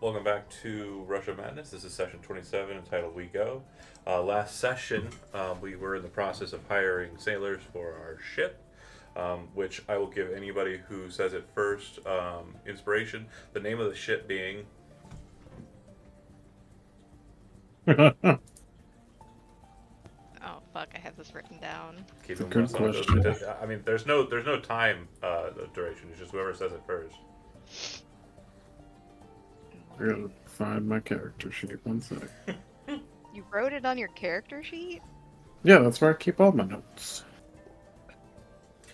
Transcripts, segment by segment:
Welcome back to Russia Madness. This is session 27 entitled We Go. Last session, we were in the process of hiring sailors for our ship, which I will give anybody who says it first inspiration. The name of the ship being... Oh fuck! I have this written down. Keep a good question. I mean, there's no time duration. It's just whoever says it first. I gotta find my character sheet. One sec. You wrote it on your character sheet? Yeah, that's where I keep all my notes.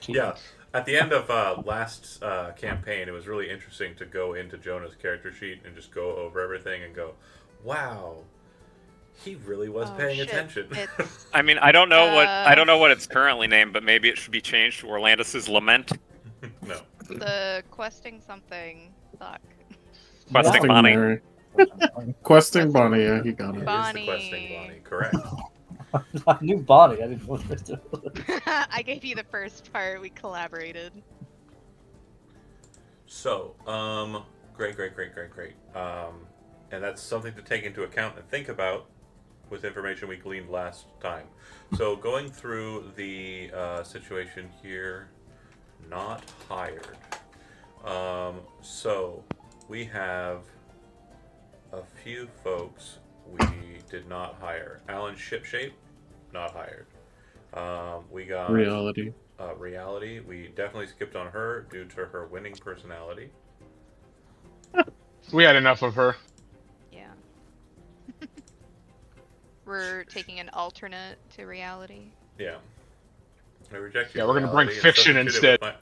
Yeah. At the end of last campaign, it was really interesting to go into Jonah's character sheet and just go over everything and go, wow, he really was paying attention. I mean, I don't know what it's currently named, but maybe it should be changed to Orlandus's Lament. No. The questing something. Fuck. Questing Bonnie. Mary. Questing Bonnie, yeah, he got it. Bonnie. It is the questing Bonnie, correct. I knew Bonnie. I didn't know what to do. I gave you the first part. We collaborated. So, great. And that's something to take into account and think about with information we gleaned last time. So, going through the situation here, not hired. So, we have a few folks we did not hire. Alan Shipshape, not hired. We got Reality. Reality. We definitely skipped on her due to her winning personality. We had enough of her. Yeah. We're taking an alternate to reality. Yeah. I reject Yeah, your we're gonna bring reality and fiction substitute it instead. with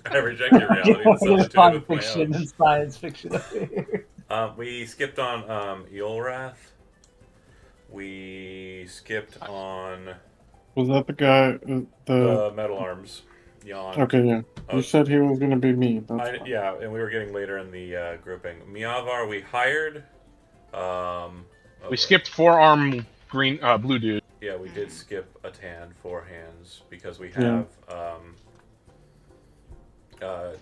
I reject your reality and There's substitute it with my fiction own. and science fiction up here. We skipped on Eolrath. We skipped on Was that the guy? the Metal Arms. Jan. Okay, yeah. Oh. You said he was gonna be me. That's fine. Yeah, and we were getting later in the grouping. Miavar, we hired. We skipped forearm green blue dude. Yeah, we did skip a tan, 4 hands, because we have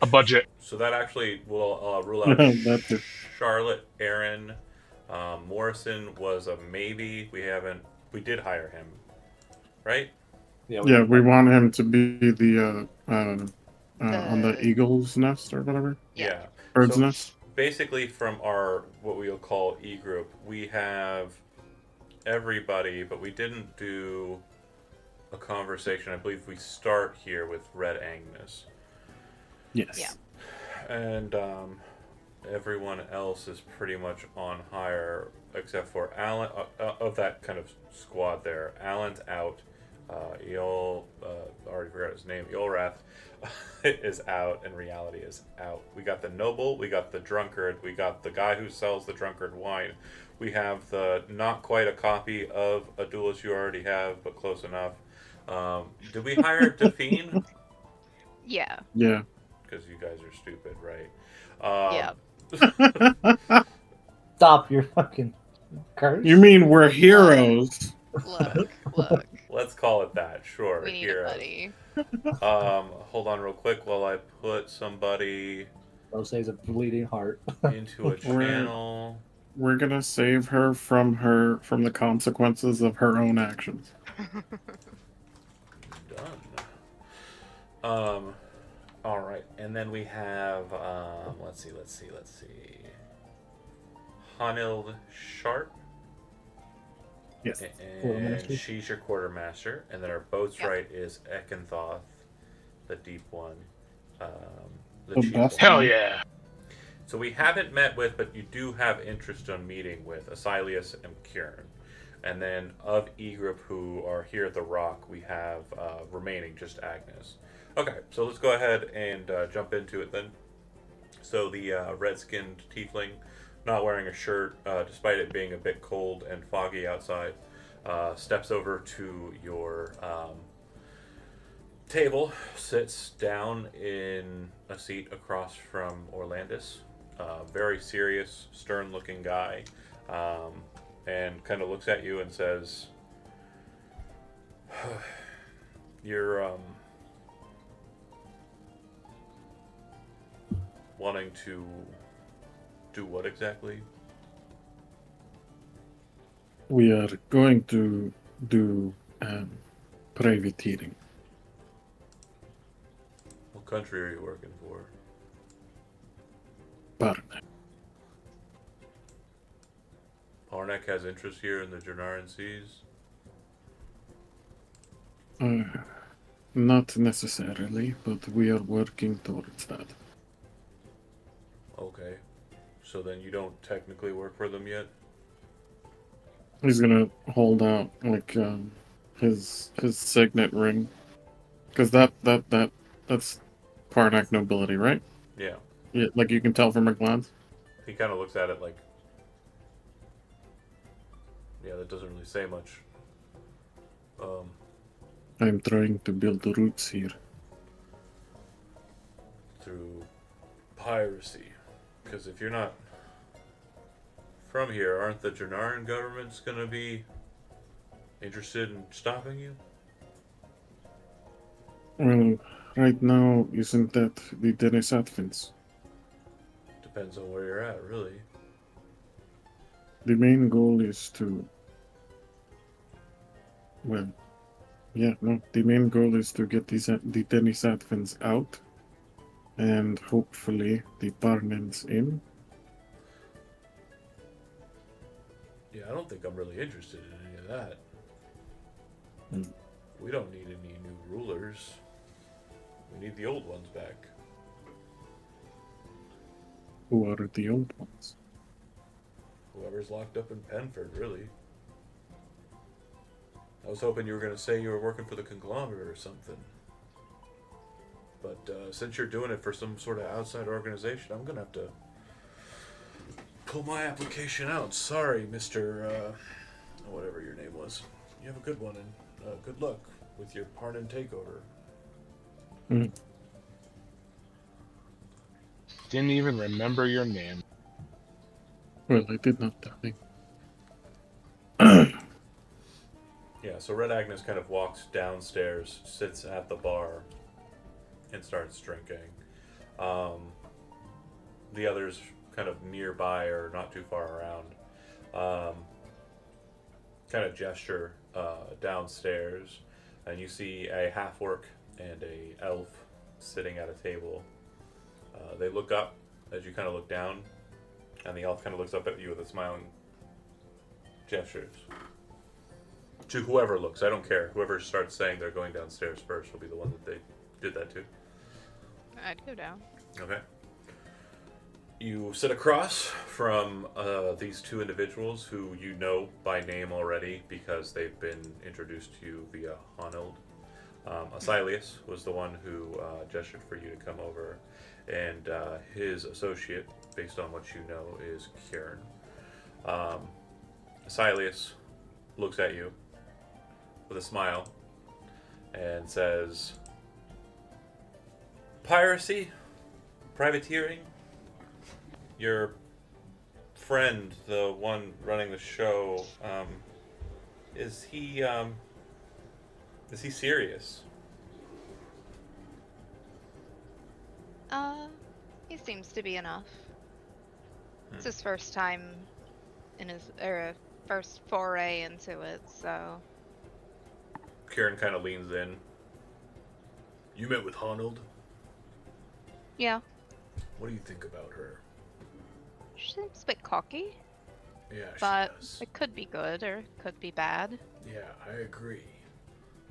A budget. So that actually will rule out That too. Charlotte, Aaron, Morrison was a maybe. We did hire him, right? Yeah, we want him to be the on the eagle's nest or whatever. Yeah. Bird's So nest. Basically, from our what we'll call E group, we have everybody, but we didn't do a conversation. I believe we start here with Red Agnes. Yes. Yeah. And everyone else is pretty much on hire except for Alan of that kind of squad there. Alan's out. Already forgot his name. Eolrath is out, and Reality is out. We got the noble. We got the drunkard. We got the guy who sells the drunkard wine. We have the not quite a copy of a duelist you already have, but close enough. Did we hire Define? Yeah. Yeah. Because you guys are stupid, right? Yeah. Stop your fucking curse. You mean we're heroes? Look. Let's call it that. Sure. We need heroes. a buddy. Hold on real quick while I put somebody Rose's a bleeding heart. into a channel. We're gonna save her from the consequences of her own actions. Done. All right, and then we have let's see. Hanild Sharp. Yes. And she's your quartermaster, and then our boat's Yep. right is Ekanthoth, the deep one, the The chief best one. Hell yeah. So we haven't met with, but you do have interest in meeting with Asilius and Kieran. And then of E group who are here at the Rock, we have remaining just Agnes. Okay, so let's go ahead and jump into it then. So the red-skinned tiefling, not wearing a shirt, despite it being a bit cold and foggy outside, steps over to your table, sits down in a seat across from Orlandus. Very serious, stern-looking guy, and kind of looks at you and says, "You're wanting to Do what exactly? We are going to do privateering. What country are you working for? Partner. Parnak has interest here in the Jernaran Seas? Not necessarily, but we are working towards that. Okay. So then you don't technically work for them yet? He's gonna hold out like his signet ring, because that's Parnak nobility, right? Yeah. Yeah, like you can tell from a glance. He kind of looks at it like, yeah, that doesn't really say much. I'm trying to build roots here. Through piracy. Because if you're not from here, aren't the Jernaran governments going to be interested in stopping you? Well, right now, isn't that the Denisatfins? Depends on where you're at, really. The main goal is to... Well, yeah, no, the main goal is to get the Denisatfins out, and hopefully the Parnans in. Yeah, I don't think I'm really interested in any of that. Hmm. We don't need any new rulers. We need the old ones back. Who are the old ones? Whoever's locked up in Penford, really. I was hoping you were going to say you were working for the conglomerate or something. But since you're doing it for some sort of outside organization, I'm going to have to pull my application out. Sorry, Mr. Whatever your name was. You have a good one, and good luck with your Parnan takeover. Mm. Didn't even remember your name. Well, I did not tell him. Yeah, so Red Agnes kind of walks downstairs, sits at the bar, and starts drinking. The others kind of nearby or not too far around kind of gesture downstairs, and you see a half-orc and a elf sitting at a table. They look up as you kind of look down, and the elf kind of looks up at you with a smiling gestures. To whoever looks, I don't care. Whoever starts saying they're going downstairs first will be the one that they did that to. I'd go down. Okay. You sit across from these two individuals who you know by name already because they've been introduced to you via Honnold. Asilius was the one who gestured for you to come over, and his associate, based on what you know, is Kieran. Asilius looks at you with a smile and says, "Piracy? Privateering? Your friend, the one running the show, is he serious?" He seems to be enough. It's his first time in his, first foray into it, so... Kieran kind of leans in. "You met with Honnold? Yeah. What do you think about her?" She seems a bit cocky, Yeah, but she does. it could be good or it could be bad. Yeah, I agree.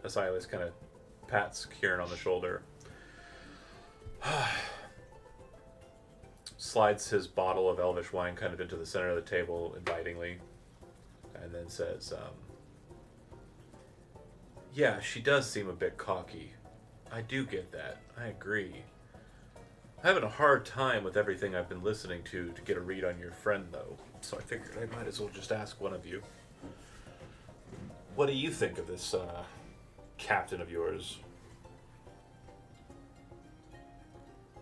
Asilius kind of pats Kieran on the shoulder. Slides his bottle of elvish wine kind of into the center of the table invitingly, and then says, "Yeah, she does seem a bit cocky. I do get that. I agree. I'm having a hard time with everything I've been listening to get a read on your friend, though, so I figured I might as well just ask one of you. What do you think of this captain of yours?"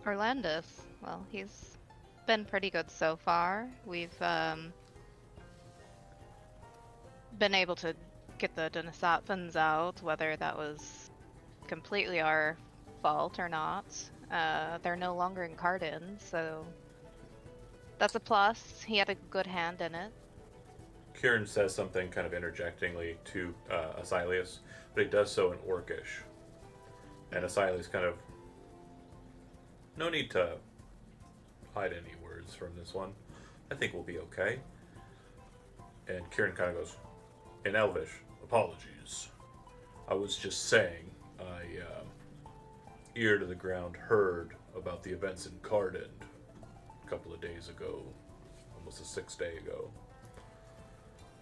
Orlandus, well, he's been pretty good so far. We've been able to get the Denisatfins out, whether that was completely our fault or not. They're no longer in Cardin, so That's a plus. He had a good hand in it. Kieran says something kind of interjectingly to Asilius, but he does so in Orcish. And Asilius kind of... No need to hide any words from this one. I think we'll be okay. And Kieran kind of goes, in Elvish, apologies. I was just saying, I, ear to the ground, heard about the events in Cardin a couple of days ago. Almost a 6 day ago.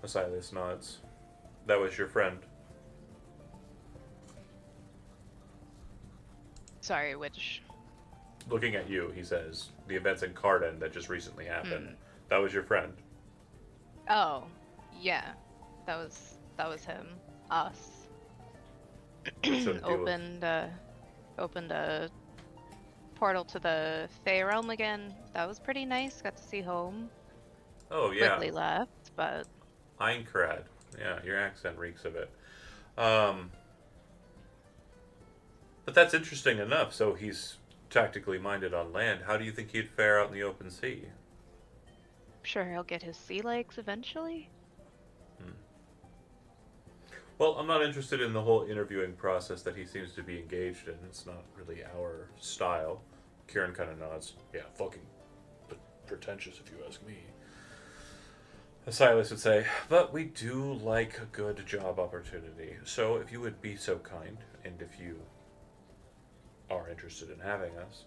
Asilius nods. That was your friend. Sorry, which... Looking at you, he says, the events in Cardin that just recently happened. That was your friend. Oh, yeah. That was him. Us. Opened a portal to the Fey Realm again. That was pretty nice. Got to see home. Oh, yeah. Quickly left, but... Einkrad. Yeah, your accent reeks of it. But that's interesting enough. So he's tactically minded on land. How do you think he'd fare out in the open sea? Sure, he'll get his sea legs eventually. Well, I'm not interested in the whole interviewing process that he seems to be engaged in. It's not really our style. Kieran kind of nods. Yeah, fucking pretentious if you ask me. Asilius would say, but we do like a good job opportunity. So if you would be so kind, and if you are interested in having us,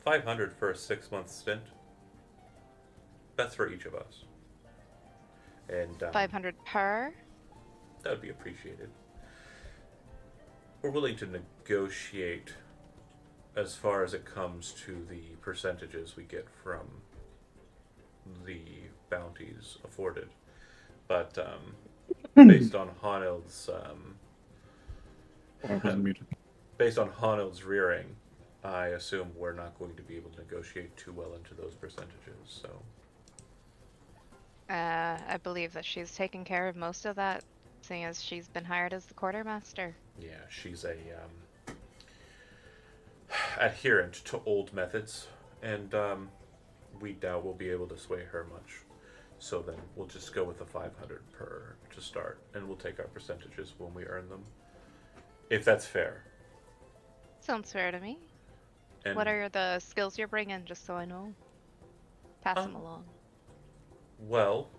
500 for a 6-month stint. That's for each of us. And 500 per? That would be appreciated. We're willing to negotiate as far as it comes to the percentages we get from the bounties afforded. But based on Hanild's based on Hanild's rearing, I assume we're not going to be able to negotiate too well into those percentages, so... I believe that she's taken care of most of that, seeing as she's been hired as the quartermaster. Yeah, she's a adherent to old methods, and we doubt we'll be able to sway her much. So then we'll just go with the 500 per to start, and we'll take our percentages when we earn them. If that's fair. Sounds fair to me. And What are the skills you're bringing, just so I know? Pass them along. Well,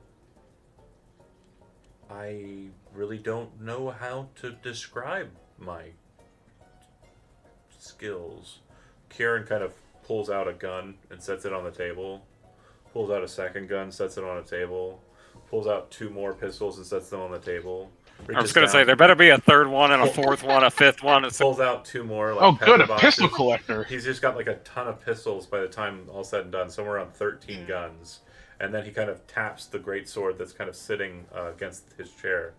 I really don't know how to describe my skills. Kieran kind of pulls out a gun and sets it on the table. Pulls out a second gun, sets it on a table. Pulls out 2 more pistols and sets them on the table. I was going to say, there better be a third one and a fourth one, a fifth one. Pulls out 2 more. Like, Oh, good, a pepper pistol boxes. collector. He's just got like a ton of pistols by the time all said and done. Somewhere around 13 guns. And then he kind of taps the greatsword that's kind of sitting against his chair.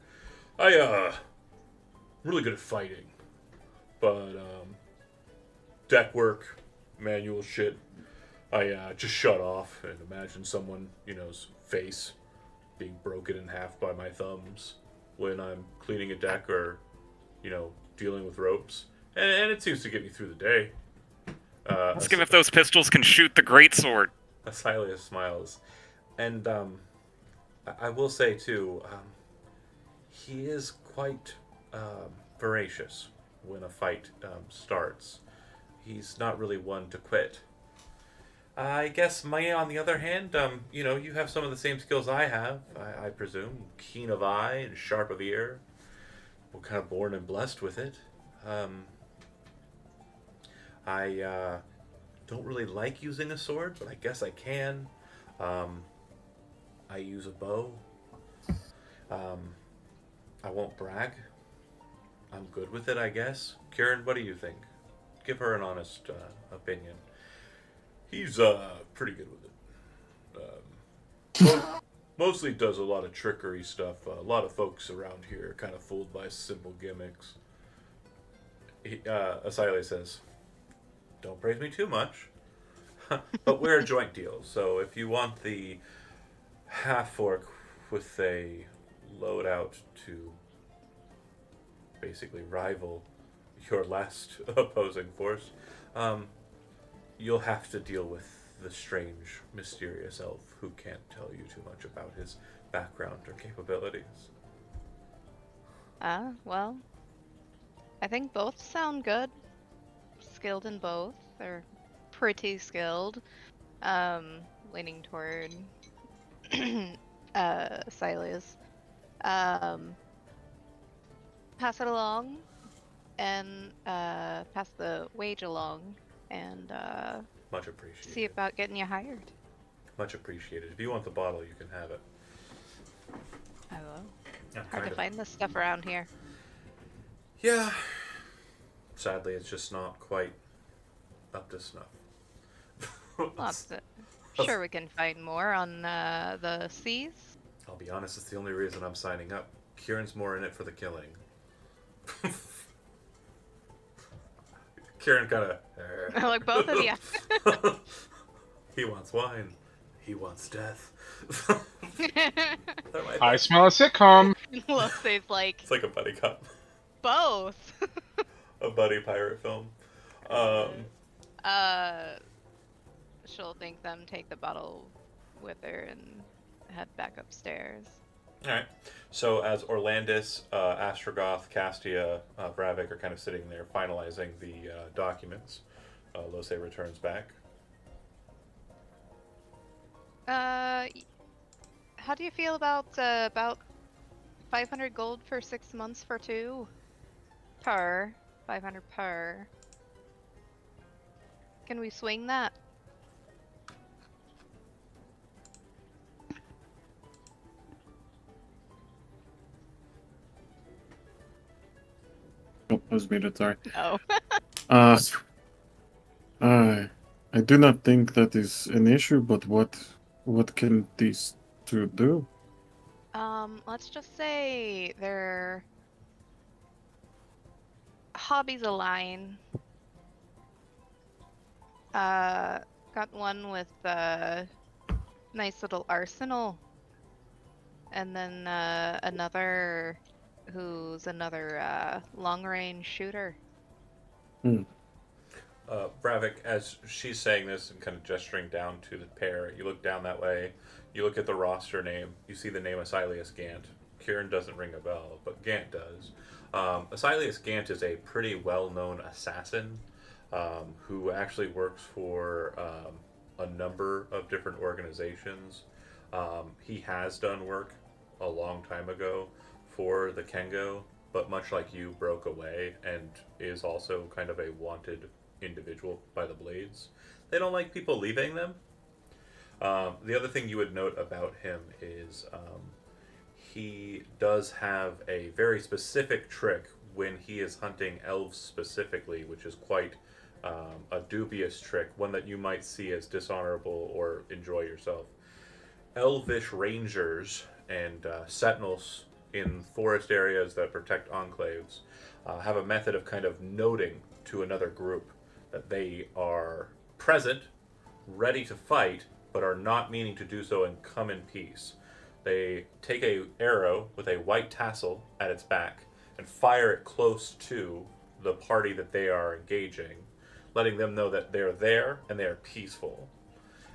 I'm really good at fighting. But, deck work, manual shit, I just shut off and imagine someone, face being broken in half by my thumbs when I'm cleaning a deck or, dealing with ropes. And it seems to get me through the day. Ask him if those pistols can shoot the greatsword. Asilius smiles. And I will say, too, he is quite voracious when a fight starts. He's not really one to quit. I guess Maya, on the other hand, you have some of the same skills I have, I presume. Keen of eye and sharp of ear. We're kind of born and blessed with it. I don't really like using a sword, but I guess I can. I use a bow. I won't brag. I'm good with it, I guess. Kieran, what do you think? Give her an honest opinion. He's pretty good with it. Mostly does a lot of trickery stuff. A lot of folks around here are kind of fooled by simple gimmicks. Asilius says, don't praise me too much. But we're a joint deal, so if you want the half-orc with a loadout to basically rival your last opposing force, you'll have to deal with the strange, mysterious elf who can't tell you too much about his background or capabilities. Well, I think both sound good. Skilled in both, or pretty skilled. Leaning toward Silas. Pass it along, and pass the wage along, and Much appreciated. see about getting you hired. Much appreciated. If you want the bottle, you can have it. I will. Yeah, Hard to kind of. find this stuff around here. Yeah. Sadly, it's just not quite up to snuff. Lots of. Sure, we can find more on the seas. I'll be honest, it's the only reason I'm signing up. Kieran's more in it for the killing. Kieran kind of. Like both of you. He wants wine. He wants death. I smell a sitcom. Lucy's like, It's like a buddy cop, both. a buddy pirate film. She'll thank them, take the bottle with her, and head back upstairs. All right. So as Orlandis, Astrogoth, Castia, Bravik are kind of sitting there finalizing the documents, Lose returns back. How do you feel about 500 gold for 6 months for 2? Per. 500 per. Can we swing that? Oh, I was muted, sorry. Oh. I do not think that is an issue, but what can these two do? Let's just say their hobbies align. Got one with a nice little arsenal, and then another who's another long-range shooter. Bravik, as she's saying this and kind of gesturing down to the pair, you look down that way, you look at the roster name, you see the name Asilius Gant. Kieran doesn't ring a bell, but Gant does. Asilius Gant is a pretty well-known assassin who actually works for a number of different organizations. He has done work a long time ago for the Kengo, but much like you, broke away and is also kind of a wanted individual by the Blades. They don't like people leaving them. The other thing you would note about him is he does have a very specific trick when he is hunting elves specifically, which is quite a dubious trick, one that you might see as dishonorable or enjoy yourself. Elvish rangers and sentinels in forest areas that protect enclaves have a method of kind of noting to another group that they are present, ready to fight, but are not meaning to do so and come in peace. They take a arrow with a white tassel at its back and fire it close to the party that they are engaging, letting them know that they're there and they are peaceful.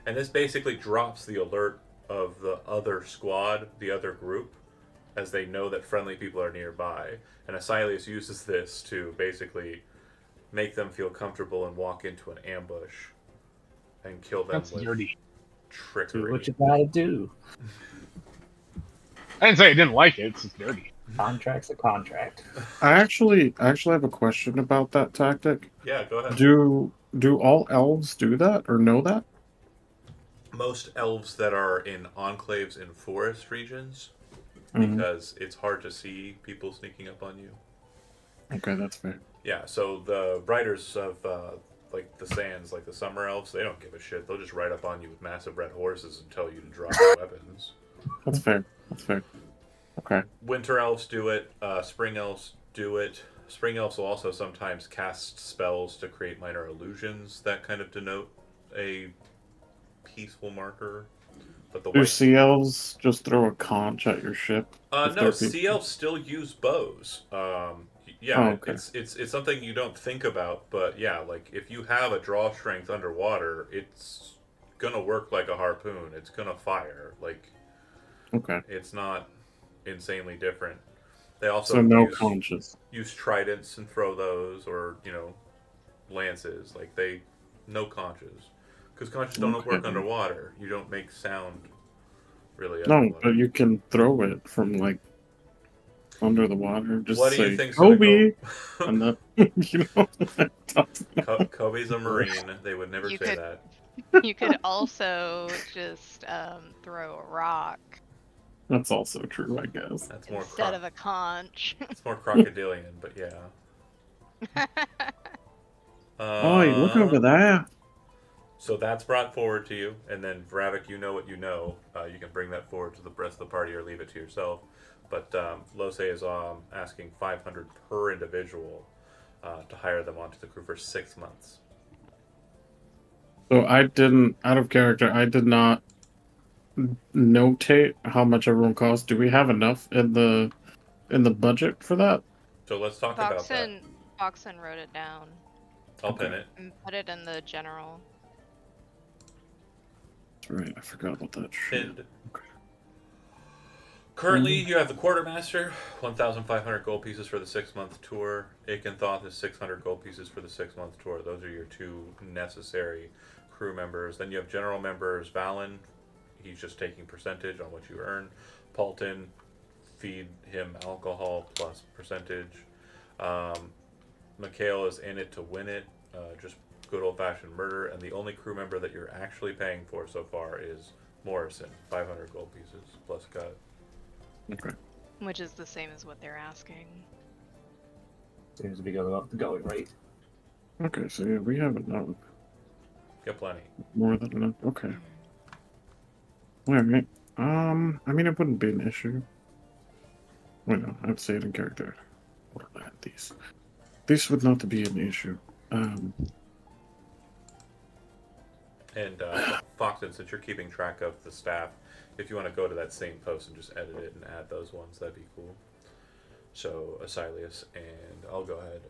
And this basically drops the alert of the other squad, the other group, as they know that friendly people are nearby. And Asilius uses this to basically make them feel comfortable and walk into an ambush and kill them That's with dirty. trickery. Do what you gotta do. I didn't say I didn't like it. It's just dirty. Contract's a contract. I actually have a question about that tactic. Yeah, go ahead. Do all elves do that or know that? Most elves that are in enclaves in forest regions, Mhm. because it's hard to see people sneaking up on you. Okay, that's fair. Yeah, so the riders of like the sands, like the summer elves, they don't give a shit. They'll just ride up on you with massive red horses and tell you to drop your weapons. That's fair. That's fair. Okay. Winter elves do it. Spring elves do it. Spring elves will also sometimes cast spells to create minor illusions that kind of denote a peaceful marker. But the Do white... sea elves just throw a conch at your ship? if no, they're sea elves still use bows. Yeah, Oh, okay. it's something you don't think about, but yeah, like if you have a draw strength underwater, it's gonna work like a harpoon. It's gonna fire. Like, Okay. it's not insanely different. They also So no conscious. use tridents and throw those, or lances. Like no conches, because conches don't Okay. work underwater. You don't make sound really No, underwater. but you can throw it from like under the water. Just What do say you think's gonna Kobe, go? and that you know. Kobe's a Marine. They would never You say could- that. You could also just throw a rock That's also true, I guess. That's more instead of a conch. it's more crocodilian, but yeah. Oh, look over there. So that's brought forward to you, and then Vravik, you know what you know. You can bring that forward to the rest of the party or leave it to yourself. But Lose is asking 500 per individual to hire them onto the crew for 6 months. So I didn't, out of character, I did not notate how much everyone costs. Do we have enough in the budget for that? So let's talk about that. Boxen wrote it down I'll pin it. and put it in the general. Right, I forgot about that shit. Pinned. Currently, you have the Quartermaster, 1,500 gold pieces for the 6-month tour. Akenthos is 600 gold pieces for the 6-month tour. Those are your 2 necessary crew members. Then you have general members, Valen. He's just taking percentage on what you earn. Paulton, feed him alcohol plus percentage. Mikhail is in it to win it, just good old-fashioned murder. And the only crew member that you're actually paying for so far is Morrison, 500 gold pieces plus cut. Okay. Which is the same as what they're asking. Seems to be going up the going rate. Okay, so yeah, we have enough. Got plenty. More than enough. Okay. Alright. I mean, it wouldn't be an issue. Wait, no, I have to say it in character. What are these? This would not be an issue. And Foxton, since you're keeping track of the staff, if you want to go to that same post and just edit it and add those ones, that'd be cool. So Asilius, and I'll go ahead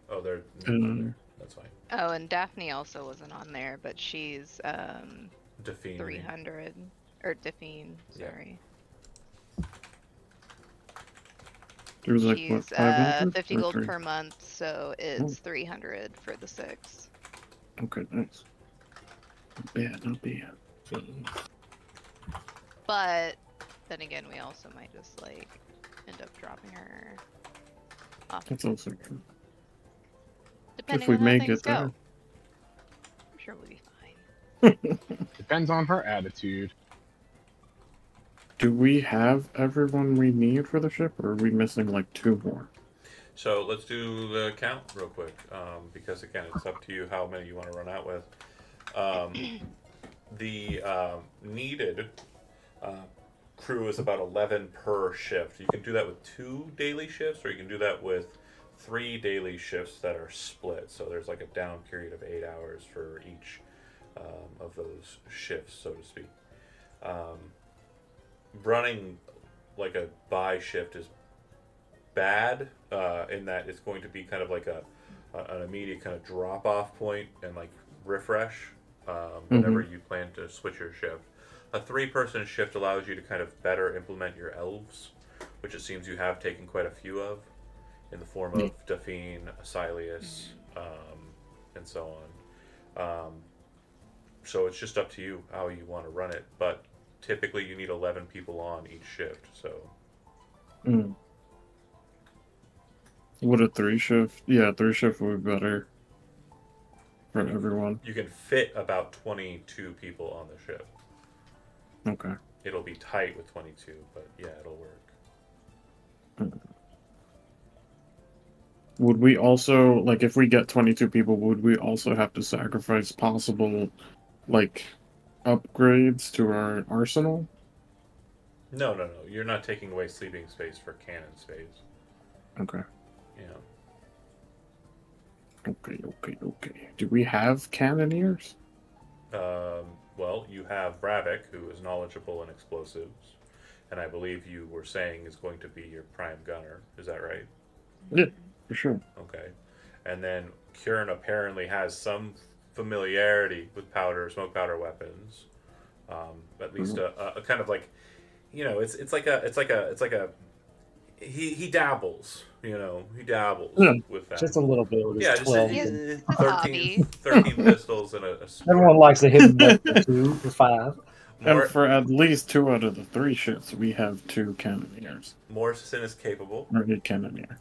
and they're there. That's fine. Oh, and Daphne also wasn't on there, but she's Define. 300 or Define, Yeah. sorry. It was like, She's what, 500? 50 Or gold 3? per month, so it's 300 for the 6. Okay, nice. Not bad, not bad. But then again, we also might just like end up dropping her off, That's also true. depending If we on how make things it go. there. I'm sure we'll be fine. Depends on her attitude. Do we have everyone we need for the ship, or are we missing like 2 more? So let's do the count real quick, because again, it's up to you how many you want to run out with. The needed crew is about 11 per shift. You can do that with 2 daily shifts, or you can do that with 3 daily shifts that are split. So there's like a down period of 8 hours for each of those shifts, so to speak. Running like a buy shift is bad in that it's going to be kind of like an immediate kind of drop off point and like refresh whenever you plan to switch your shift. A 3-person shift allows you to kind of better implement your elves, which it seems you have taken quite a few of in the form of Daphne, Asilius, and so on. So it's just up to you how you want to run it, but typically you need 11 people on each shift, so Would a 3 shift? Yeah, 3 shift would be better for everyone. you can fit about 22 people on the ship. Okay. It'll be tight with 22, but yeah, it'll work. Would we also, like, if we get 22 people, would we also have to sacrifice possible, like, upgrades to our arsenal? No. You're not taking away sleeping space for cannon space. Okay. Yeah. Okay. Do we have cannoneers? Well, you have Vravik, who is knowledgeable in explosives, and I believe you were saying is going to be your prime gunner. Is that right? Yeah, for sure. Okay. And then Kieran apparently has some familiarity with smoke powder weapons. At least a kind of like, it's like a he dabbles, he dabbles with that. Just a little bit with his Yeah, 12. Yeah, just it's a hobby. 13 pistols and a Everyone likes a hidden weapon, 2 or 5. More, And for at least 2 out of the 3 ships, we have 2 cannoneers. Morrison is capable. Or a cannoneer.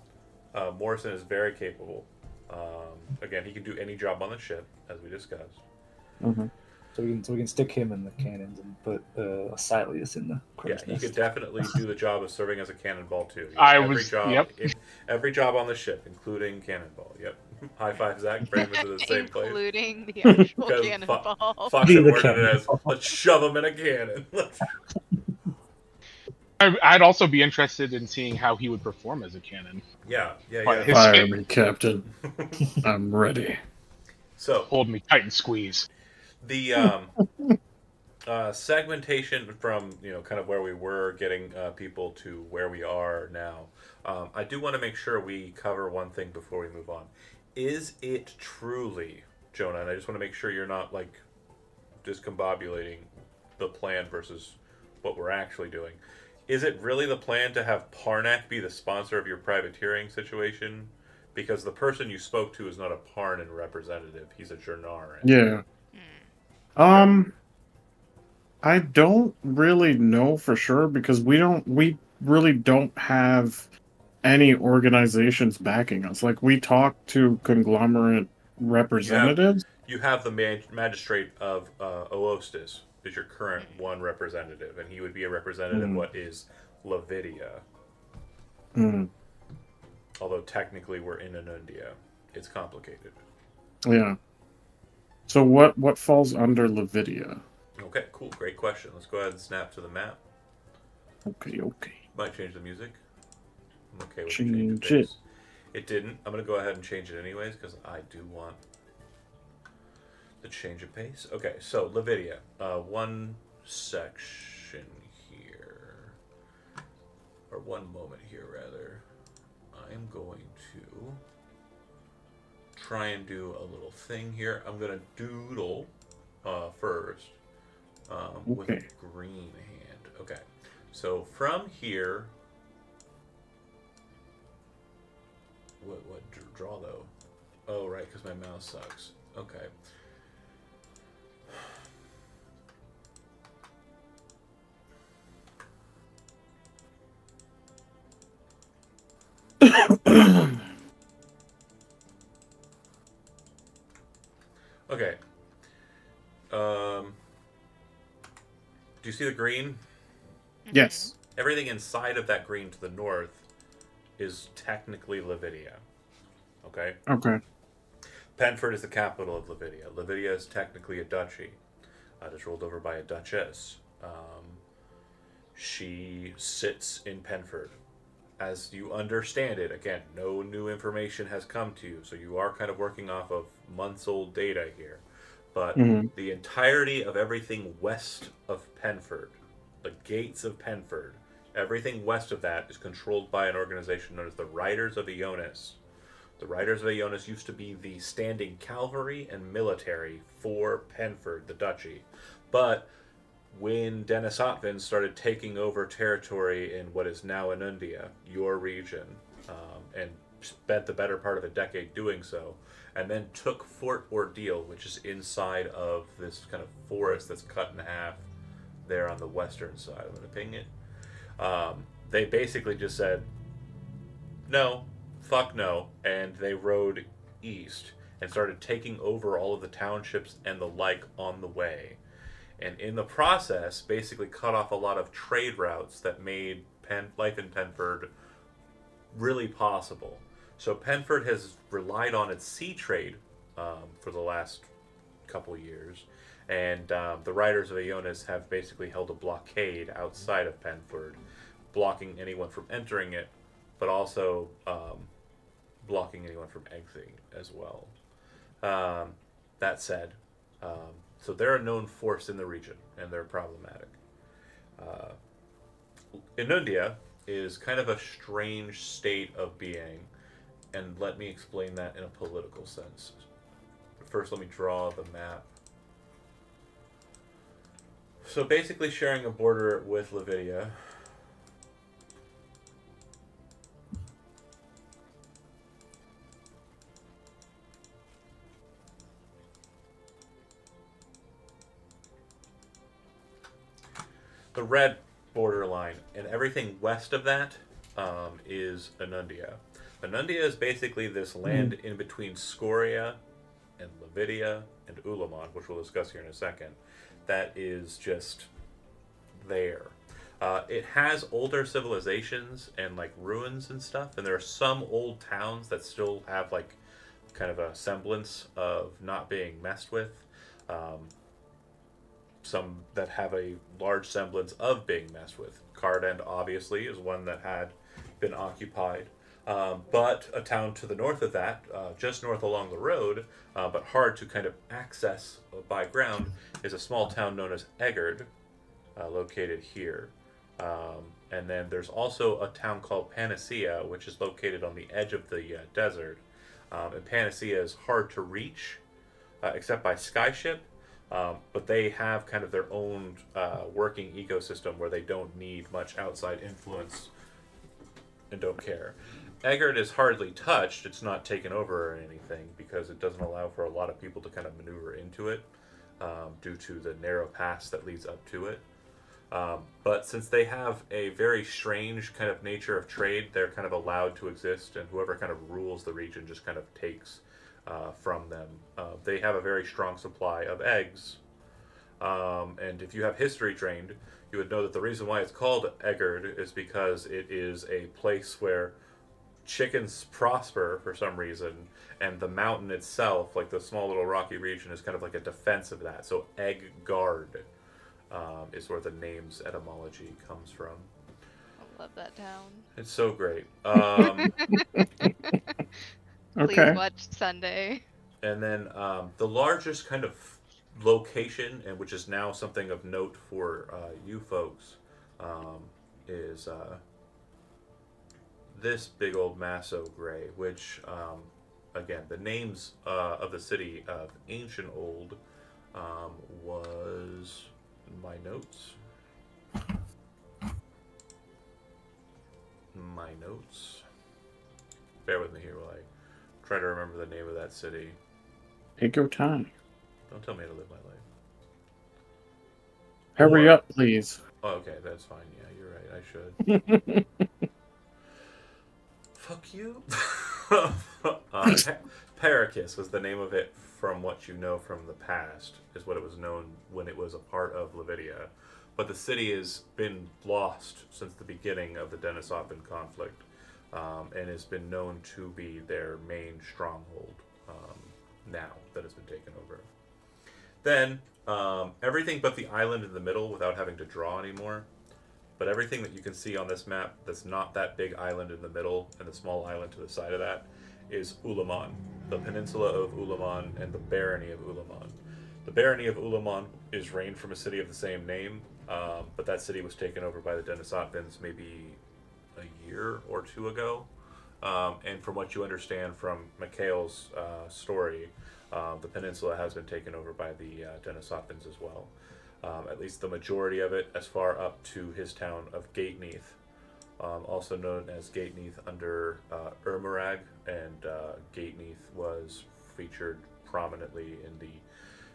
Morrison is very capable. Again, he can do any job on the ship, as we discussed. Mm-hmm. So we can stick him in the cannons and put Asilius in the crow's He nest. could definitely do the job of serving as a cannonball too. Every job on the ship, including cannonball. Yep. High five, Zach. Bring him into the same place. Including the actual Because cannonball. Fox had worded it as, let's shove him in a cannon. I'd also be interested in seeing how he would perform as a cannon. Yeah. His Fire skin- me, Captain. I'm ready. So Hold me tight and squeeze. the segmentation from kind of where we were getting people to where we are now. I do want to make sure we cover one thing before we move on. Is it truly, Jonah? And I just want to make sure you're not like discombobulating the plan versus what we're actually doing. Is it really the plan to have Parnak be the sponsor of your privateering situation? Because the person you spoke to is not a Parnan representative; he's a Jernaran. Yeah. I don't really know for sure because we really don't have any organizations backing us. Like, we talk to conglomerate representatives. You have the magistrate of Oostis is your current one representative, and he would be a representative of what is Lavidia. Mm. Although technically we're in Anundia. It's complicated. Yeah. So what falls under Lavidia? Okay, cool. Great question. Let's go ahead and snap to the map. Okay. Might change the music. I'm okay with Change the it. It didn't. I'm going to go ahead and change it anyways because I do want the change of pace. Okay, so Lavidia. One section here. Or one moment here, rather. I'm going to try and do a little thing here. I'm going to doodle first with a green hand. Okay, so from here, what draw though? Oh, right, because my mouse sucks. Okay. Okay. Do you see the green? Yes. Everything inside of that green to the north is technically Lavidia. Okay? Okay. Penford is the capital of Lavidia. Lavidia is technically a duchy. It is ruled over by a duchess. She sits in Penford. As you understand it, again, no new information has come to you, so you are kind of working off of months-old data here. But the entirety of everything west of Penford, the gates of Penford, everything west of that is controlled by an organization known as the Riders of Ionis. The Riders of Ionis used to be the standing cavalry and military for Penford, the duchy. But when Denisotvan started taking over territory in what is now Anundia, your region, and spent the better part of a decade doing so, and then took Fort Ordeal, which is inside of this kind of forest that's cut in half there on the western side. I'm going to ping it. They basically just said, no, fuck no, and they rode east and started taking over all of the townships and the like on the way. And in the process, basically cut off a lot of trade routes that made life in Penford really possible. So Penford has relied on its sea trade for the last couple years, and the Riders of Ionis have basically held a blockade outside of Penford, blocking anyone from entering it, but also blocking anyone from exiting as well. That said, so they're a known force in the region, and they're problematic. Inundia is kind of a strange state of being, and let me explain that in a political sense first let me draw the map. So basically sharing a border with Lavidia. The red borderline, and everything west of that is Anundia. Anundia is basically this land in between Scoria and Lavidia and Ulamon, which we'll discuss here in a second, that is just there. It has older civilizations and like ruins and stuff, and there are some old towns that still have like kind of a semblance of not being messed with. Some that have a large semblance of being messed with. Cardend, obviously, is one that had been occupied. But a town to the north of that, just north along the road, but hard to kind of access by ground, is a small town known as Eggard, located here. And then there's also a town called Panacea, which is located on the edge of the desert. And Panacea is hard to reach, except by skyship. But they have kind of their own working ecosystem where they don't need much outside influence and don't care. Eggard is hardly touched. It's not taken over or anything because it doesn't allow for a lot of people to kind of maneuver into it due to the narrow pass that leads up to it. But since they have a very strange kind of nature of trade, they're kind of allowed to exist, and whoever kind of rules the region just kind of takes from them. They have a very strong supply of eggs, and if you have history trained, you would know that the reason why it's called Eggard is because it is a place where chickens prosper for some reason, and the mountain itself, like the small little rocky region, is kind of like a defense of that. So Eggard is where the name's etymology comes from. I love that town. It's so great. Please watch Sunday. And then the largest kind of location, and which is now something of note for you folks, is this big old Masso Gray, which, again, the names of the city of Ancient Old was my notes. My notes. Bear with me here while I try to remember the name of that city. Take your time. Don't tell me how to live my life. Hurry up, please. Oh, okay, that's fine. Yeah, you're right. I should. Fuck you. Paracus was the name of it from what you know from the past, is what it was known when it was a part of Lavidia. But the city has been lost since the beginning of the Denisoppan conflict, and has been known to be their main stronghold now that has been taken over. Then, everything but the island in the middle without having to draw anymore. But everything that you can see on this map that's not that big island in the middle and the small island to the side of that is Ulamon, the peninsula of Ulamon and the barony of Ulamon. The barony of Ulamon is reigned from a city of the same name, but that city was taken over by the Denisotvans maybe a year or two ago. And from what you understand from Mikhail's story, the peninsula has been taken over by the Denisotvans as well. At least the majority of it, as far up to his town of Gateneath, also known as Gateneath under Ermerag, and Gateneath was featured prominently in the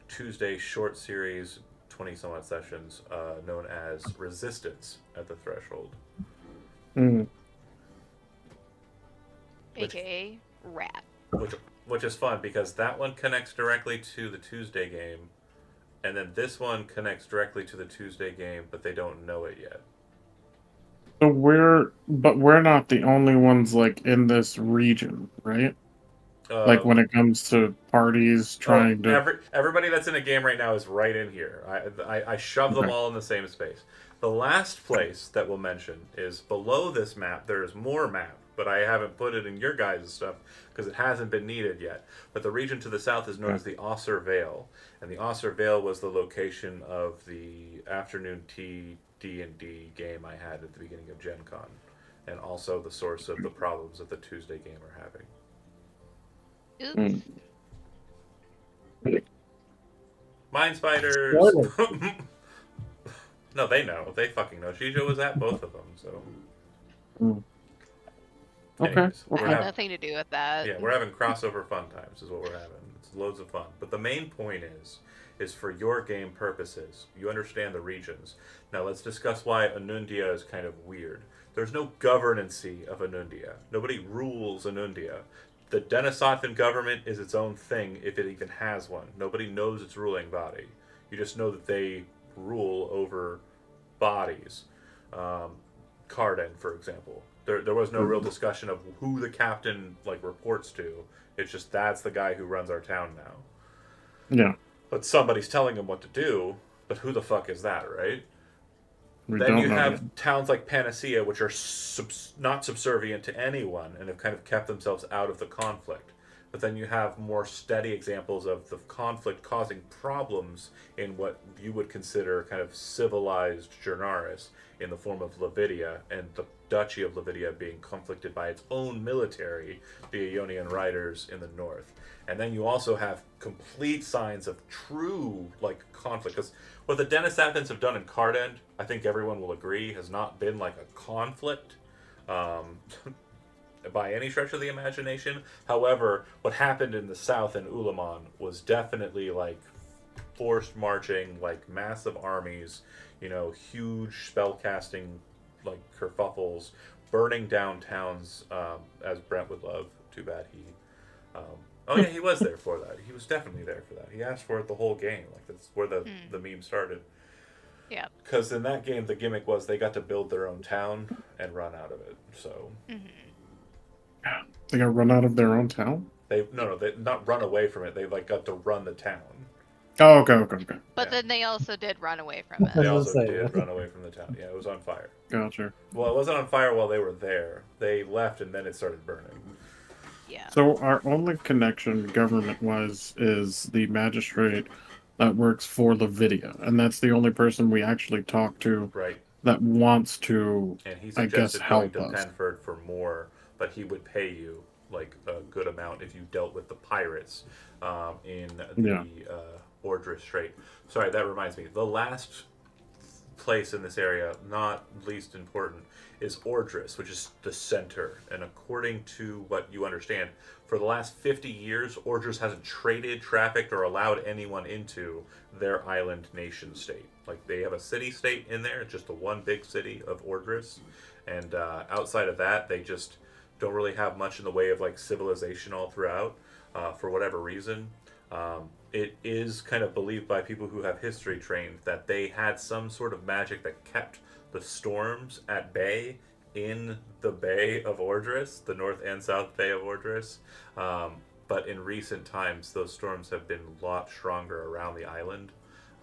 Tuesday short series, 20-some-odd sessions, known as Resistance at the Threshold. AKA Rat. Which is fun, because that one connects directly to the Tuesday game, and then this one connects directly to the Tuesday game, but they don't know it yet. So we're not the only ones like in this region, right? Like when it comes to parties trying to. Everybody that's in a game right now is right in here. I shove them all in the same space. The last place that we'll mention is below this map. There's more map, but I haven't put it in your guys' stuff because it hasn't been needed yet. But the region to the south is known as the Osser Vale, and the Osser Vale was the location of the afternoon tea D&D game I had at the beginning of Gen Con, and also the source of the problems that the Tuesday game are having. Oops. Mind spiders. Spoiler. No, they know. They fucking know. Shijo was at both of them, so. Okay. Anyways, I we're had having, nothing to do with that. yeah, we're having crossover fun times is what we're having. It's loads of fun. But the main point is for your game purposes, you understand the regions. Now let's discuss why Anundia is kind of weird. There's no governancy of Anundia. Nobody rules Anundia. The Denisothan government is its own thing if it even has one. Nobody knows its ruling body. You just know that they rule over bodies. Carden, for example. There was no real discussion of who the captain like reports to. It's just that's the guy who runs our town now. Yeah. But somebody's telling him what to do. But who the fuck is that, right? We Then don't you know have yet. towns like Panacea, which are not subservient to anyone and have kind of kept themselves out of the conflict. But then you have more steady examples of the conflict causing problems in what you would consider kind of civilized Jernaris in the form of Levidia, and the Duchy of Levidia being conflicted by its own military, the Ionian Riders in the north. And then you also have complete signs of true like conflict, because what the Denisathans have done in Cardend, I think everyone will agree, has not been like a conflict. By any stretch of the imagination. However, what happened in the south in Ulamon was definitely like forced marching, like massive armies, you know, huge spell casting, like kerfuffles, burning down towns, as Brent would love. Too bad he. Oh yeah, he was there for that. He was definitely there for that. He asked for it the whole game. Like that's where the meme started. Yeah. Because in that game, the gimmick was they got to build their own town and run out of it. So. They got run out of their own town? They not run away from it. They like got to run the town. Oh, okay. But Yeah. then they also did run away from They it. also say, did run away from the town. Yeah, it was on fire. Gotcha. Well, it wasn't on fire while they were there. They left and then it started burning. Yeah. So our only connection government-wise is the magistrate that works for Levidia, and that's the only person we actually talk to Right. that wants to, And he I guess, suggested going help to us. Penford for more, but he would pay you like a good amount if you dealt with the pirates in the Ordris Strait. Sorry, that reminds me. The last place in this area, not least important, is Ordris, which is the center. And according to what you understand, for the last 50 years, Ordris hasn't traded, trafficked, or allowed anyone into their island nation state. Like, they have a city-state in there, just the one big city of Ordris. And outside of that, they just don't really have much in the way of, like, civilization all throughout, for whatever reason. It is kind of believed by people who have history trained that they had some sort of magic that kept the storms at bay in the Bay of Ordris, the North and South Bay of Ordris. But in recent times, those storms have been a lot stronger around the island,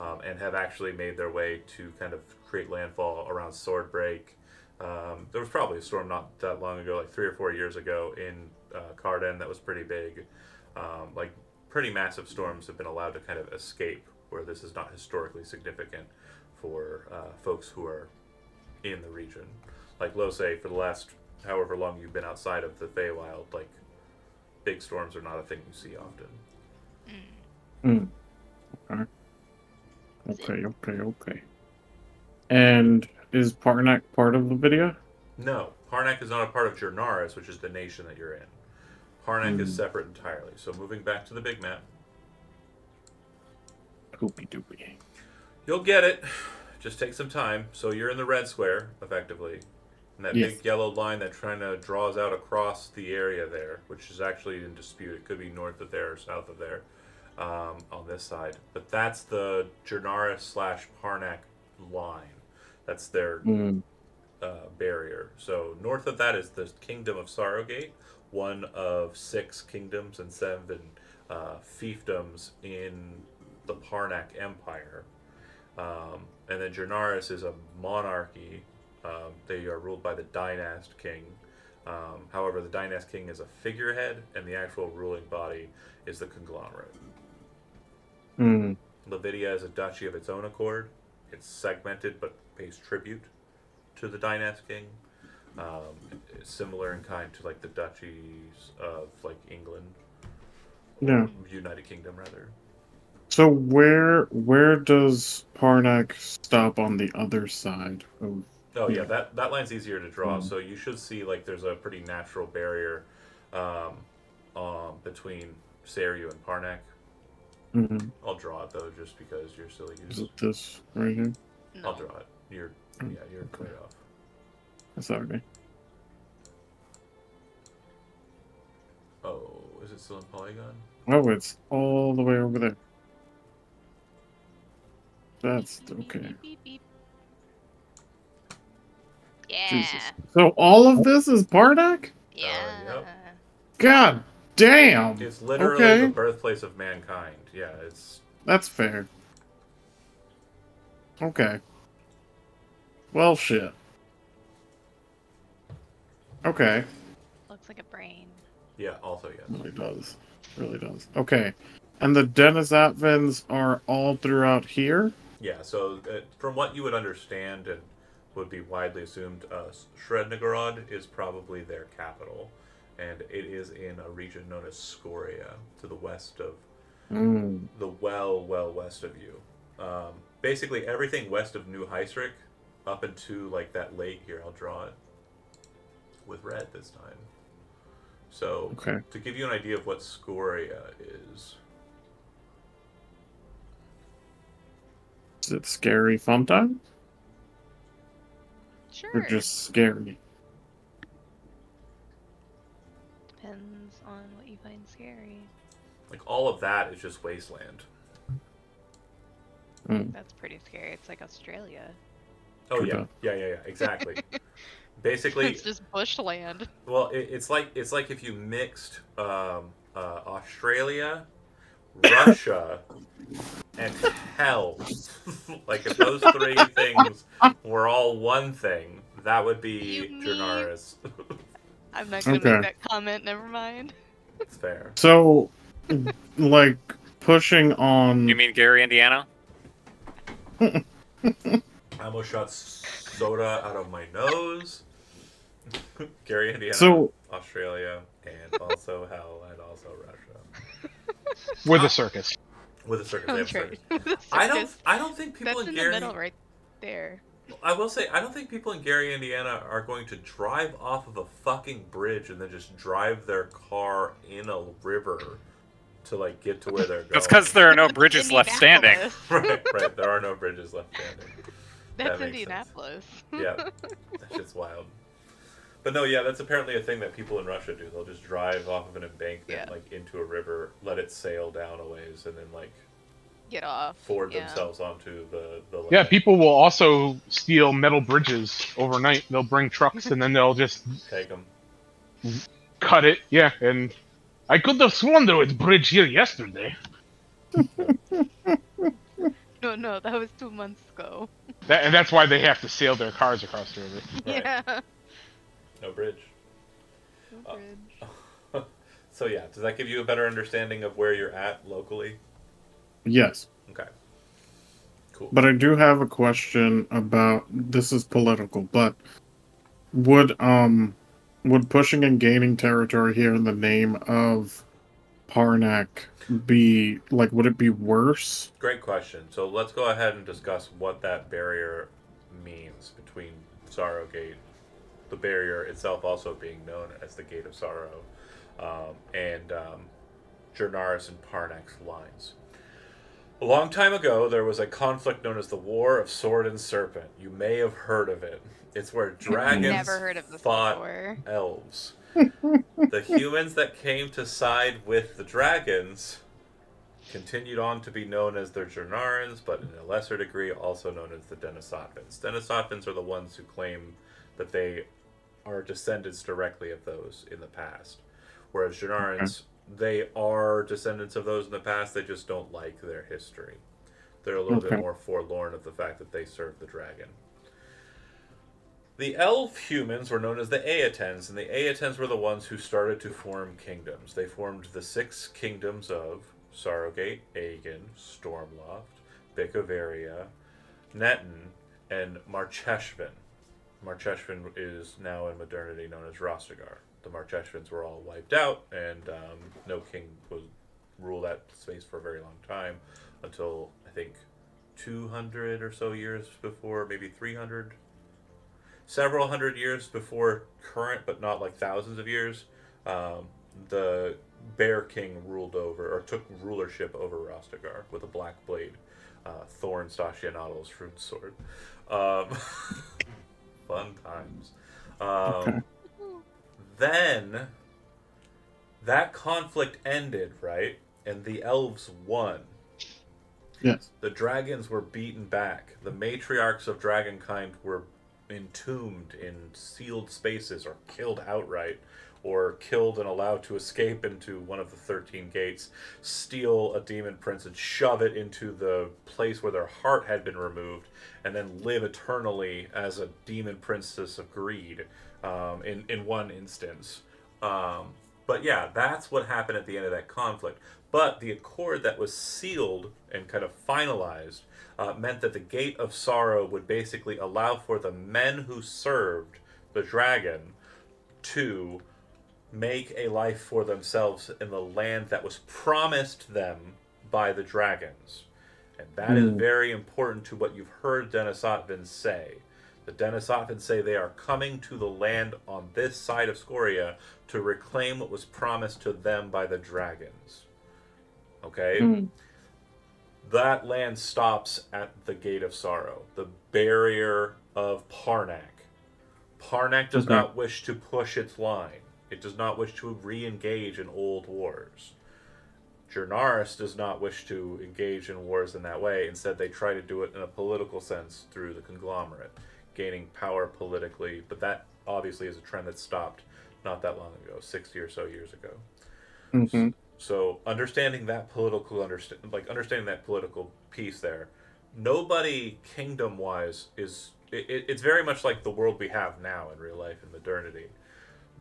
and have actually made their way to kind of create landfall around Swordbreak. There was probably a storm not that long ago, like 3 or 4 years ago in Carden that was pretty big. Like pretty massive storms have been allowed to kind of escape, where this is not historically significant for folks who are in the region. Like Lose, for the last however long you've been outside of the Feywild, like big storms are not a thing you see often. Okay. And is Parnak part of the video? No, Parnak is not a part of Jernaris, which is the nation that you're in. Parnak is separate entirely. So moving back to the big map. Poopy doopy. You'll get it. Just take some time. So you're in the red square, effectively. And that Yes. big yellow line that kind of draws out across the area there, which is actually in dispute. It could be north of there or south of there on this side. But that's the Jernaris/Parnak line. That's their barrier. So north of that is the Kingdom of Sorrowgate, one of 6 kingdoms and 7 fiefdoms in the Parnak Empire. And then Jernaris is a monarchy. They are ruled by the Dynast King. However, the Dynast King is a figurehead, and the actual ruling body is the conglomerate. Levidia is a duchy of its own accord. It's segmented but pays tribute to the Dynast King. It's similar in kind to like the duchies of like England, Yeah. United Kingdom rather. So where does Parnak stop on the other side of? Oh yeah, that line's easier to draw. Mm. So you should see like there's a pretty natural barrier um, between Seru and Parnak. Mhm. I'll draw it though, just because you're silly Is goose. it this right here? I'll No. draw it. You're way off. That's okay. Oh, is it still in polygon? Oh, it's all the way over there. That's okay. Beep, beep, beep. Yeah. Jesus. So all of this is Parnak? Yeah. Yep. God damn. It's literally Okay. the birthplace of mankind. Yeah, it's That's fair. Okay. Well, shit. Okay. Looks like a brain. yeah. Also yes. Really does. Really does. Okay. And the Denisotvans are all throughout here? Yeah. So from what you would understand and would be widely assumed, Srednigorod is probably their capital, and it is in a region known as Scoria, to the west of Mm. the well west of you. Basically everything west of New Heisrick up into like that lake here. I'll draw it with red this time. So Okay. to give you an idea of what Scoria is, Is it scary fun time? Sure. Or just scary? Depends on what you find scary. like all of that is just wasteland. Mm. That's pretty scary. It's like Australia. Oh True yeah, that. exactly. Basically, It's just bushland. well, it's like if you mixed Australia, Russia, and hell. Like if those three things were all one thing, that would be You mean- Jernaris. I'm not gonna Okay. make that comment. Never mind. It's fair. So, like, pushing on. You mean Gary, Indiana? I almost shot soda out of my nose. Gary, Indiana, So- Australia, and also hell, and also Russia. With a circus. With a circus, they have a Country. circus. The I don't circus. think people That's in in Gary. the middle, right there. I will say, I don't think people in Gary, Indiana are going to drive off of a fucking bridge and then just drive their car in a river to like get to where they're going. That's because there are no bridges left standing. Indianapolis. right. There are no bridges left standing. That's That makes sense. Indianapolis. Yeah, that shit's wild. But no, yeah, that's apparently a thing that people in Russia do. They'll just drive off of an embankment, Yeah. like into a river, let it sail down a ways, and then like Get off. ford Yeah. themselves onto the Yeah, land. people will also steal metal bridges overnight. They'll bring trucks and then they'll just Take them. cut it. Yeah, and I could have sworn there was a bridge here yesterday. No, that was 2 months ago. And that's why they have to sail their cars across the river. Right. Yeah. No bridge. No bridge. So yeah, does that give you a better understanding of where you're at locally? Yes. Okay. Cool. But I do have a question about. This is political, but would pushing and gaining territory here in the name of Parnak be like? Would it be worse? Great question. So let's go ahead and discuss what that barrier means between Sorrow Gate, the barrier itself also being known as the Gate of Sorrow, and Jernaris and Parnak's lines. A long time ago, there was a conflict known as the War of Sword and Serpent. You may have heard of it. It's where dragons Never heard of this fought before. elves. The humans that came to side with the dragons continued on to be known as the Jernarans, but in a lesser degree also known as the Denisotvans. Denisotvans are the ones who claim that they are descendants directly of those in the past. Whereas Jernarans, they are descendants of those in the past, they just don't like their history. They're a little bit Okay. more forlorn of the fact that they serve the dragon. The elf humans were known as the Aetens, and the Aetens were the ones who started to form kingdoms. They formed the 6 kingdoms of Sorrowgate, Aegon, Stormloft, Bickaveria, Netton, and Marcheshvan. Marcheshvan is now in modernity known as Rostigar. The Marcheshvans were all wiped out, and no rule that space for a very long time, until I think 200 or so years before, maybe 300, several hundred years before current, but not like thousands of years. The Bear King ruled over, or took rulership over Rostagar with a black blade, Thorn Stachianato's fruit sword. Fun times. Okay. Then that conflict ended, right? And the elves won. Yes. The dragons were beaten back. The matriarchs of dragonkind were entombed in sealed spaces or killed outright, or killed and allowed to escape into one of the 13 gates, steal a demon prince and shove it into the place where their heart had been removed, and then live eternally as a demon princess of greed, in one instance. But yeah, that's what happened at the end of that conflict. But the accord that was sealed and kind of finalized meant that the Gate of Sorrow would basically allow for the men who served the dragon to make a life for themselves in the land that was promised them by the dragons. And that is very important to what you've heard Denisotvan say. The Denisotvan say they are coming to the land on this side of Scoria to reclaim what was promised to them by the dragons. Okay? That land stops at the Gate of Sorrow, the barrier of Parnak. Parnak does not wish to push its line. It does not wish to re-engage in old wars. Jernaris does not wish to engage in wars in that way. Instead, they try to do it in a political sense through the conglomerate, gaining power politically. But that obviously is a trend that stopped not that long ago, 60 or so years ago. So understanding that political understanding that political piece there, nobody kingdom-wise is. It's very much like the world we have now in real life in modernity.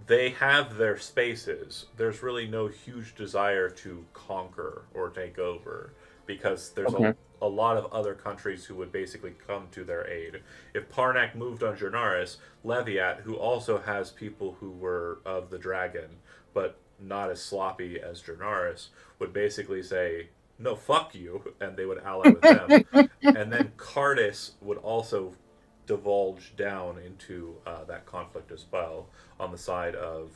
They have their spaces. There's really no huge desire to conquer or take over, because there's a lot of other countries who would basically come to their aid. If Parnak moved on Jernaris, Leviat, who also has people who were of the dragon, but not as sloppy as Jernaris, would basically say, no, fuck you, and they would ally with them. And then Cardis would also divulge down into that conflict as well on the side of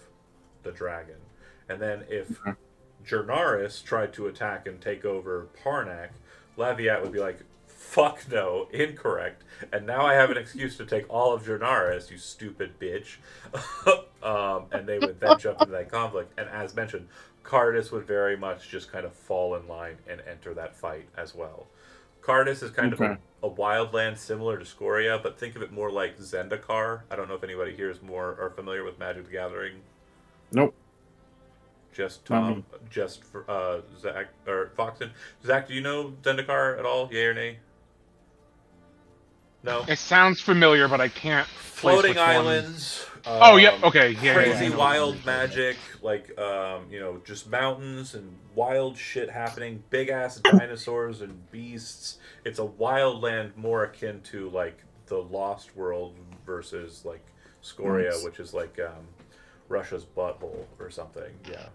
the dragon. And then if Jernaris tried to attack and take over Parnak, Leviat would be like, fuck no, incorrect, and now I have an excuse to take all of Jernaris, you stupid bitch. And they would then jump into that conflict. And as mentioned, Cardis would very much just kind of fall in line and enter that fight as well. Cardis is kind of a wildland similar to Scoria, but think of it more like Zendikar. I don't know if anybody here is more or familiar with Magic the Gathering. Nope. Just Tom, just for Zach or Foxen. Zach, do you know Zendikar at all? Yay or nay? No. It sounds familiar, but I can't. Floating islands. Oh, yep. Okay. Yeah. Crazy yeah, wild magic, like just mountains and wild shit happening. Big ass dinosaurs and beasts. It's a wild land more akin to like the Lost World versus like Scoria, which is like Russia's butthole or something. Yeah.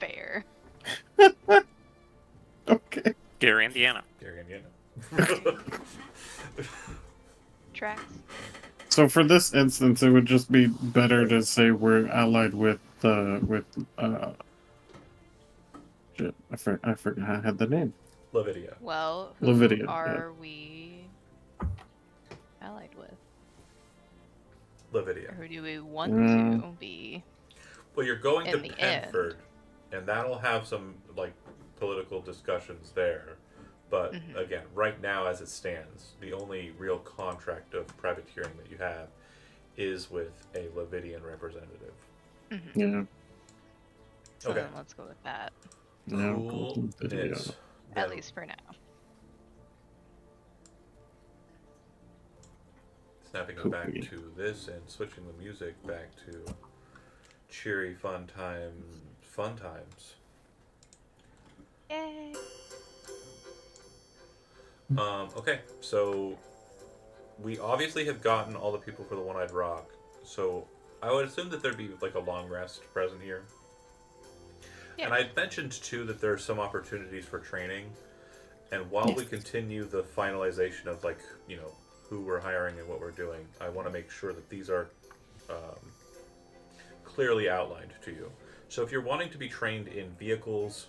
Fair. Okay. Gary, Indiana. Gary, Indiana. Tracks. So for this instance, it would just be better to say we're allied with shit, I forgot I had the name. Levidia. Well, who Levidia, are we allied with? Levidia. Or who do we want to be? Well, you're going to in the Penford, and that'll have some like political discussions there. But again, right now as it stands, the only real contract of privateering that you have is with a Levidian representative. Yeah. So Okay. then let's go with that. Yeah, Cool. Levidia. At least for now. Snapping it Cool. back to this and switching the music back to cheery fun times. Yay! Okay, so we obviously have gotten all the people for the One-Eyed Rock, so I would assume that there'd be like a long rest present here. And I mentioned too that there are some opportunities for training, and while we continue the finalization of who we're hiring and what we're doing, I want to make sure that these are clearly outlined to you. So if you're wanting to be trained in vehicles,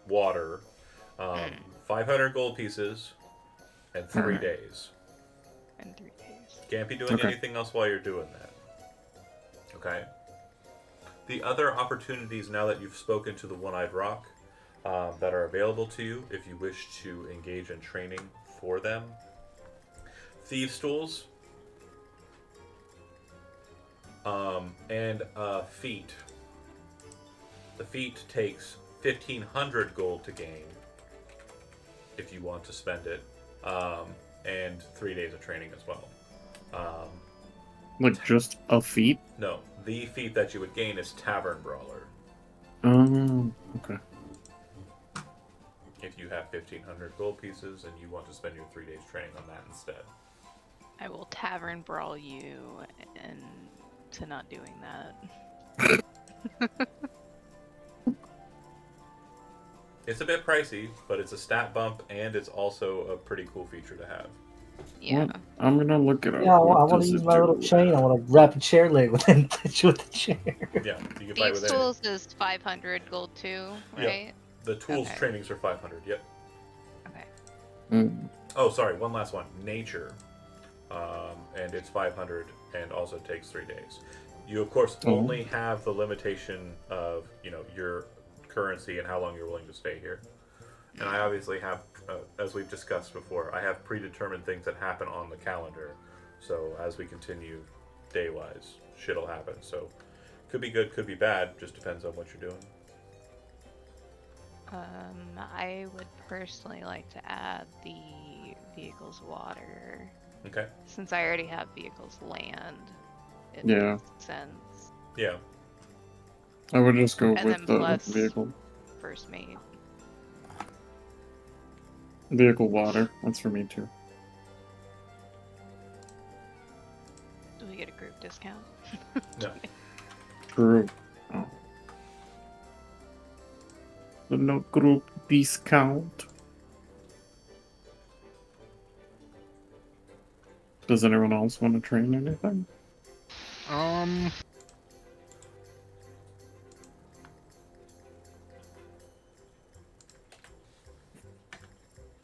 water, 500 gold pieces, and 3 days. And 3 days. Can't be doing anything else while you're doing that. Okay. The other opportunities, now that you've spoken to the One-Eyed Rock, that are available to you if you wish to engage in training for them. Thieves' Tools. And Feat. The Feat takes 1,500 gold to gain if you want to spend it, and 3 days of training as well. Like just a feat? No, the feat that you would gain is Tavern Brawler. Okay. If you have 1,500 gold pieces and you want to spend your 3 days training on that instead. I will tavern brawl you into not doing that. It's a bit pricey, but it's a stat bump and it's also a pretty cool feature to have. Yeah. Well, I'm gonna look it up. Yeah, I What want does to use it my do? little chain. I want to wrap a chair leg with it and hit you with the chair. Yeah, you can fight Thieves' with Tools is 500 gold too, Yeah. right? The tools Okay. trainings are 500, yep. Okay. Oh, sorry, one last one. Nature. And it's 500 and also takes 3 days. You, of course, only have the limitation of, your currency and how long you're willing to stay here. And I obviously have, as we've discussed before, I have predetermined things that happen on the calendar. So as we continue day-wise, shit'll happen. So could be good, could be bad, just depends on what you're doing. I would personally like to add the vehicles water. Okay. Since I already have vehicles land, it Yeah. makes sense. Yeah. I would just go And with then the plus- vehicle First mate. water. That's for me too. Do we get a group discount? No. True. Oh. The no group discount. Does anyone else want to train anything?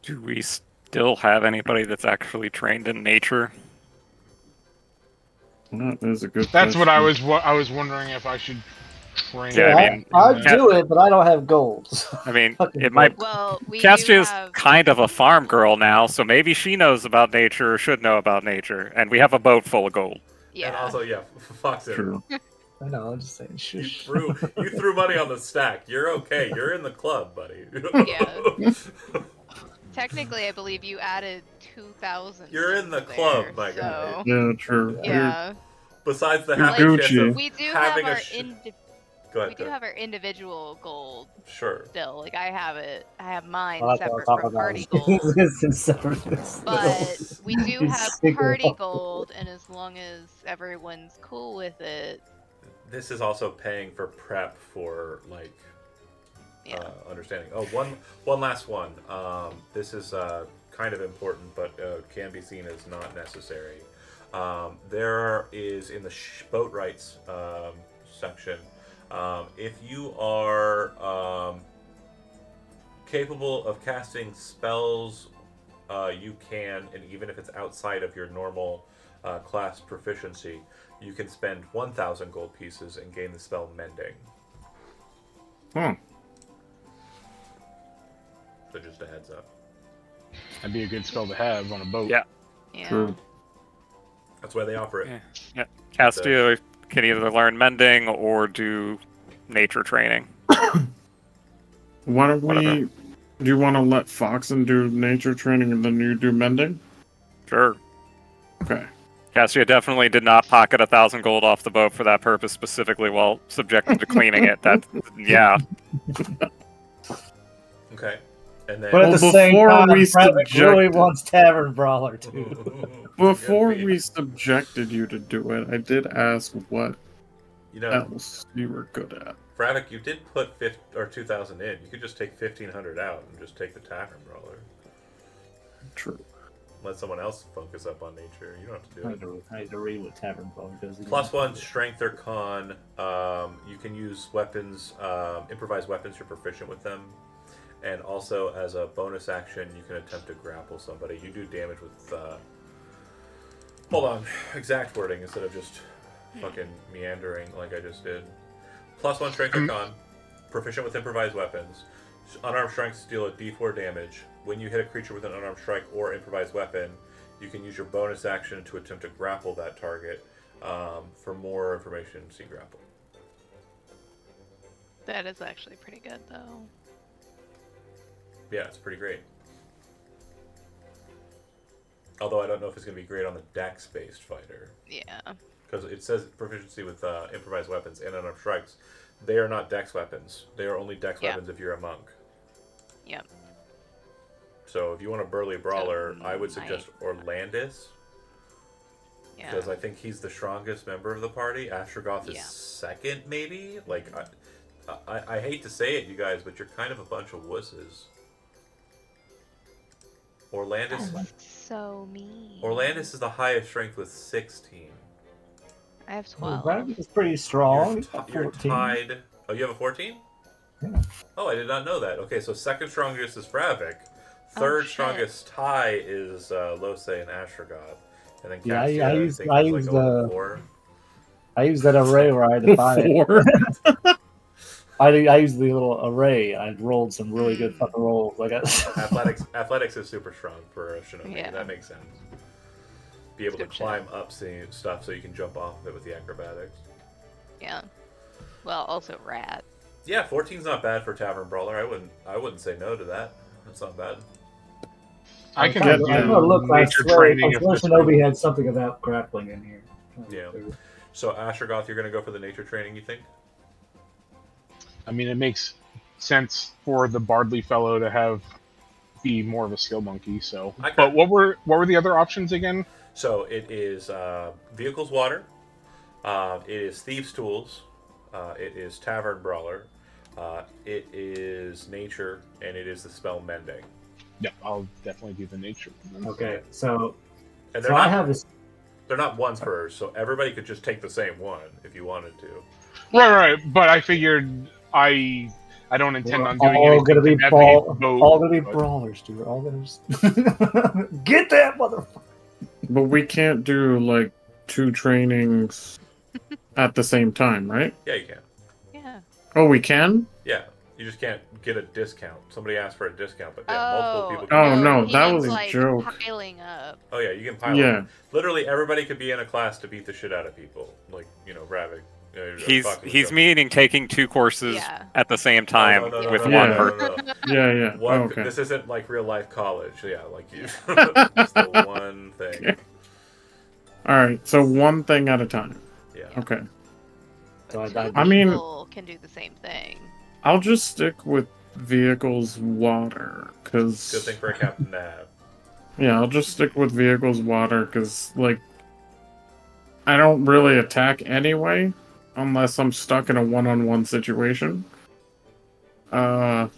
Do we still have anybody that's actually trained in nature? That is a good. That's what I question. was wondering if I should train. Yeah, I mean, I'd do it, but I don't have gold. I mean, Fucking it might. Well, we Castia do is have... kind of a farm girl now, so maybe she knows about nature or should know about nature. And we have a boat full of gold. Yeah. And also, Fox in. True. I know, I'm just saying. You Shush. threw money on the stack. You're okay. You're in the club, buddy. Yeah. Technically, I believe you added 2,000. You're in the there, club, my so... guy. Yeah, true. Yeah. Besides the You're happy chance Gucci. of We do have having our Go ahead. we do have our individual gold Sure. still. Like I have it. I have mine Well, that's separate what I'll from talk party about. gold. This is separate. But we do It's have single. party gold, and as long as everyone's cool with it, This is also paying for prep for yeah. understanding. Oh, one last one. This is kind of important, but can be seen as not necessary. There is in the boat rights section. If you are capable of casting spells, you can, and even if it's outside of your normal class proficiency, you can spend 1,000 gold pieces and gain the spell Mending. Huh. So just a heads up. That'd be a good spell to have on a boat. Yeah. Yeah. True. That's why they offer it. Yeah. Castia can either learn mending or do nature training. Why don't Whatever. we? Do you want to let Foxen do nature training and then you do mending? Sure. Okay. Cassia definitely did not pocket 1,000 gold off the boat for that purpose specifically while subjected to cleaning it. That, yeah. Okay. And then But at Well, the same before time, we Private really subjected- wants Tavern Brawler too. Before we subjected you to do it, I did ask what you know, else you were good at. Bravik, you did put 2,000 in. You could just take 1,500 out and just take the Tavern Brawler. True. Let someone else focus up on nature. You don't have to do it. I had to read what Tavern Brawler does. Again. +1 strength or con. You can use weapons, improvised weapons. You're proficient with them, and also as a bonus action, you can attempt to grapple somebody. You do damage with. Hold on, exact wording instead of just fucking meandering like I just did. +1 strength or con. Proficient with improvised weapons. Unarmed strikes deal a D4 damage. When you hit a creature with an unarmed strike or improvised weapon, you can use your bonus action to attempt to grapple that target. For more information, see grapple. That is actually pretty good, though. Yeah, it's pretty great. Although I don't know if it's going to be great on the dex-based fighter. Yeah. Because it says proficiency with improvised weapons and unarmed strikes. They are not dex weapons. They are only dex weapons if you're a monk. Yep. So if you want a burly brawler, I would suggest Orlandis. Yeah. Because I think he's the strongest member of the party. Astrogoth is second, maybe? Like, I hate to say it, you guys, but you're kind of a bunch of wusses. Orlandis That's so mean. Orlandis is the highest strength with 16. I have Well, 12. Bravik is pretty strong. You're 14. tied. Oh, you have a 14? Yeah. Oh, I did not know that. Okay, so second strongest is Bravik. Third shit. strongest tie is Lose and Astrogoth. And then Yeah, Cassia, I I used- think, I is used like a level the- 4. I used that array where I had to buy it. 4. I used the little array. I rolled some really good fucking rolls. I got Athletics is super strong for a Shinobi. Yeah. That makes sense. Be able to Good shit. climb up stuff so you can jump off of it with the acrobatics. Yeah. Well, also rat. Yeah, 14's not bad for Tavern Brawler. I wouldn't say no to that. That's not bad. I can Yeah, do yeah. look, I nature swear, training I if swear this Shinobi had something about grappling in here. Yeah. So Astrogoth, you're gonna go for the nature training, you think? I mean, it makes sense for the Bardley fellow to be more of a skill monkey. So, Okay. but what were the other options again? So it is Vehicles Water, it is Thieves Tools, it is Tavern Brawler, it is Nature, and it is the spell Mending. Yeah, I'll definitely do the nature. Okay, so And I have this. they're not ones per, so everybody could just take the same one if you wanted to. Right. But I figured I don't intend on doing all anything gonna be to all gonna be but- brawlers, dude. All gonna just get that motherfucker. But we can't do like 2 trainings at the same time, right? Yeah, you can. Yeah. Oh, we can? Yeah, you just can't get a discount. Somebody asked for a discount, but yeah, multiple people Oh, can. no, he that means, was a like, joke. Piling up. Oh yeah, you can pile Yeah. up. Literally everybody could be in a class to beat the shit out of people. Like, Ravik. He's meaning taking 2 courses Yeah. at the same time No, with no, one no, person. Yeah, yeah. One, Oh, okay. This isn't like real life college. Yeah, like you. It's the one thing. Okay. Alright, so one thing at a time. Yeah. Okay. So I mean- People can do the same thing. I'll just stick with Vehicles Water, because... Good thing for a captain to have. Yeah, I'll just stick with Vehicles Water, because, like, I don't really attack anyway, unless I'm stuck in a one-on-one situation. What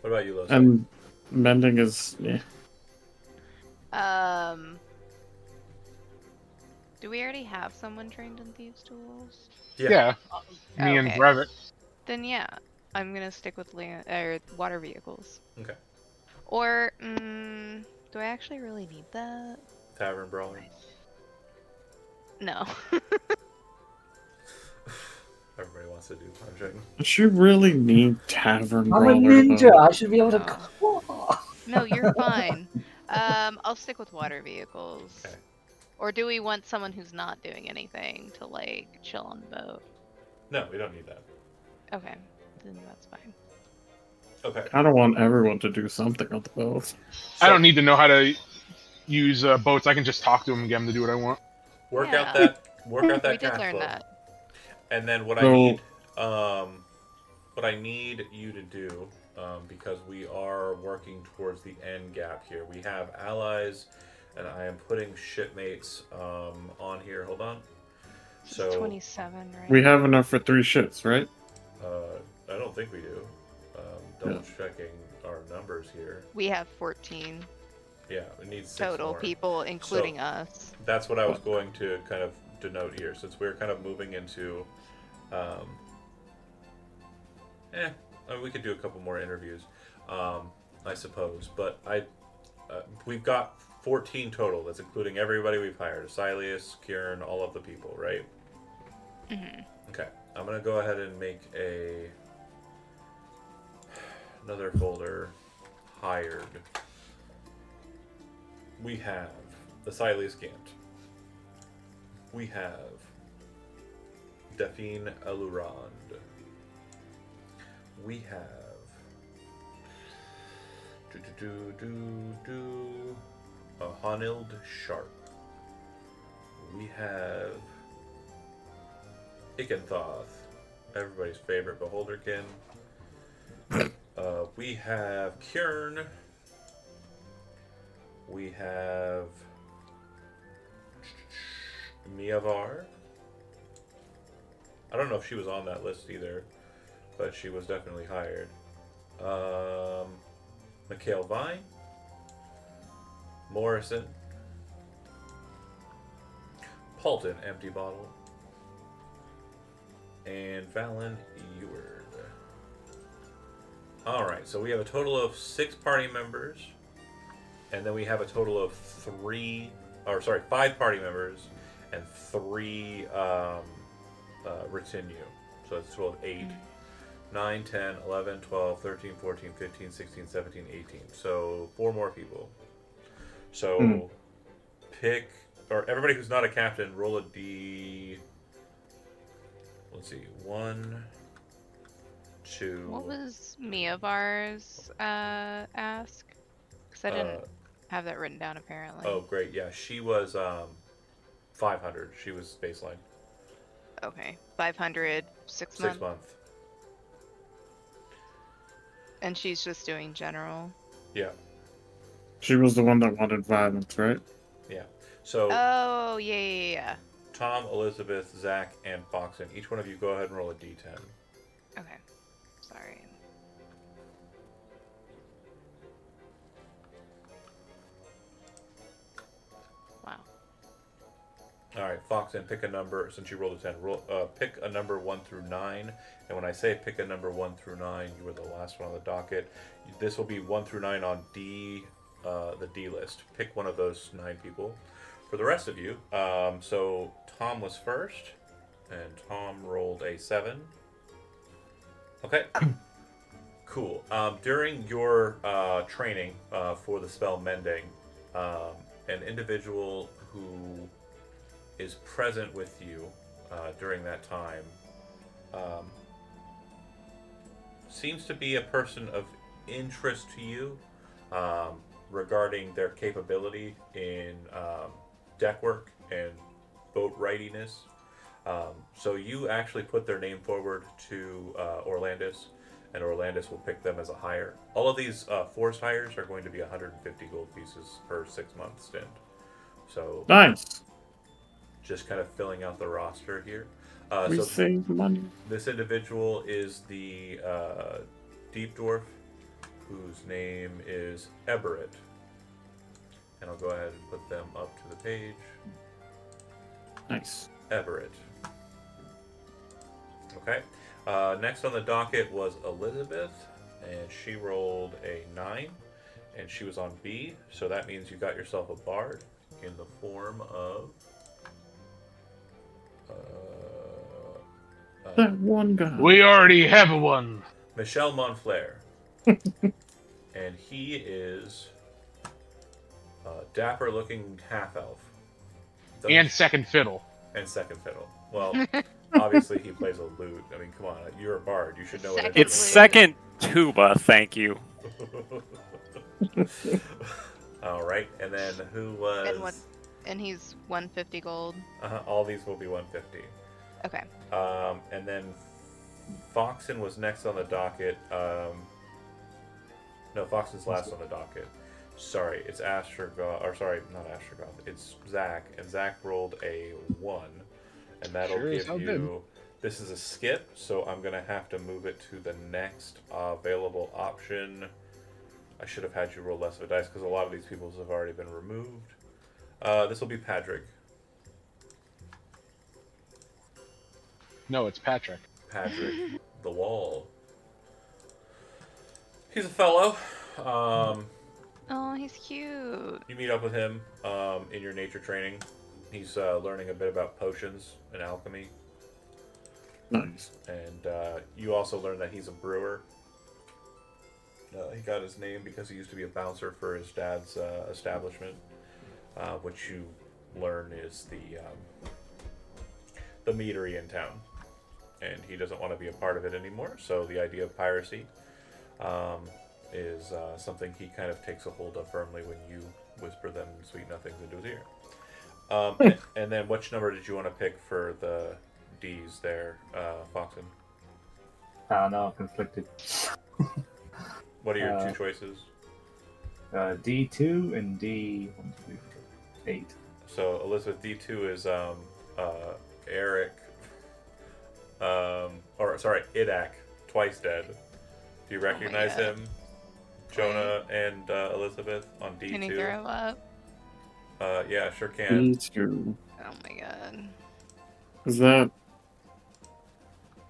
about you, Los? And Mending is... Yeah. Do we already have someone trained in Thieves' Tools? Yeah, me and Okay. Bravik. Then yeah, I'm gonna stick with water vehicles. Okay. Or, do I actually really need that? Tavern Brawler. No. Everybody wants to do punching. Does she really need Tavern I'm Brawler, a ninja. though? I should be able to. No. No, you're fine. I'll stick with water vehicles. Okay. Or do we want someone who's not doing anything to like chill on the boat? No, we don't need that. Okay, then that's fine. Okay. I don't want everyone to do something on the boat. I don't need to know how to use boats. I can just talk to them and get them to do what I want. Work Yeah. out that. Work out that We did cash learn flow. that. And then what I So- need, what I need you to do, because we are working towards the end gap here. We have allies, and I am putting shipmates on here. Hold on. It's So 27, right? We have enough for 3 shits, right? don't think we do. Double checking our numbers here. We have 14 Yeah, we need 6 total more. people, including us. That's what I was going to kind of denote here, since we're kind of moving into. I mean, we could do a couple more interviews, I suppose. But we've got 14 total. That's including everybody we've hired: Asilius, Kieran, all of the people, right? Mm-hmm. Okay, I'm gonna go ahead and make another folder. Hired. We have Asilius Gant. We have Daphne Alurand. We have Honild Sharp. We have Ikenthoth, everybody's favorite Beholderkin. We have Kjörn. We have Miavar. I don't know if she was on that list either, but she was definitely hired. Mikhail Vine. Morrison. Paulton, Empty Bottle. And Valen Eward. Alright, so we have a total of 6 party members. And then we have a total of 5 party members and 3 retinue. So it's a total of 8. 9, 10, 11, 12, 13, 14, 15, 16, 17, 18. So 4 more people. So pick, or everybody who's not a captain, roll a D. Let's see, 1, 2. What was Miavar's ask? Because I didn't have that written down apparently. Oh, great. Yeah, she was 500. She was baseline. Okay, 500, 6 months. 6 months. And she's just doing general. Yeah. She was the one that wanted violence, right? Yeah. So Oh, yeah. Tom, Elizabeth, Zach, and Foxen. Each one of you go ahead and roll a D10. Okay. Sorry. Wow. All right, Foxen, pick a number. Since you rolled a 10, pick a number 1 through 9. And when I say pick a number 1 through 9, you were the last one on the docket. This will be 1 through 9 on D, the D list. Pick one of those 9 people. For the rest of you, so Tom was first, and Tom rolled a 7. Okay. Cool. During your training for the spell Mending, an individual who is present with you during that time seems to be a person of interest to you regarding their capability in deck work and boat rightiness. So you actually put their name forward to Orlandis, and Orlandis will pick them as a hire. All of these forced hires are going to be 150 gold pieces per 6-month stint. So Nice. just kind of filling out the roster here. We So save money. this individual is the Deep Dwarf, whose name is Eberett. And I'll go ahead and put them up to the page. Nice. Everett. Okay. Next on the docket was Elizabeth, and she rolled a 9, and she was on B, so that means you got yourself a bard in the form of That one guy. We already have one. Michel Monflair. And he is a dapper-looking half-elf. And second fiddle. And second fiddle. Well, obviously he plays a lute. I mean, come on, you're a bard. You should know what Second It's Wait. second tuba, thank you. All right, and then who was? And he's 150 gold. All these will be 150. Okay. And then Foxen was next on the docket. No, Foxen's last on the docket. Sorry, it's Astrogoth. Or sorry, not Astrogoth. It's Zach, and Zach rolled a 1, and that'll Sure is give how you This is a skip, so I'm going to have to move it to the next available option. I should have had you roll less of a dice because a lot of these people's have already been removed. This will be Patrick. No, it's Patrick. Patrick the Wall. He's a fellow. Oh, he's cute. You meet up with him in your nature training. He's learning a bit about potions and alchemy. Nice. And you also learn that he's a brewer. He got his name because he used to be a bouncer for his dad's establishment, which you learn is the meadery in town. And he doesn't want to be a part of it anymore, so the idea of piracy is something he kind of takes a hold of firmly when you whisper them sweet nothings into his ear. And then which number did you want to pick for the D's there, Foxen? I don't know, I'm conflicted. What are your two choices? D2 and D8. So Elizabeth, D2 is Eric, Idak, twice dead. Do you recognize God. him? Jonah and Elizabeth on D2. Can you throw up? Yeah, sure can. D2. Oh my god. Is that?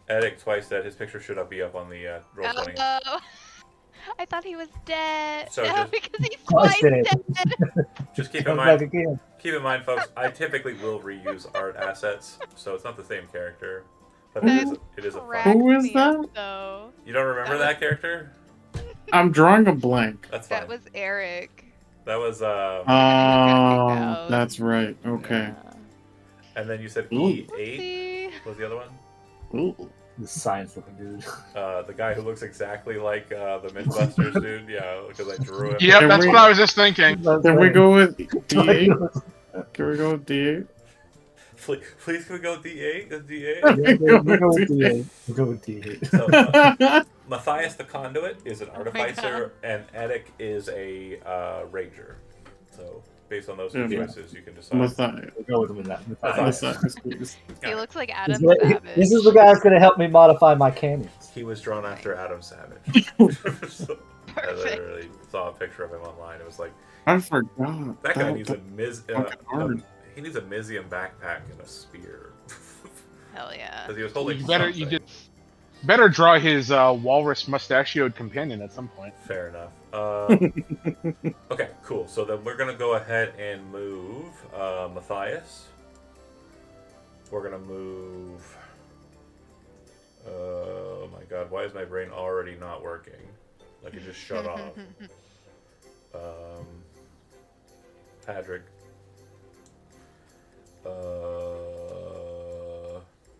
Edic twice dead. His picture should be up on the Roll20. Oh, I thought he was dead. So No, just- because he's Twice twice dead. dead. Just keep in Come back mind, again. folks. I typically will reuse art assets, so it's not the same character, but it is a Cracked fun. Who is me up, that? though. You don't remember that character? I'm drawing a blank. That's fine. That was Eric. That was Oh, out. that's right. Okay. Yeah. and then you said Ooh. E8. Oopsie. What was the other one? Ooh. The science looking dude. The guy who looks exactly like the Mythbusters dude. Yeah, because I drew him. Yep, Can that's we- what I was just thinking. Can we go with D8? Can we go with D8? Please can we go D8? The D8? We'll go with D8. We'll go with D8. So, Matthias the Conduit is an my artificer, and Edic is a ranger. So, based on those two Yeah. choices, you can decide. Matthias. We'll go with him in that. Matthias, please. He looks like This Adam is- Savage. This is the guy who's going to help me modify my cannons. He was drawn after Adam Savage. So, I Perfect. literally saw a picture of him online. It was like, I forgot. that guy needs a fucking hard. he needs a Mizium backpack and a spear. Hell yeah. Because he was holding You better- something. you did- Better draw his walrus mustachioed companion at some point. Fair enough. Okay, cool. So then we're gonna go ahead and move Matthias. We're gonna move. Oh my god, why is my brain already not working? Like it just shut off. Patrick.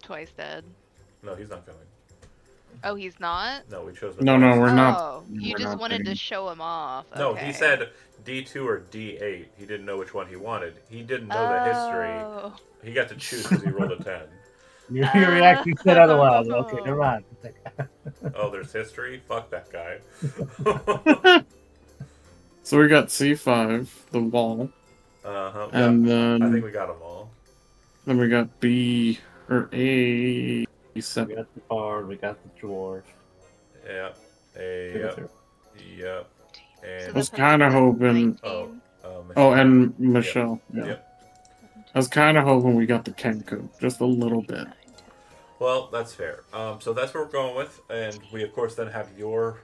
Twice dead. No, he's not coming. Oh, he's not? No, we chose. No, Matthias. we're not. Oh, you we're just not wanted to getting- show him off. No, Okay. he said D2 or D8. He didn't know which one he wanted. He didn't know the history. Oh. He got to choose because he rolled a 10. You actually said otherwise. Okay, never mind. Oh, there's history? Fuck that guy. So we got C5, the wall, Uh-huh. and I think then we got them all. we got B or We A7. got the bard, we got the dwarf. Yep. Yep. Yep. So And I was the kind of person's hoping. 19. Oh, and Michelle. Yeah. Yep. I was kind of hoping we got the Kenku just a little bit. Well, that's fair. So that's what we're going with, and we of course then have your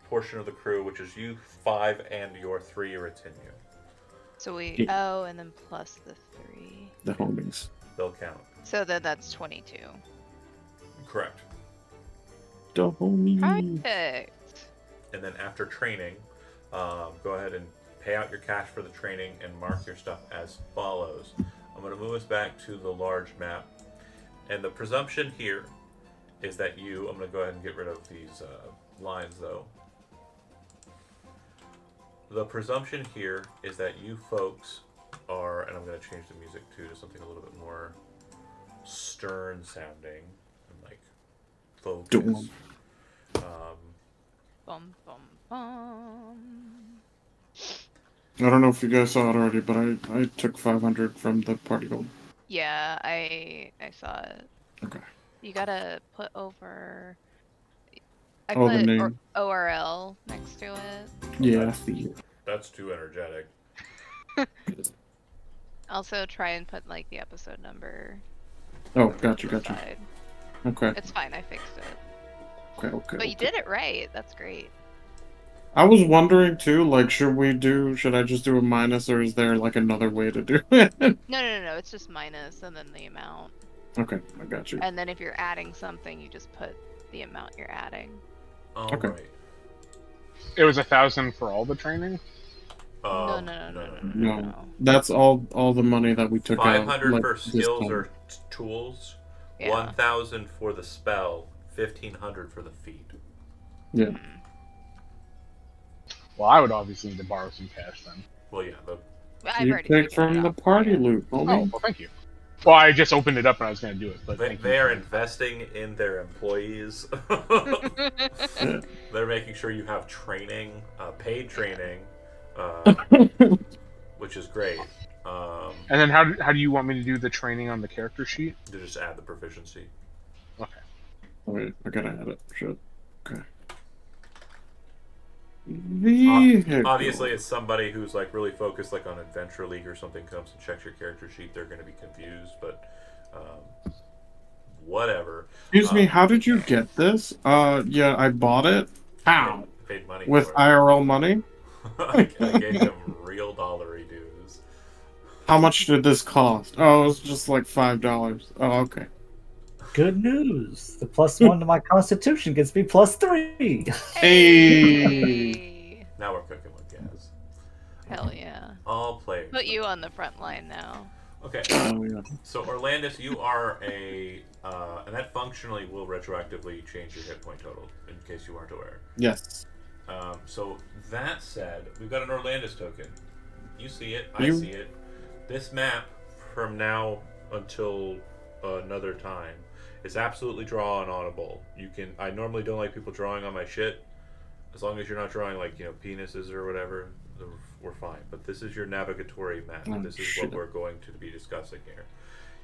portion of the crew, which is you 5 and your 3 retinue. So we Yeah. and then plus the 3. The homies. They'll count. So then that's 22. Correct. The homies. Perfect. And then after training, go ahead and pay out your cash for the training and mark your stuff as follows. I'm going to move us back to the large map. And the presumption here is that you, I'm going to go ahead and get rid of these lines though. The presumption here is that you folks are, and I'm going to change the music too to something a little bit more stern sounding and like focused. Doom. Bum bum bum. I don't know if you guys saw it already, but I took 500 from the party gold. Yeah, I saw it. Okay. You gotta put over. I Oh, the put name. ORL next to it. Yeah, I see it. That's too energetic. Also, try and put like the episode number. Oh, over gotcha, to the gotcha. side. Okay, It's fine. I fixed it. okay. But you did it right. That's great. I was wondering too, like, should I just do a minus, or is there like another way to do it? No. It's just minus and then the amount. Okay, I got you. And then if you're adding something, you just put the amount you're adding. All Okay. right. It was 1,000 for all the training. No. No, that's all the money that we took out. 500 like, for this skills time. or tools. Yeah. 1,000 for the spell. 1,500 for the feat. Yeah. Mm. Well, I would obviously need to borrow some cash then. Well, yeah. I've You already picked figured it from the out. party loot, Oh, homie. well, thank you. Well, I just opened it up and I was going to do it, but thank They you. are investing in their employees. Yeah. They're making sure you have training, paid training, which is great. And then how do you want me to do the training on the character sheet? To just add the proficiency. Okay. Wait, I gotta add it. Shit. Okay. Vehicle. Obviously, it's somebody who's like really focused, like on Adventure League or something, comes and checks your character sheet. They're going to be confused, but whatever. Excuse me, how did you get this? Yeah, I bought it. How? Paid money With for it. IRL money? I gave them real dollary dues. How much did this cost? Oh, it was just like $5. Oh, okay. Good news. The +1 to my constitution gets me +3. Hey. Now we're cooking with gas. Hell yeah. All players. Put you on the front line now. Okay. Oh, yeah. So Orlandis, you are and that functionally will retroactively change your hit point total, in case you aren't aware. Yes. So that said, we've got an Orlandis token. You see it, I You- see it. This map, from now until another time, is absolutely draw and audible. You can. I normally don't like people drawing on my shit, as long as you're not drawing like penises or whatever. We're fine. But this is your navigatory map. Oh, This is shit. what we're going to be discussing here.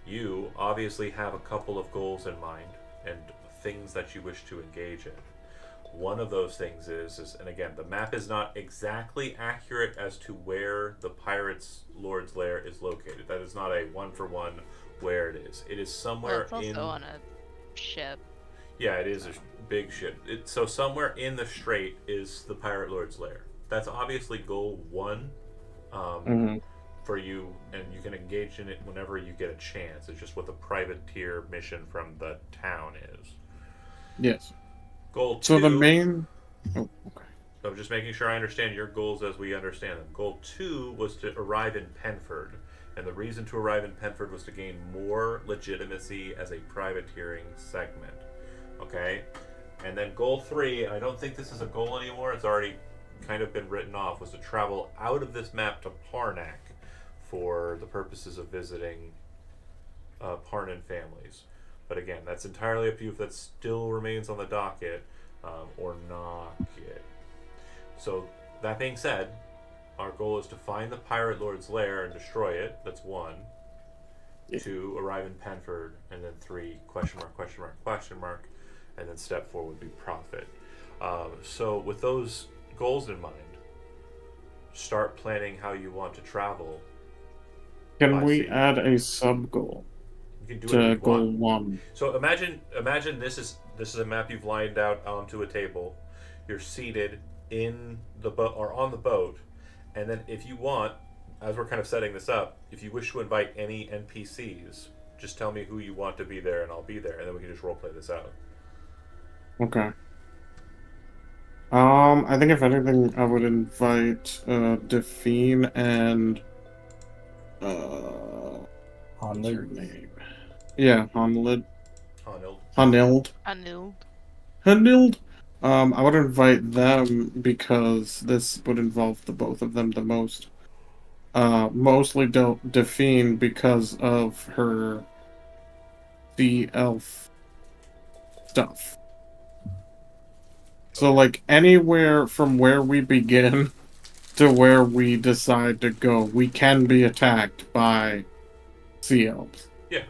You obviously have a couple of goals in mind and things that you wish to engage in. One of those things is, and again, the map is not exactly accurate as to where the Pirates Lord's Lair is located. That is not a one-for-one where it is. It is Well, somewhere it's also in... on a ship. Yeah, it is a big ship. So somewhere in the strait is the Pirate Lord's Lair. That's obviously goal one Mhm. for you, and you can engage in it whenever you get a chance. It's just what the privateer mission from the town is. Yes. Goal two... So the main... Oh, okay. I'm just making sure I understand your goals as we understand them. Goal 2 was to arrive in Penford, and the reason to arrive in Penford was to gain more legitimacy as a privateering segment. Okay? And then goal 3, and I don't think this is a goal anymore, it's already kind of been written off, was to travel out of this map to Parnak for the purposes of visiting Parnan families. But again, that's entirely up to you if that still remains on the docket or not yet. So, that being said, our goal is to find the Pirate Lord's lair and destroy it. That's 1. Yeah. 2, arrive in Penford. And then 3, question mark, question mark, question mark. And then step 4 would be profit. So, with those goals in mind, start planning how you want to travel. Can I we see. add a sub-goal You can do whatever to you goal want. 1? So imagine this is a map you've lined out onto a table. You're seated in the boat or on the boat, and then if you want, as we're kind of setting this up, if you wish to invite any NPCs, just tell me who you want to be there, and I'll be there, and then we can just roleplay this out. Okay. I think if anything, I would invite Define and what's her Hanlid. name? Yeah, Hanlid. Oh no. Hanild. Anu. Hanild. I would invite them because this would involve the both of them the most. Mostly Define because of her the elf stuff. So, like, anywhere from where we begin to where we decide to go, we can be attacked by sea elves. Yeah.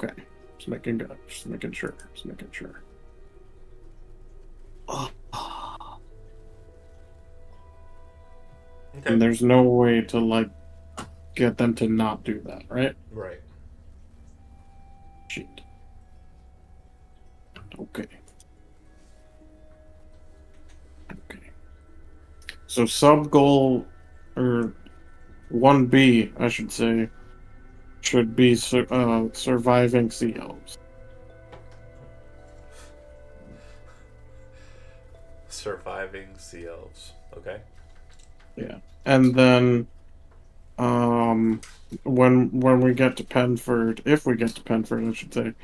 Okay. Just making sure. Okay. And there's no way to like get them to not do that, right? Right. Shit. Okay. So sub goal, or 1B, I should say, should be surviving sea elves. Surviving sea elves. Okay. Yeah, and then when we get to Penford, if we get to Penford, I should say,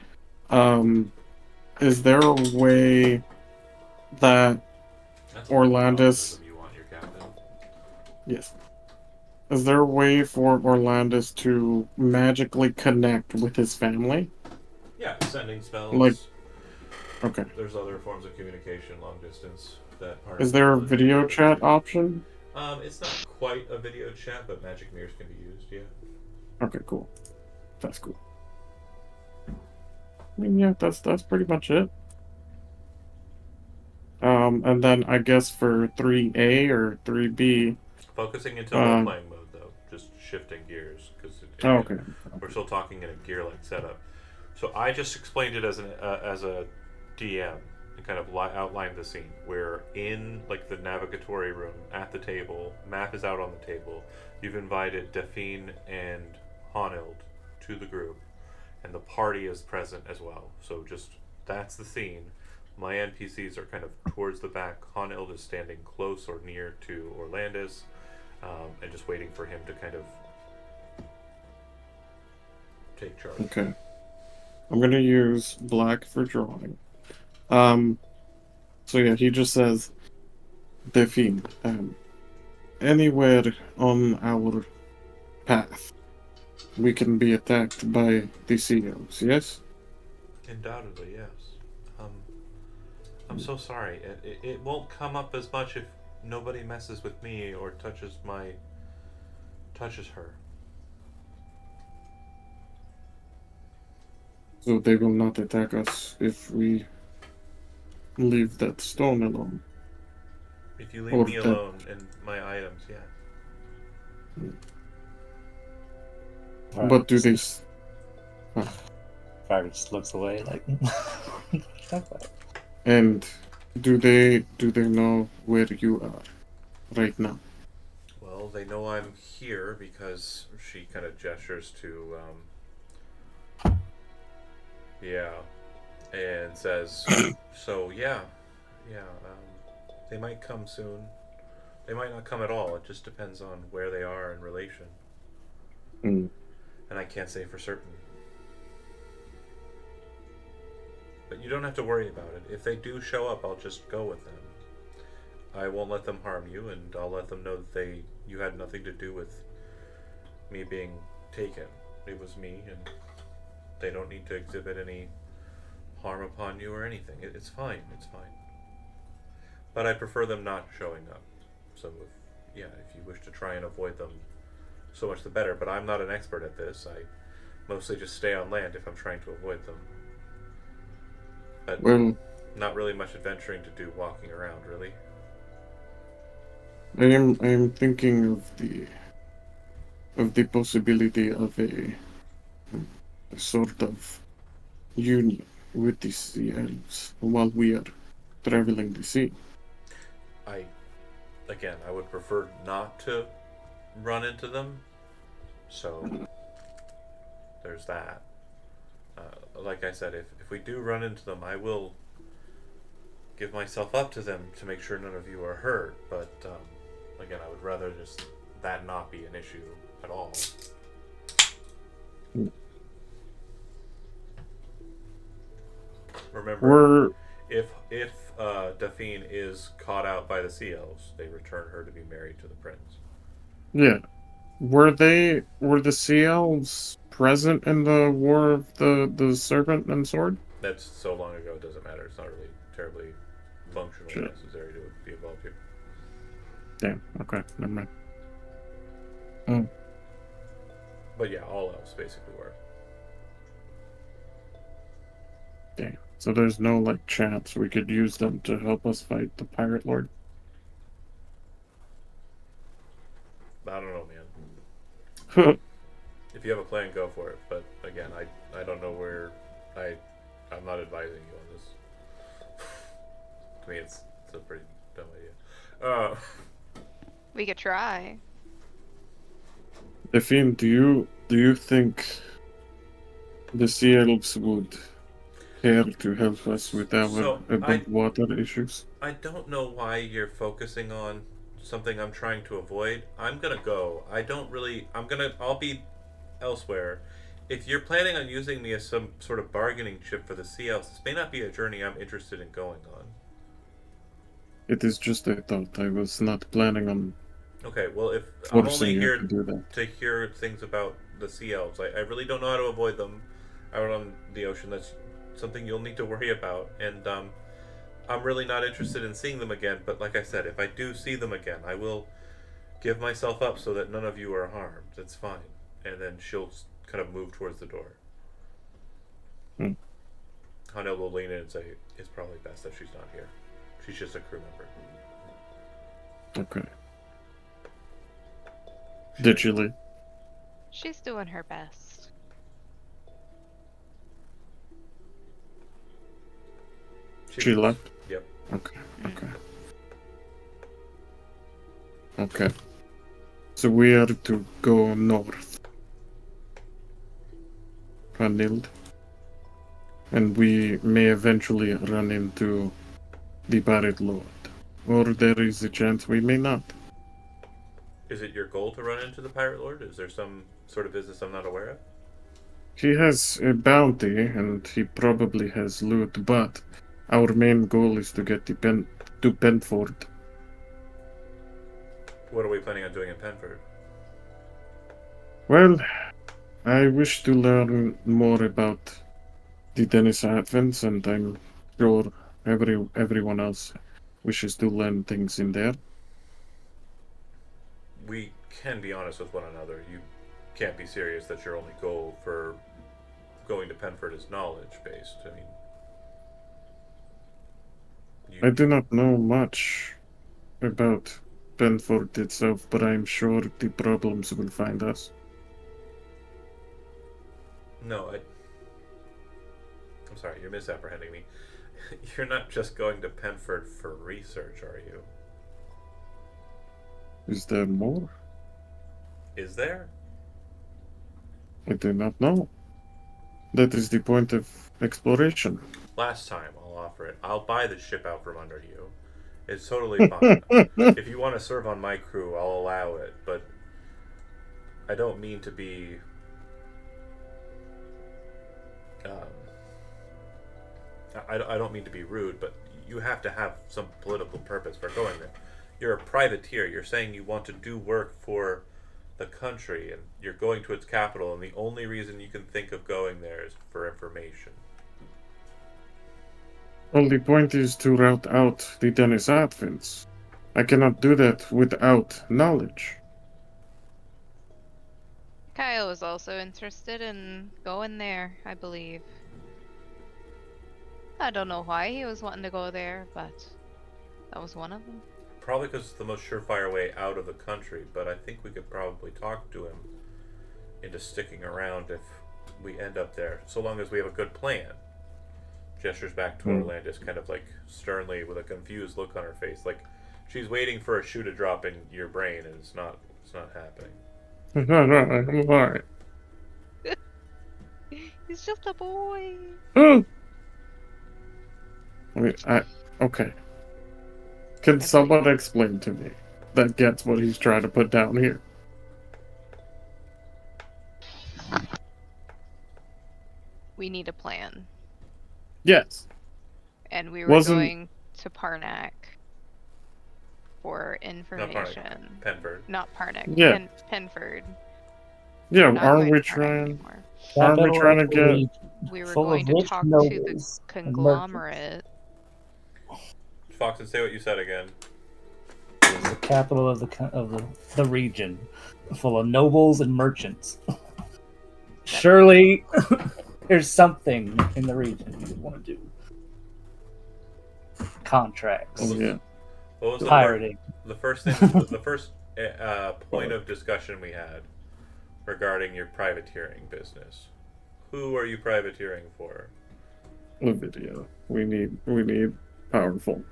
is there a way that That's Orlandis? You want your captain. Yes. Is there a way for Orlandis to magically connect with his family? Yeah, sending spells. Like, okay. There's other forms of communication long distance that aren't. Is there a video chat option? It's not quite a video chat, but magic mirrors can be used. Yeah. Okay, cool. That's cool. I mean, yeah, that's pretty much it. And then I guess for 3A or 3B. Focusing into role-playing mode, though, just shifting gears because Okay. We're still talking in a gear-like setup. So I just explained it as a DM and kind of outlined the scene. We're in like the navigatory room at the table. Map is out on the table. You've invited Daphne and Honild to the group, and the party is present as well. So just that's the scene. My NPCs are kind of towards the back. Honild is standing close or near to Orlandis, and just waiting for him to kind of take charge. Okay. I'm gonna use black for drawing. So yeah, he just says, Daphne, anywhere on our path, we can be attacked by the CEOs, yes? Undoubtedly, yes. I'm so sorry. It won't come up as much if nobody messes with me or touches her. So they will not attack us if we leave that stone alone. If you leave me alone and my items, yeah. But do they... Fire just looks away like... And do they know where you are right now? Well, they know I'm here because she kind of gestures to, yeah, and says, so yeah, they might come soon. They might not come at all. It just depends on where they are in relation. Mm. And I can't say for certain. But you don't have to worry about it. If they do show up, I'll just go with them. I won't let them harm you, and I'll let them know that you had nothing to do with me being taken. It was me, and they don't need to exhibit any harm upon you or anything. It's fine. It's fine. But I prefer them not showing up. So, if you wish to try and avoid them, so much the better. But I'm not an expert at this. I mostly just stay on land if I'm trying to avoid them. But not really much adventuring to do walking around, really. I am thinking of the possibility of a sort of union with the sea elves while we are traveling the sea. I would prefer not to run into them. So there's that. Like I said, if we do run into them, I will give myself up to them to make sure none of you are hurt. But again, I would rather just that not be an issue at all. Remember, if Daphne is caught out by the sea elves, they return her to be married to the prince. Yeah. Were the sea elves present in the War of the Serpent and Sword? That's so long ago, it doesn't matter. It's not really terribly functionally necessary to be involved here. Damn, okay, never mind. But yeah, all elves basically were. Okay. So there's no like chance we could use them to help us fight the pirate lord. I don't know, man. If you have a plan, go for it. But again, I don't know where I'm not advising you on this. To me, it's a pretty dumb idea. We could try. Define, do you think the sea elves would care to help us with our So, big water issues? I don't know why you're focusing on something I'm trying to avoid. I'm gonna go. I'll be elsewhere. If you're planning on using me as some sort of bargaining chip for the sea elves, this may not be a journey I'm interested in going on. It is just a thought. I was not planning on Okay, well, if I'm forcing only you here to do that. to hear things about the sea elves, I really don't know how to avoid them out on the ocean. That's something you'll need to worry about, and I'm really not interested in seeing them again. But like I said, if I do see them again, I will give myself up so that none of you are harmed. That's fine. And then she'll kind of move towards the door. Hanel will lean in and say, "It's probably best that she's not here. She's just a crew member." Okay. Did she leave? She's doing her best. She left? Yep. Okay. Okay. So we are to go north. Ranild. And we may eventually run into the Pirate Lord. Or there is a chance we may not. Is it your goal to run into the Pirate Lord? Is there some sort of business I'm not aware of? He has a bounty, and he probably has loot, but our main goal is to get to Penford. What are we planning on doing in Penford? Well, I wish to learn more about the Dennis Advents, and I'm sure everyone else wishes to learn things in there. We can be honest with one another. You can't be serious that your only goal for going to Penford is knowledge-based. I mean, I do not know much about Penford itself, but I'm sure the problems will find us. No, I'm sorry, you're misapprehending me. You're not just going to Penford for research, are you? Is there more? Is there? I do not know. That is the point of exploration. Last time, I'll offer it. I'll buy the ship out from under you. It's totally fine. If you want to serve on my crew, I'll allow it, but I don't mean to be... I don't mean to be rude, but you have to have some political purpose for going there. You're a privateer. You're saying you want to do work for the country, and you're going to its capital, and the only reason you can think of going there is for information. Well, the point is to rout out the Dennis Advents. I cannot do that without knowledge. Kyle was also interested in going there, I believe. I don't know why he was wanting to go there, but that was one of them. Probably because it's the most surefire way out of the country, but I think we could probably talk to him into sticking around if we end up there, so long as we have a good plan. Gestures back to Orlandis, kind of like sternly with a confused look on her face, like she's waiting for a shoe to drop in your brain, and it's not happening. I'm alright. He's just a boy. Okay. Can someone explain to me that gets what he's trying to put down here? We need a plan. Yes. And we were going to Parnack for information. Penford. Not Parnack. Yeah. Penford. Yeah, Not aren't going we to Parnack trying? anymore. Aren't we trying to get? We were full going of to rich talk to the nobles and conglomerate. Foxen, say what you said again. It's the capital of the region, full of nobles and merchants. Surely, there's something in the region you would want to do. Contracts, Oh, yeah. What was pirating. the first thing? The first point of discussion we had regarding your privateering business. Who are you privateering for? Lydia. We need powerful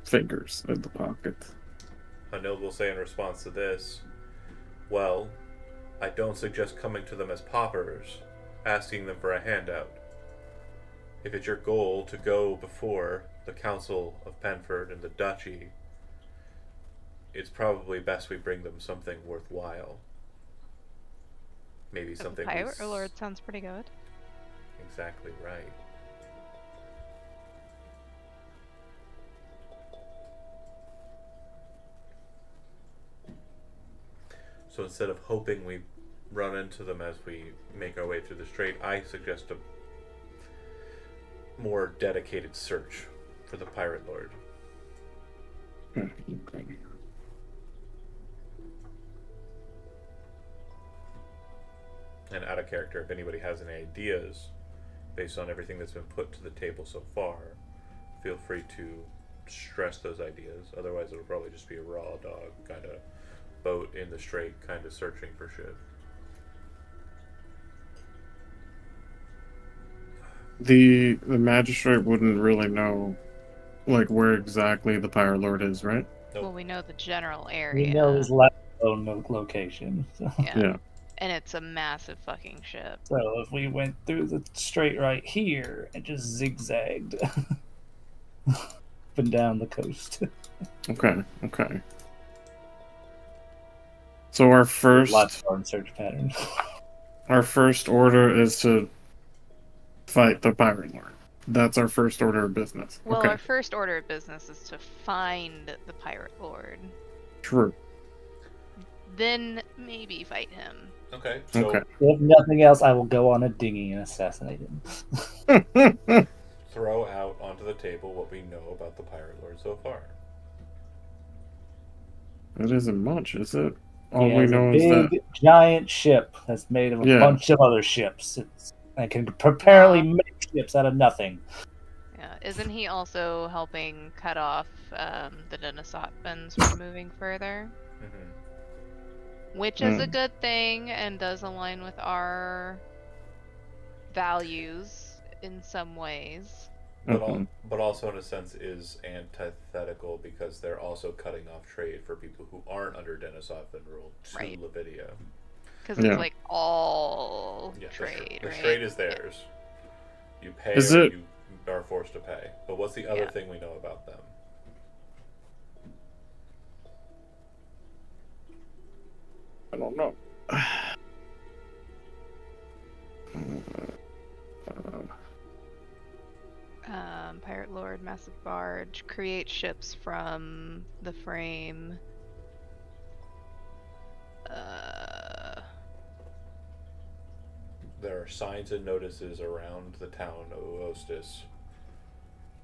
fingers in the pocket. Hanil will say in response to this, well, I don't suggest coming to them as paupers, asking them for a handout. If it's your goal to go before the Council of Penford and the Duchy, it's probably best we bring them something worthwhile. Maybe something we Pirate Lord sounds pretty good. Exactly right. So instead of hoping we run into them as we make our way through the strait, I suggest a more dedicated search for the Pirate Lord. And out of character, if anybody has any ideas based on everything that's been put to the table so far, feel free to stress those ideas. Otherwise, it'll probably just be a raw dog kind of boat in the strait, kind of searching for shit. The magistrate wouldn't really know, like, where exactly the Pirate Lord is, right? Nope. Well, we know the general We area. know his last known location. So. Yeah. Yeah. And it's a massive fucking ship. So if we went through the strait right here and just zigzagged up and down the coast. Okay. So our Lots of search pattern. first order is to fight the Pirate Lord. That's our first order of business. Well, okay. our first order of business is to find the Pirate Lord. True. Then maybe fight him. Okay, so Okay. If nothing else, I will go on a dinghy and assassinate him. throw out onto the table what we know about the Pirate Lord so far. It isn't much, is it? All He we has know a is big, that giant ship that's made of a Yeah. bunch of other ships. And can apparently make ships out of nothing. Yeah. Isn't he also helping cut off the Denisovans from moving further? Mm-hmm. Which is a good thing and does align with our values in some ways. But also, in a sense, is antithetical because they're also cutting off trade for people who aren't under Denisovan rule to Right. Lavidia. Because Yeah. it's like all Yeah, trade, the right? trade is theirs. You pay Is or it- you are forced to pay. But what's the other Yeah. thing we know about them? I don't know. Pirate Lord, massive barge, create ships from the frame. There are signs and notices around the town of Ostis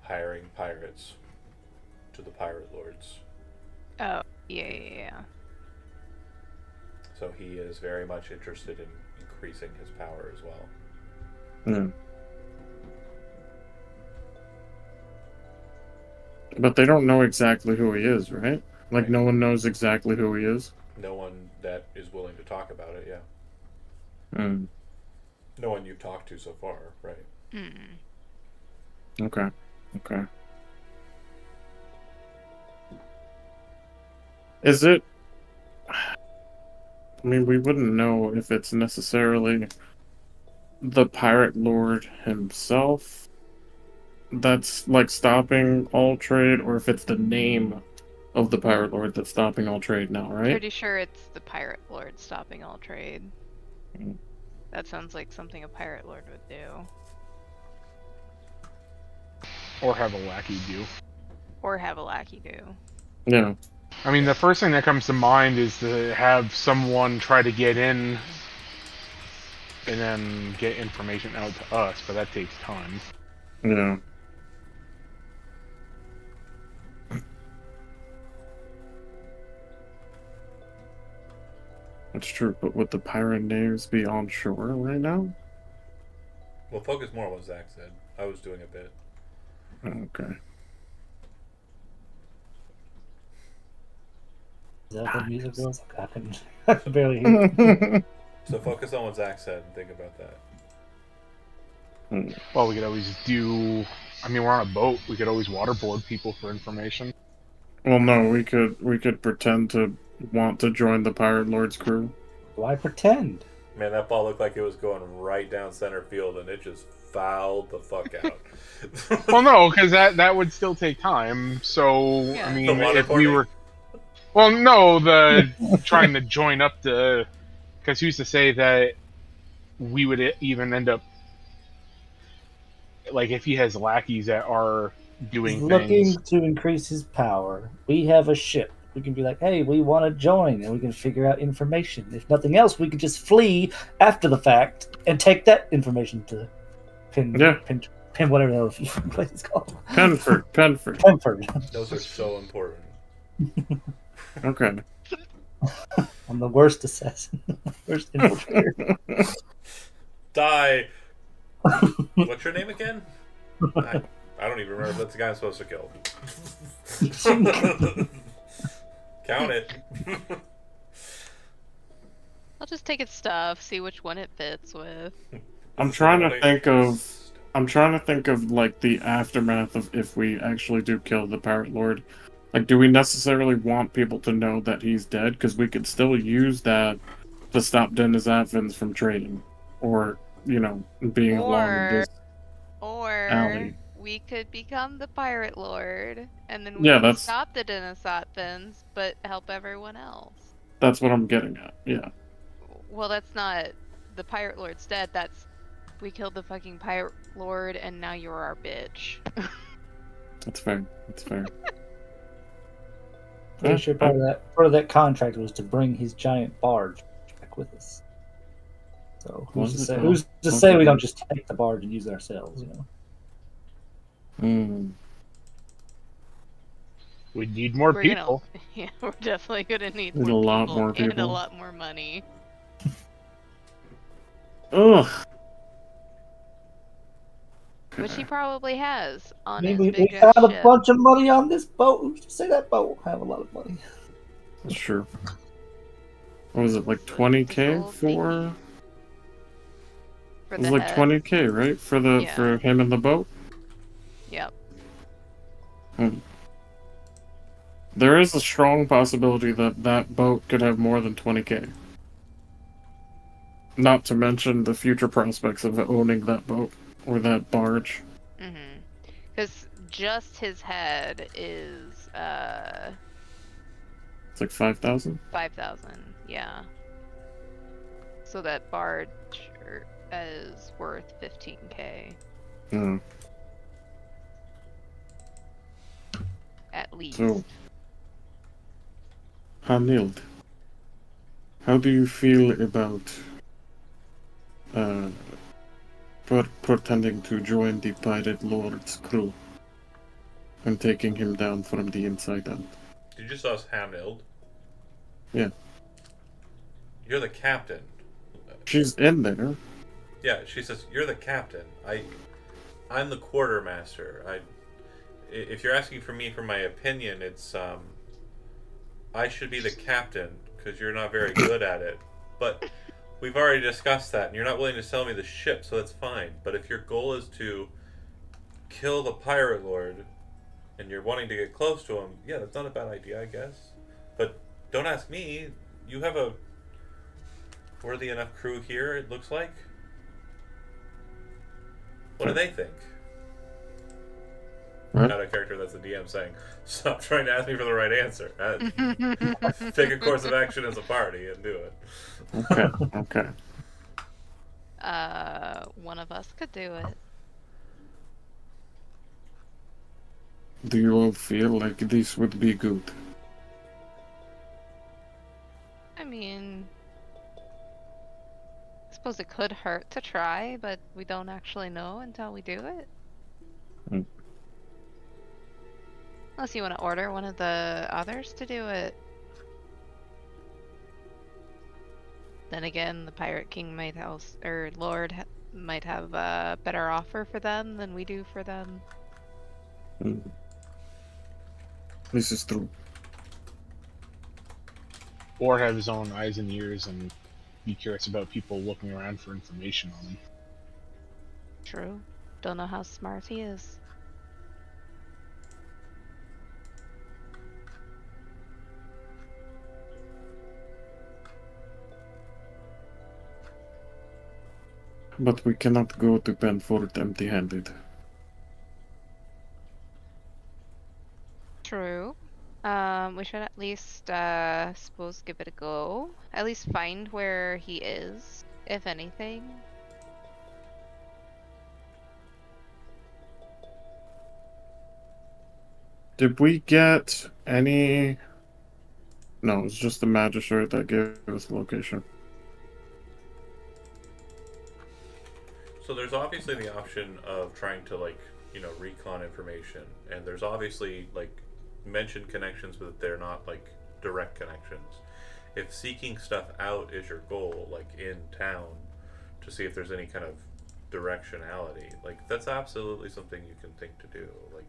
hiring pirates to the Pirate Lords. Oh, yeah. So he is very much interested in increasing his power as well. Yeah. But they don't know exactly who he is, right? Like, Right. no one knows exactly who he is. No one that is willing to talk about it, yeah. Mm. No one you've talked to so far, right? Okay. Is it... I mean, we wouldn't know if it's necessarily the Pirate Lord himself that's, like, stopping all trade, or if it's the name of the Pirate Lord that's stopping all trade now, right? Pretty sure it's the Pirate Lord stopping all trade. Mm. That sounds like something a Pirate Lord would do. Or have a lackey do. Or have a lackey do. Yeah. I mean, the first thing that comes to mind is to have someone try to get in and then get information out to us, but that takes time. Yeah. That's true, but would the pirate names be on shore right now? Well, focus more on what Zach said. I was doing a bit. Okay. Is that what music was? I can barely hear it. So focus on what Zach said and think about that. Well, we could always do. I mean, we're on a boat. We could always waterboard people for information. Well, no, we could pretend to want to join the Pirate Lord's crew. Why pretend? Man, that ball looked like it was going right down center field, and it just fouled the fuck out. Well, no, because that would still take time. So Yeah. I mean, The if we waterboarding? were, well, no, the trying to join up to, because who's to say that we would even end up like if he has lackeys that are doing He's looking things. to increase his power. We have a ship. We can be like, hey, we want to join, and we can figure out information. If nothing else, we could just flee after the fact and take that information to pin whatever the hell what it's called. Penford. Penford. Those are so important. Okay. I'm the worst assassin. Worst infiltrator. Die! What's your name again? I don't even remember if that's the guy I'm supposed to kill. Count it. I'll just take its stuff, see which one it fits with. I'm trying to think of like the aftermath of if we actually do kill the Pirate Lord. Like, do we necessarily want people to know that he's dead? Because we could still use that to stop Denizathans from trading, or being along this Or alley. we could become the Pirate Lord, and then we Yeah, can that's- stop the Denisothans, but help everyone else. That's what I'm getting at. Yeah. Well, that's not the Pirate Lord's dead. That's we killed the fucking Pirate Lord, and now you're our bitch. That's fair. That's fair. Pretty sure part of that contract was to bring his giant barge back with us. So who's to say we don't just take the barge and use it ourselves? We need more people. Yeah, we're definitely gonna need Need more a lot people more and people. a lot more money. Ugh. Which he probably has on I mean, his we big found a ship. bunch of money on this boat. Who's to say that boat will have a lot of money? That's true. What was it, like 20k Little for? thingy. For It was the like head. 20k, right? For him and the boat. Yep. There is a strong possibility that that boat could have more than 20k. Not to mention the future prospects of owning that boat or that barge. Because just his head is It's like 5,000. 5,000. Yeah. So that barge is worth 15k Hmm. at least. So, Hanild, how do you feel about pretending to join the Pirate Lord's crew and taking him down from the inside out? You just saw us Hamnild. Yeah. You're the captain. She's in there. Yeah, she says, you're the captain. I'm the quartermaster. If you're asking for me for my opinion, it's, I should be the captain, because you're not very good at it. But we've already discussed that, and you're not willing to sell me the ship, so that's fine. But if your goal is to kill the Pirate Lord, and you're wanting to get close to him, yeah, that's not a bad idea, I guess. But don't ask me. You have a worthy enough crew here, it looks like. What do they think? What? Out of character, that's the DM saying, stop trying to ask me for the right answer. Take a course of action as a party and do it. Okay, okay. One of us could do it. Do you all feel like this would be good? I mean, I suppose it could hurt to try, but we don't actually know until we do it. Unless you want to order one of the others to do it. Then again, the Pirate King might also, or Lord might have a better offer for them than we do for them. This is true. Or have his own eyes and ears and be curious about people looking around for information on him. True. Don't know how smart he is. But we cannot go to Penford empty-handed. True. We should at least, suppose give it a go. At least find where he is, if anything. Did we get any... No, it's just the magistrate that gave us the location. So there's obviously the option of trying to, like, you know, recon information, and there's obviously, like, mentioned connections, but they're not, like, direct connections. If seeking stuff out is your goal, like, in town, to see if there's any kind of directionality, like, that's absolutely something you can think to do. Like,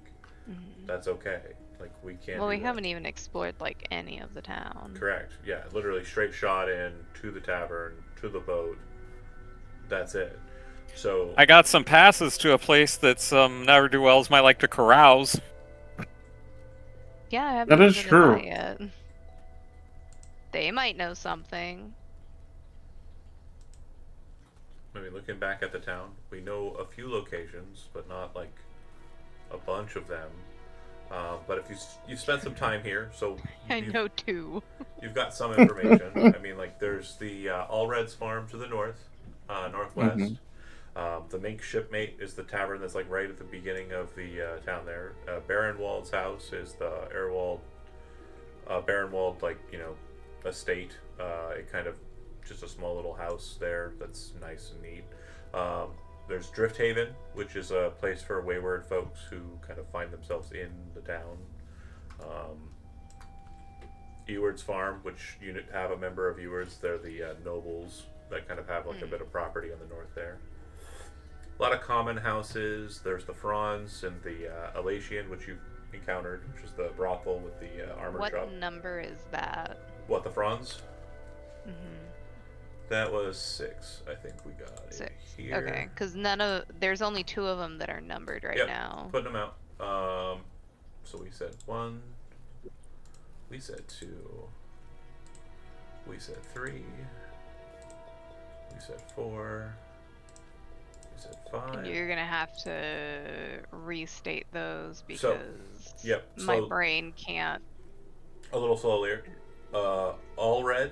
that's okay. Like, we can't. Well, do we that. haven't even explored, like, any of the town. Correct. Yeah, literally straight shot in to the tavern, to the boat. That's it. So I got some passes to a place that some ne'er-do-wells might like to carouse. Yeah, I haven't That is visited true. that yet. They might know something. I mean, looking back at the town, we know a few locations, but not like a bunch of them. But if you've spent some time here, so I know two. you've got some information. I mean, like there's the Allred's farm to the north, northwest. The Mink Shipmate is the tavern that's like right at the beginning of the town there. Baronwald's house is the Baronwald, like, you know, estate. It kind of just a small little house there that's nice and neat. There's Drifthaven, which is a place for wayward folks who kind of find themselves in the town. Eward's Farm, which you have a member of Eward's. They're the nobles that kind of have like a bit of property on the north there. A lot of common houses. There's the Franz and the Alatian, which you've encountered, which is the brothel with the armor What shop. number is that? What, the Franz? Mm-hmm. That was 6, I think we got it 6. here. Okay, because there's only 2 of them that are numbered right Yep, now. putting them out. So we said 1. We said 2. We said 3. We said 4. We said 5. And you're gonna have to restate those because So, yep, my so- brain can't. A little slowly. Allred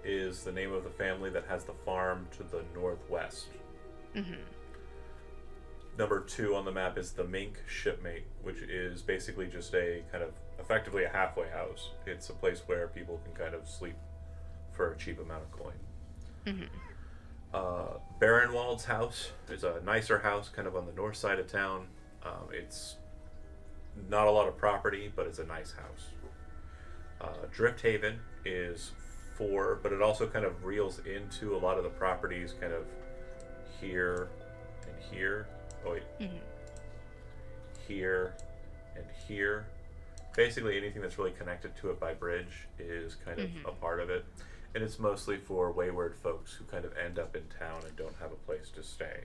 is the name of the family that has the farm to the northwest. Mm-hmm. Number 2 on the map is the Mink Shipmate, which is basically just a kind of effectively a halfway house. It's a place where people can kind of sleep for a cheap amount of coin. Mm-hmm. Baronwald's house is a nicer house, kind of on the north side of town. It's not a lot of property, but it's a nice house. Drifthaven is 4, but it also kind of reels into a lot of the properties kind of here and here. Oh wait. Mm-hmm. Here and here. Basically anything that's really connected to it by bridge is kind of a part of it. And it's mostly for wayward folks who kind of end up in town and don't have a place to stay.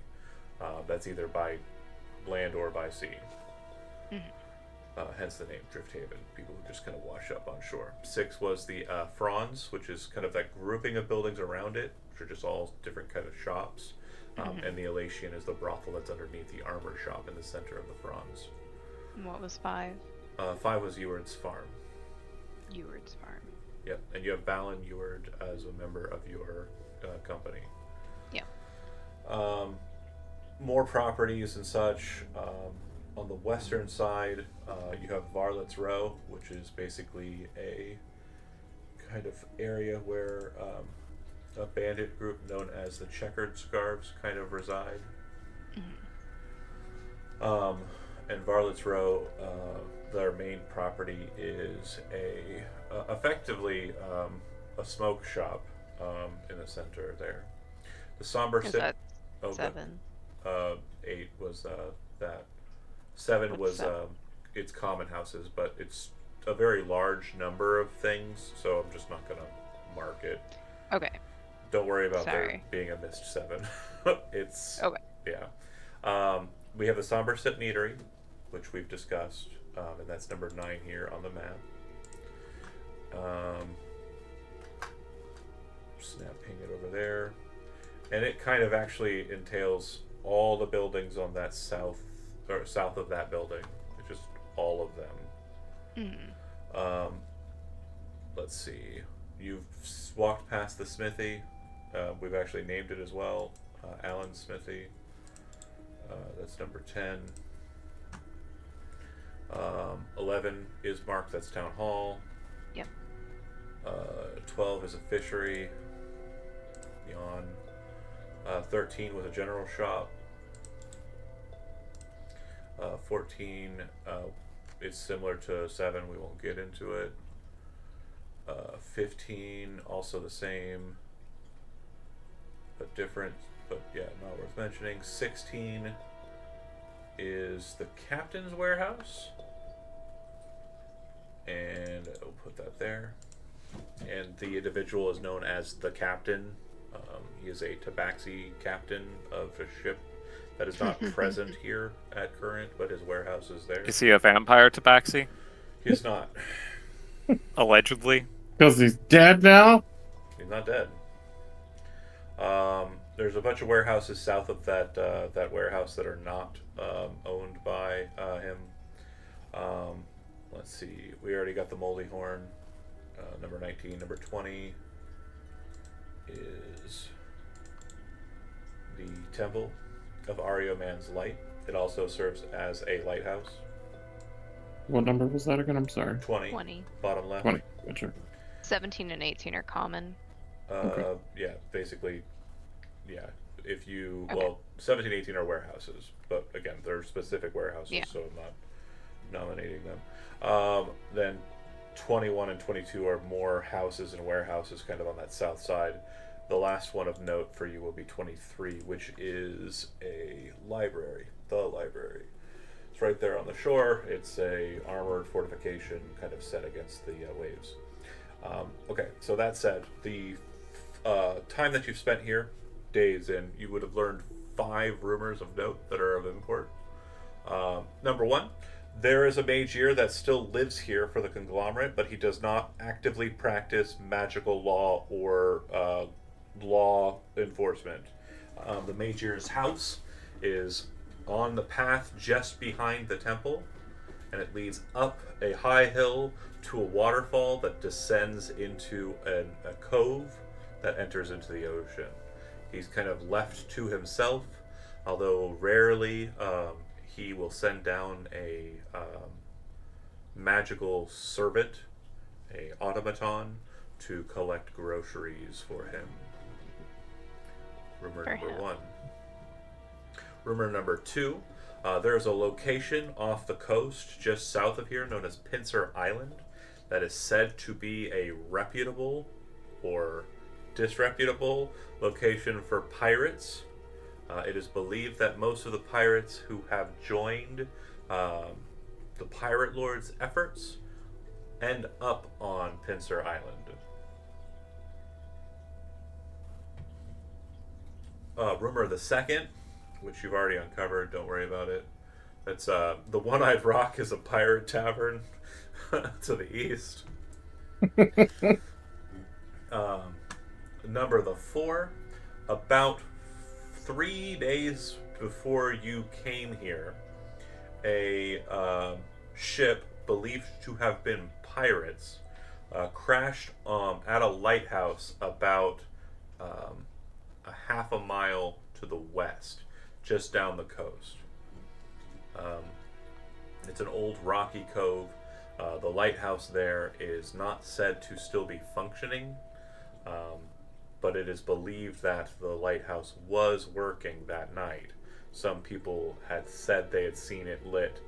That's either by land or by sea. Hence the name Drifthaven, people who just kind of wash up on shore. 6 was the Franz, which is kind of that grouping of buildings around it, which are just all different kind of shops. And the Alatian is the brothel that's underneath the armor shop in the center of the Franz. What was 5? 5 was Eward's farm. Eward's farm. Yep, and you have Balin Eward as a member of your company. Yeah. More properties and such. On the western side, you have Varlet's Row, which is basically a kind of area where a bandit group known as the Checkered Scarves kind of reside. And Varlet's Row, their main property is effectively a smoke shop in the center there. The Somber Is City. that Oh, 7. 8 was that. 7 What's was 7? it's common houses, but it's a very large number of things, so I'm just not gonna mark it. Okay. Don't worry about there Sorry. being a missed 7. It's Okay. yeah. We have the Somber Sit Eatery, which we've discussed, and that's number 9 here on the map. Snapping it over there, and it kind of actually entails all the buildings on that south of that building. It's just all of them. Let's see. You've walked past the smithy. We've actually named it as well, Allen's Smithy. That's number 10. 11 is marked. That's Town Hall. Yep. 12 is a fishery. Yawn. 13 was a general shop. 14 is similar to 7. We won't get into it. 15 also the same, but different. But yeah, not worth mentioning. 16 is the captain's warehouse, and we'll put that there. And the individual is known as the captain. He is a tabaxi captain of a ship that is not present here at current, but his warehouse is there. Is he a vampire tabaxi? He is not. Allegedly. Because he's dead now? He's not dead. There's a bunch of warehouses south of that that warehouse that are not owned by him. Let's see. We already got the Moldy Horn. Number 19. Number 20 is the Temple of Arioman's Light. It also serves as a lighthouse. What number was that again? I'm sorry. 20. 20. Bottom left. 20. Gotcha. 17 and 18 are common. Okay. Yeah, basically, yeah. If you, Okay. well, 17, 18 are warehouses, but again, they're specific warehouses, Yeah. so I'm not nominating them. Then 21 and 22 are more houses and warehouses kind of on that south side. The last one of note for you will be 23, which is a library. The library. It's right there on the shore. It's a armored fortification kind of set against the waves. Okay, so that said, the time that you've spent here, days in, you would have learned 5 rumors of note that are of import. Number 1, there is a Magier that still lives here for the conglomerate, but he does not actively practice magical law or law enforcement. The Magier's house is on the path just behind the temple, and it leads up a high hill to a waterfall that descends into a cove that enters into the ocean. He's kind of left to himself, although rarely he will send down a magical servant, a automaton, to collect groceries for him. Rumor For number him. 1. Rumor number 2. There's a location off the coast just south of here known as Pincer Island that is said to be a reputable or disreputable location for pirates. It is believed that most of the pirates who have joined the Pirate Lord's efforts end up on Pincer Island. Rumor the second, which you've already uncovered, don't worry about it. It's the One-Eyed Rock is a pirate tavern to the east. Number the 4, about 3 days before you came here, a ship believed to have been pirates crashed at a lighthouse about a half a mile to the west, just down the coast. It's an old rocky cove. The lighthouse there is not said to still be functioning, but it is believed that the lighthouse was working that night. Some people had said they had seen it lit,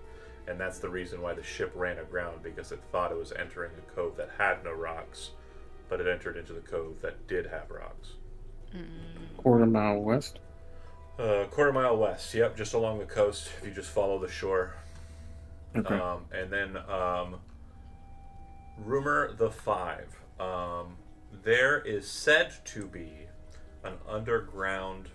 and that's the reason why the ship ran aground, because it thought it was entering a cove that had no rocks, but it entered into the cove that did have rocks. Quarter mile west. Quarter mile west. Yep, just along the coast. If you just follow the shore. Okay. And then rumor the 5. There is said to be an underground,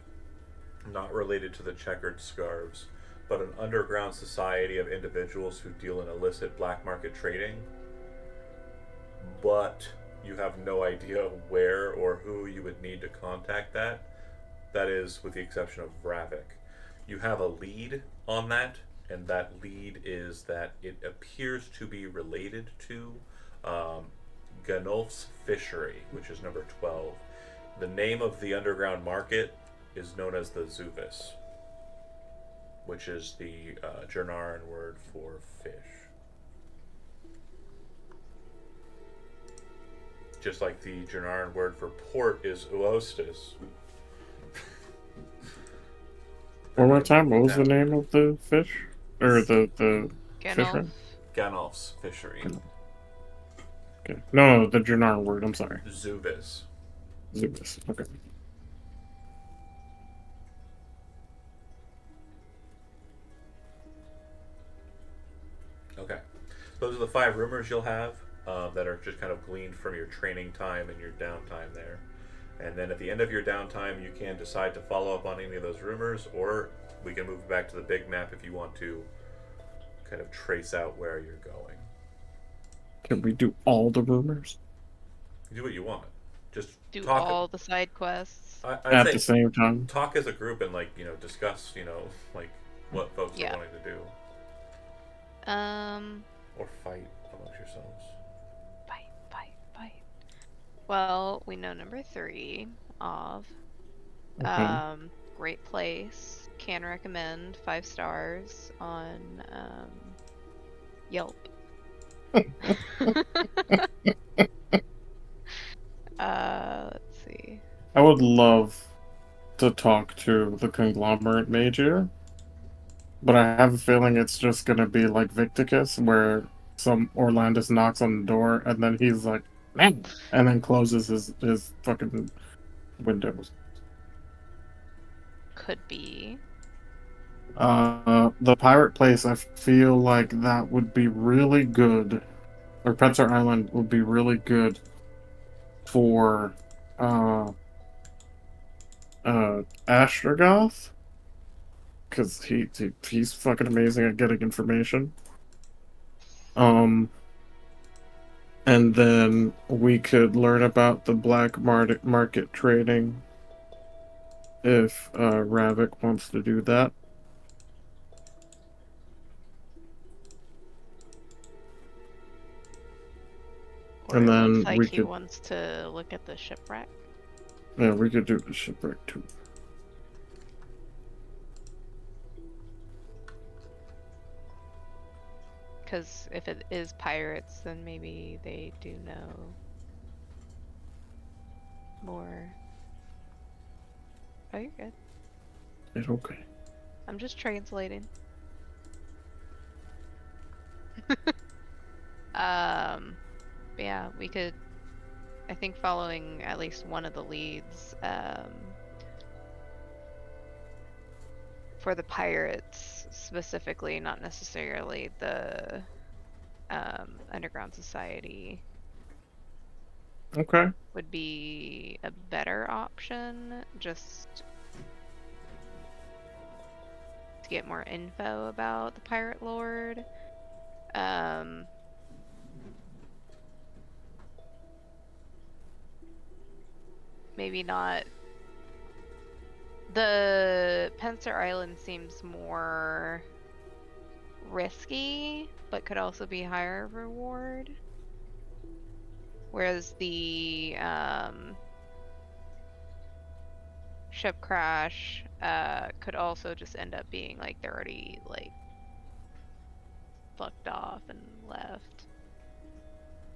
not related to the checkered scarves, but an underground society of individuals who deal in illicit black market trading. But you have no idea where or who you would need to contact that. That is, with the exception of Ravik. You have a lead on that, and that lead is that it appears to be related to Ganulf's Fishery, which is number 12. The name of the underground market is known as the Zuvis, which is the Jernaran word for fish. Just like the Jernaran word for port is Uostis. One more time, what was the name of the fish? Or the Ganulf. fisher? Ganulf's Fishery. Okay. No, the Jannar word, I'm sorry. Zuvis. Zubis. Okay. Okay. Those are the 5 rumors you'll have that are just kind of gleaned from your training time and your downtime there. And then at the end of your downtime, you can decide to follow up on any of those rumors, or we can move back to the big map if you want to kind of trace out where you're going. Can we do all the rumors? Do what you want. Just Do talk all the side quests. I'd At say the same time? talk as a group and discuss like what folks Yeah. are wanting to do, or fight amongst yourselves. Fight. Well, we know number 3 of. Okay. Great place. Can recommend 5 stars on Yelp. Let's see. I would love to talk to the conglomerate mage here, but I have a feeling it's just gonna be like Victicus, where some Orlandus knocks on the door and then he's like, man, and then closes his fucking windows. Could be. The pirate place, I feel like that would be really good, or Pensar Island would be really good for Ashtergoth, because he's fucking amazing at getting information. And then we could learn about the black market trading if Ravik wants to do that. Or And it then looks like we he could- wants to look at the shipwreck. Yeah, we could do the shipwreck too. Because if it is pirates, then maybe they do know more. Oh, you're good. It's okay. I'm just translating. Yeah, we could. I think following at least one of the leads for the pirates specifically, not necessarily the underground society, Okay. would be a better option. Just to get more info about the pirate lord. Maybe not. The Pensar Island seems more risky, but could also be higher reward. Whereas the ship crash could also just end up being like they're already like fucked off and left.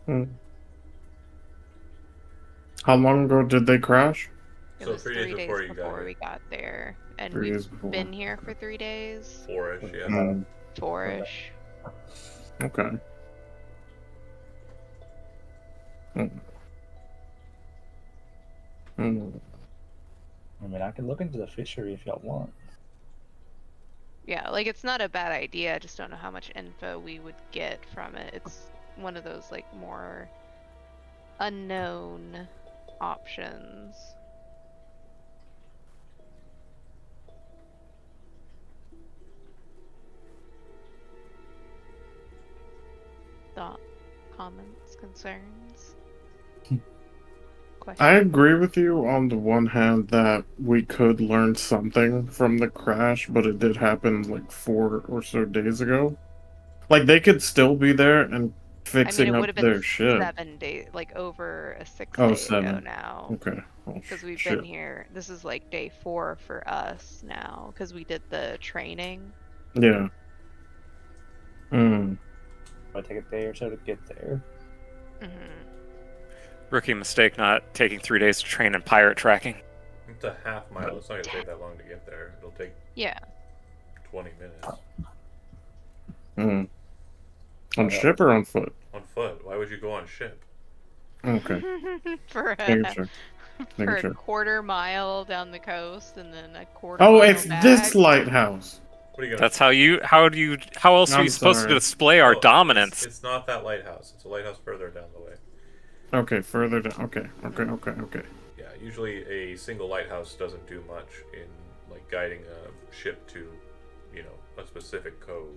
Hmm. How long ago did they crash? It So was 3 3 days days before you got before here. we got there, and 3 we've days before. been here for 3 days, 4-ish, yeah. Mm, 4ish. okay. Mm. Mm. I mean, I can look into the fishery if y'all want. Yeah, like it's not a bad idea. I just don't know how much info we would get from it. It's one of those like more unknown options. Thought, comments, concerns, questions. I agree with you on the one hand that we could learn something from the crash, but it did happen like 4 or so days ago. Like they could still be there and fixing it would up have been their ship. 7 days, like over a 6 Oh, day 7. ago now. Okay. Well, Because we've shit. been here. This is like day 4 for us now, because we did the training. Yeah. Hmm. Might take a day or so to get there. Rookie mistake not taking 3 days to train in pirate tracking. It's a half mile. It's not going to take that long to get there. It'll take Yeah. 20 minutes. Hmm. On ship or on foot? On foot. Why would you go on ship? Okay. for Making a, sure. for Making a sure. quarter mile down the coast and then a quarter Oh, mile it's back. this lighthouse. What are you going That's how else are I'm you supposed to sorry. display our dominance? It's not that lighthouse. It's a lighthouse further down the way. Okay, further down. Okay. Yeah, usually a single lighthouse doesn't do much in like guiding a ship to, a specific cove.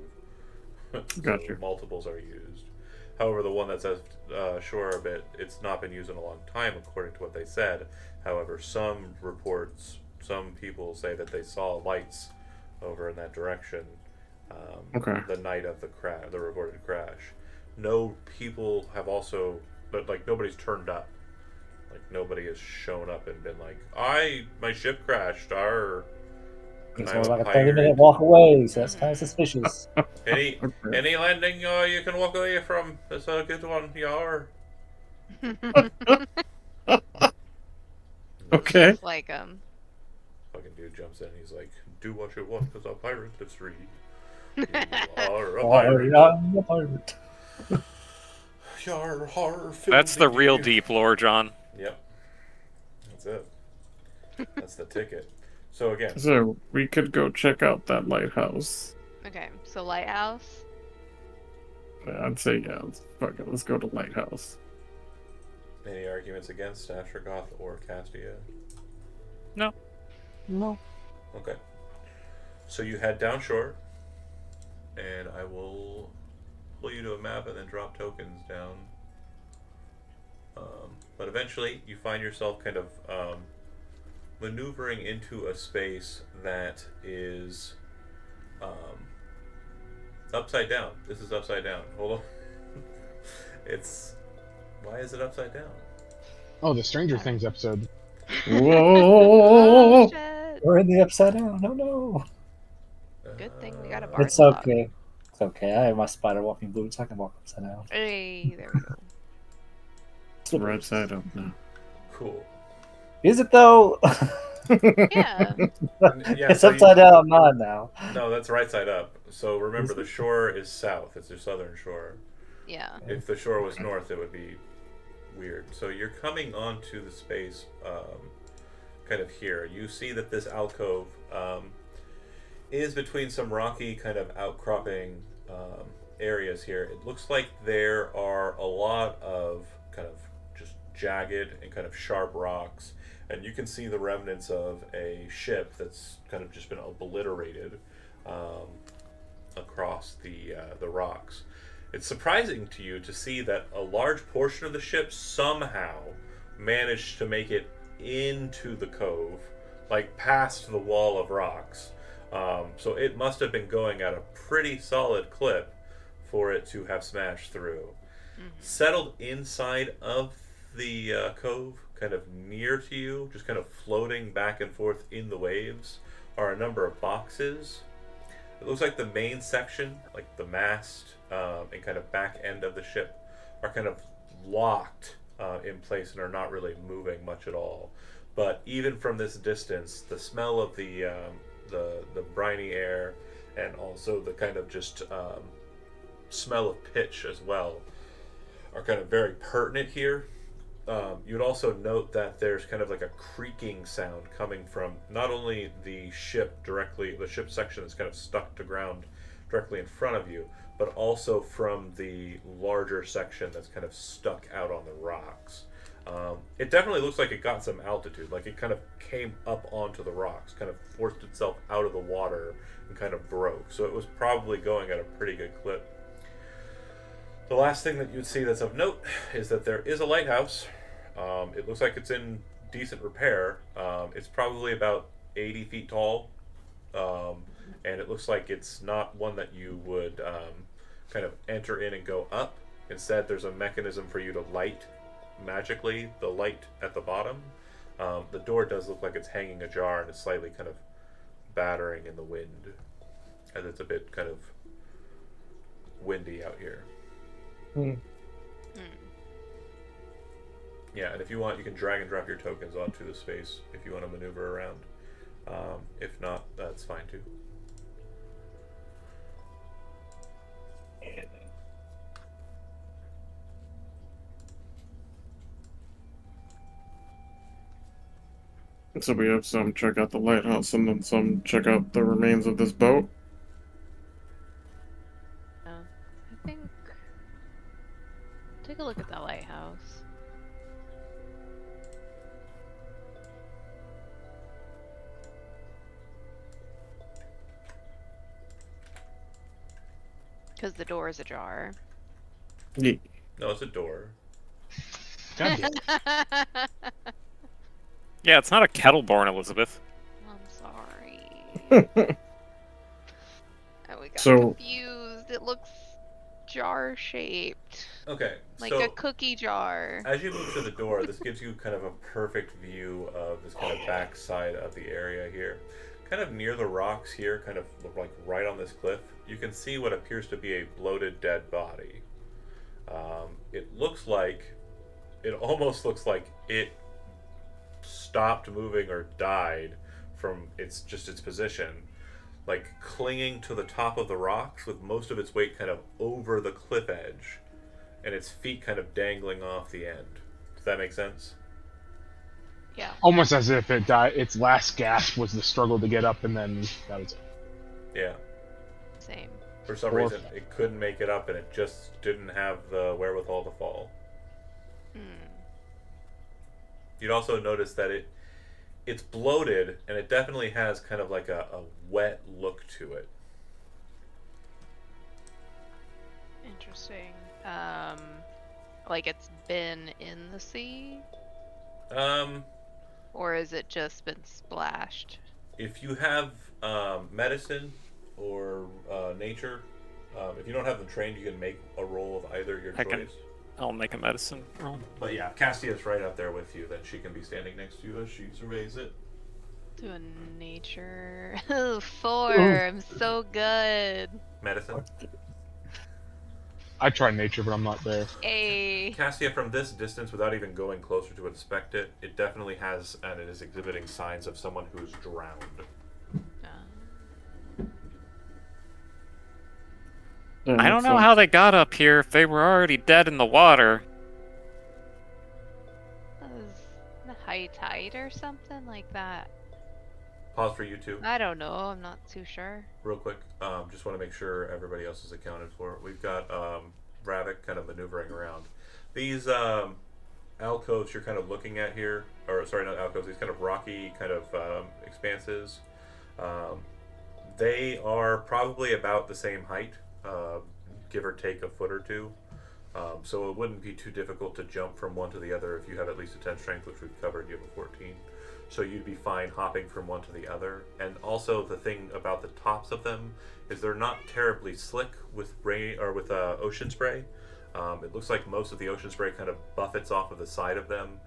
So Gotcha. multiples are used. However, the one that's shore a bit, it's not been used in a long time, according to what they said. However, some people say that they saw lights over in that direction. Okay. The night of the reported crash. No people have also, but like nobody's turned up. Like nobody has shown up and been like, my ship crashed. It's I'm more a like a pirate." 30-minute walk away, so that's kind of suspicious. Any Okay. any landing you can walk away from. It's a good one, yar. Okay. Just like Fucking dude jumps in. He's like, "Do what you want, cause a pirate is free. um. You are a Oh, pirate. I'm a pirate. Yar, har, That's the fiddly real dee. deep lore, John. Yep. That's it. That's the ticket. So again, So we could go check out that lighthouse. Okay, so lighthouse. I'd say yeah. Fuck it. Let's go to lighthouse. any arguments against Astrogoth or Castia? No. Okay. So you head down shore, and I will pull you to a map and then drop tokens down. But eventually, you find yourself kind of maneuvering into a space that is upside down. This is upside down. Hold on. Why is it upside down? Oh, the Stranger Things episode. Whoa! Oh, shit. We're in the upside down. No. Good thing we got a bar. It's okay. It's okay. I have my spider walking boots. I can walk upside down. Hey, there we go. Right side up now. Cool. Is it though? Yeah. Yeah, It's so you- upside down on mine now. No, that's right side up. So remember, the shore is south. It's your southern shore. Yeah. If the shore was north, it would be weird. So you're coming onto the space kind of here. You see that this alcove is between some rocky kind of outcropping areas here. It looks like there are a lot of kind of just jagged and kind of sharp rocks, and you can see the remnants of a ship that's kind of just been obliterated across the rocks. It's surprising to you to see that a large portion of the ship somehow managed to make it into the cove, like past the wall of rocks. So it must have been going at a pretty solid clip for it to have smashed through. Settled inside of the cove, kind of near to you, just kind of floating back and forth in the waves, are a number of boxes. It looks like the main section, like the mast and kind of back end of the ship, are kind of locked in place and are not really moving much at all. But even from this distance, the smell of the briny air, and also the kind of just smell of pitch as well, are kind of very pertinent here. you'd also note that there's kind of like a creaking sound coming from not only the ship directly, the ship section that's kind of stuck to ground directly in front of you, but also from the larger section that's kind of stuck out on the rocks. It definitely looks like it got some altitude, like it kind of came up onto the rocks, kind of forced itself out of the water and kind of broke. So it was probably going at a pretty good clip. The last thing that you'd see that's of note is that there is a lighthouse. It looks like it's in decent repair. It's probably about 80 feet tall, and it looks like it's not one that you would kind of enter in and go up. Instead, there's a mechanism for you to light magically the light at the bottom. The door does look like it's hanging ajar and is slightly kind of battering in the wind, as it's a bit kind of windy out here. Yeah, and if you want, you can drag and drop your tokens onto the space if you want to maneuver around. If not, that's fine too. So we have some check out the lighthouse and then some check out the remains of this boat. I think. Take a look at the lighthouse. Because the door is ajar. Yeah. No, it's a door. God damn. Yeah, it's not a Kettleborn, Elizabeth. I'm sorry. Oh, we got So- confused. It looks jar-shaped. Okay, Like so a cookie jar. as you move to the door, this gives you kind of a perfect view of this kind of back side of the area here. Kind of near the rocks here, kind of like right on this cliff, you can see what appears to be a bloated dead body. It almost looks like it stopped moving or died from its position, like clinging to the top of the rocks with most of its weight kind of over the cliff edge, and its feet kind of dangling off the end. Does that make sense? Yeah. Almost as if it died. Its last gasp was the struggle to get up, and then that was it. Yeah. Same. For some reason, it couldn't make it up, and it just didn't have the wherewithal to fall. You'd also notice that it's bloated, and it definitely has kind of like a wet look to it. Interesting. Like it's been in the sea? Or has it just been splashed? If you have medicine or nature, if you don't have them trained, you can make a roll of either your I can- choice. I'll make a medicine roll. But yeah, Castia's right out there with you. Then she can be standing next to you as she surveys it. Do a nature. 4. I'm so good. Medicine. I tried nature, but I'm not there. A. Cassia, from this distance, without even going closer to inspect it, it definitely has, and it is exhibiting signs of someone who's drowned. I don't know how they got up here if they were already dead in the water. Was the high tide or something like that? Pause for you two, I don't know. I'm not too sure. real quick. Just want to make sure everybody else is accounted for. We've got Ravik kind of maneuvering around. These alcoves you're kind of looking at here, or sorry, not alcoves, these kind of rocky kind of expanses. They are probably about the same height. Give or take a foot or two. So it wouldn't be too difficult to jump from one to the other if you have at least a 10 strength, which we've covered. You have a 14. So you'd be fine hopping from one to the other. And also the thing about the tops of them is they're not terribly slick with rain or with ocean spray. It looks like most of the ocean spray kind of buffets off of the side of them.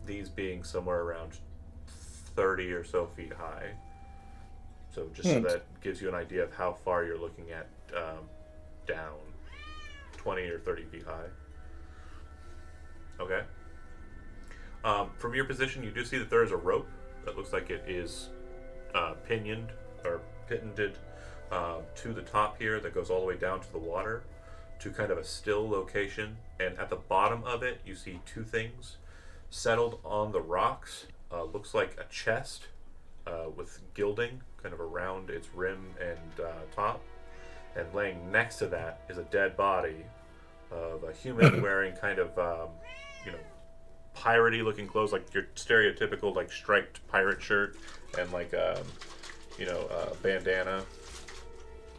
These being somewhere around 30 or so feet high. So just so that gives you an idea of how far you're looking at down, 20 or 30 feet high. Okay. From your position, you do see that there is a rope that looks like it is pinioned or pittened to the top here that goes all the way down to the water. to kind of a still location, and at the bottom of it, you see two things settled on the rocks. Looks like a chest with gilding kind of around its rim and top, and laying next to that is a dead body of a human wearing kind of piratey looking clothes, like your stereotypical like striped pirate shirt and like bandana,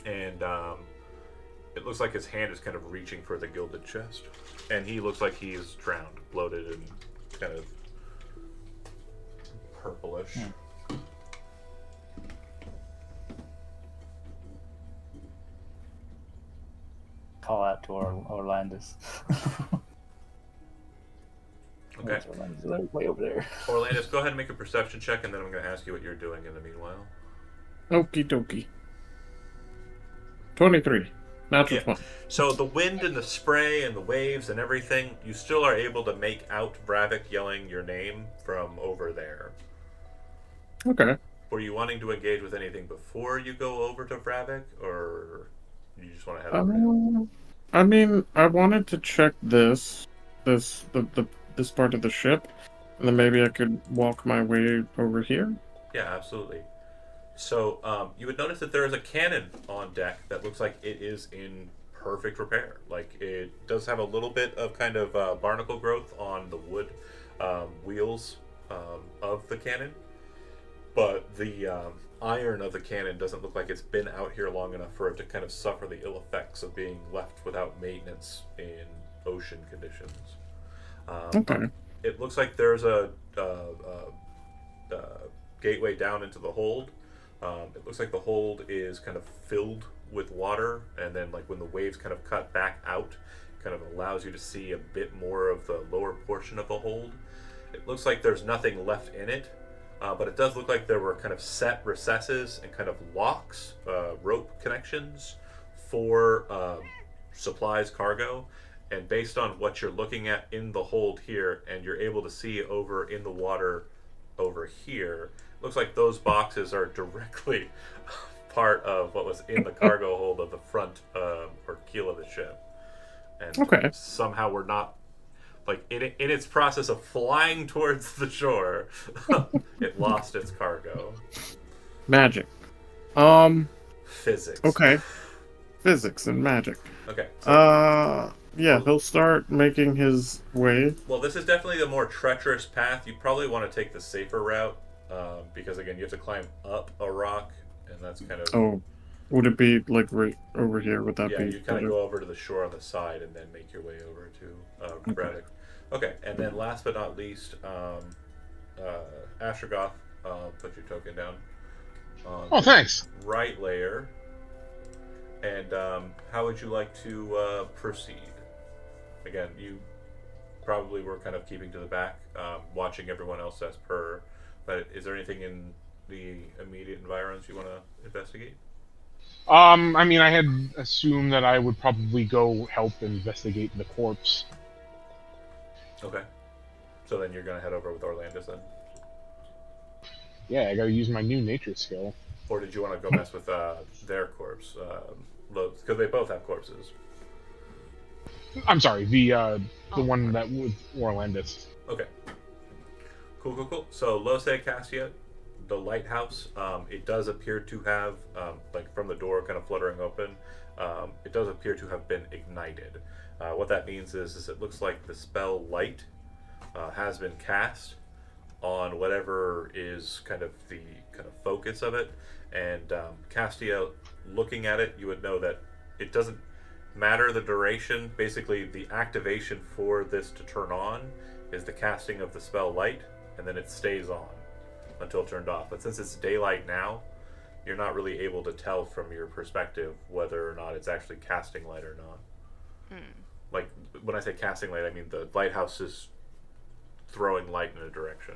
and it looks like his hand is kind of reaching for the gilded chest, and he looks like he's drowned, bloated, and kind of purplish. Call out to Orlandis. Okay. Orlandis way over there. Orlandis, go ahead and make a perception check, and then I'm going to ask you what you're doing in the meanwhile. Okie dokie. 23. Natural 20. So the wind and the spray and the waves and everything, you still are able to make out Vravik yelling your name from over there. Okay. Were you wanting to engage with anything before you go over to Vravik, or you just want to head over now? I mean, I wanted to check this part of the ship, and then maybe I could walk my way over here. Yeah, absolutely. So you would notice that there is a cannon on deck that looks like it is in perfect repair. Like, it does have a little bit of kind of barnacle growth on the wood wheels of the cannon, but the iron of the cannon doesn't look like it's been out here long enough for it to kind of suffer the ill effects of being left without maintenance in ocean conditions. Okay. It looks like there's a gateway down into the hold. It looks like the hold is kind of filled with water, and then like when the waves kind of cut back out, kind of allows you to see a bit more of the lower portion of the hold. It looks like there's nothing left in it, but it does look like there were kind of set recesses and kind of locks, rope connections for supplies cargo. And based on what you're looking at in the hold here, and you're able to see over in the water over here, looks like those boxes are directly part of what was in the cargo hold of the front or keel of the ship. And somehow we're not, like, in its process of flying towards the shore, it lost its cargo. Magic. Physics. Okay. Physics and magic. Okay. Yeah, he'll start making his way. Well, this is definitely the more treacherous path. You probably want to take the safer route, because again, you have to climb up a rock, and that's kind of... Oh, would it be like right over here? Would that be... Yeah, you kind of go over to the shore on the side and then make your way over to Braddock. Okay, and then last but not least, Ashergoth, put your token down. Oh, thanks. Right layer. And how would you like to proceed? Again, you probably were kind of keeping to the back, watching everyone else as per, but is there anything in the immediate environs you want to investigate? I mean, I had assumed that I would probably go help investigate the corpse. Okay. So then you're going to head over with Orlandis then? Yeah, I gotta use my new nature skill. Or did you want to go mess with their corpse? Because they both have corpses. I'm sorry, the one that with Orlandis. Okay. Cool. So Lose Cassia, the lighthouse, it does appear to have, like from the door kind of fluttering open, it does appear to have been ignited. What that means is it looks like the spell light has been cast on whatever is kind of the kind of focus of it. And Castia, looking at it, you would know that it doesn't matter the duration. Basically, the activation for this to turn on is the casting of the spell light, and then it stays on until turned off. But since it's daylight now, you're not really able to tell from your perspective whether or not it's actually casting light or not. Like, when I say casting light, I mean the lighthouse is throwing light in a direction.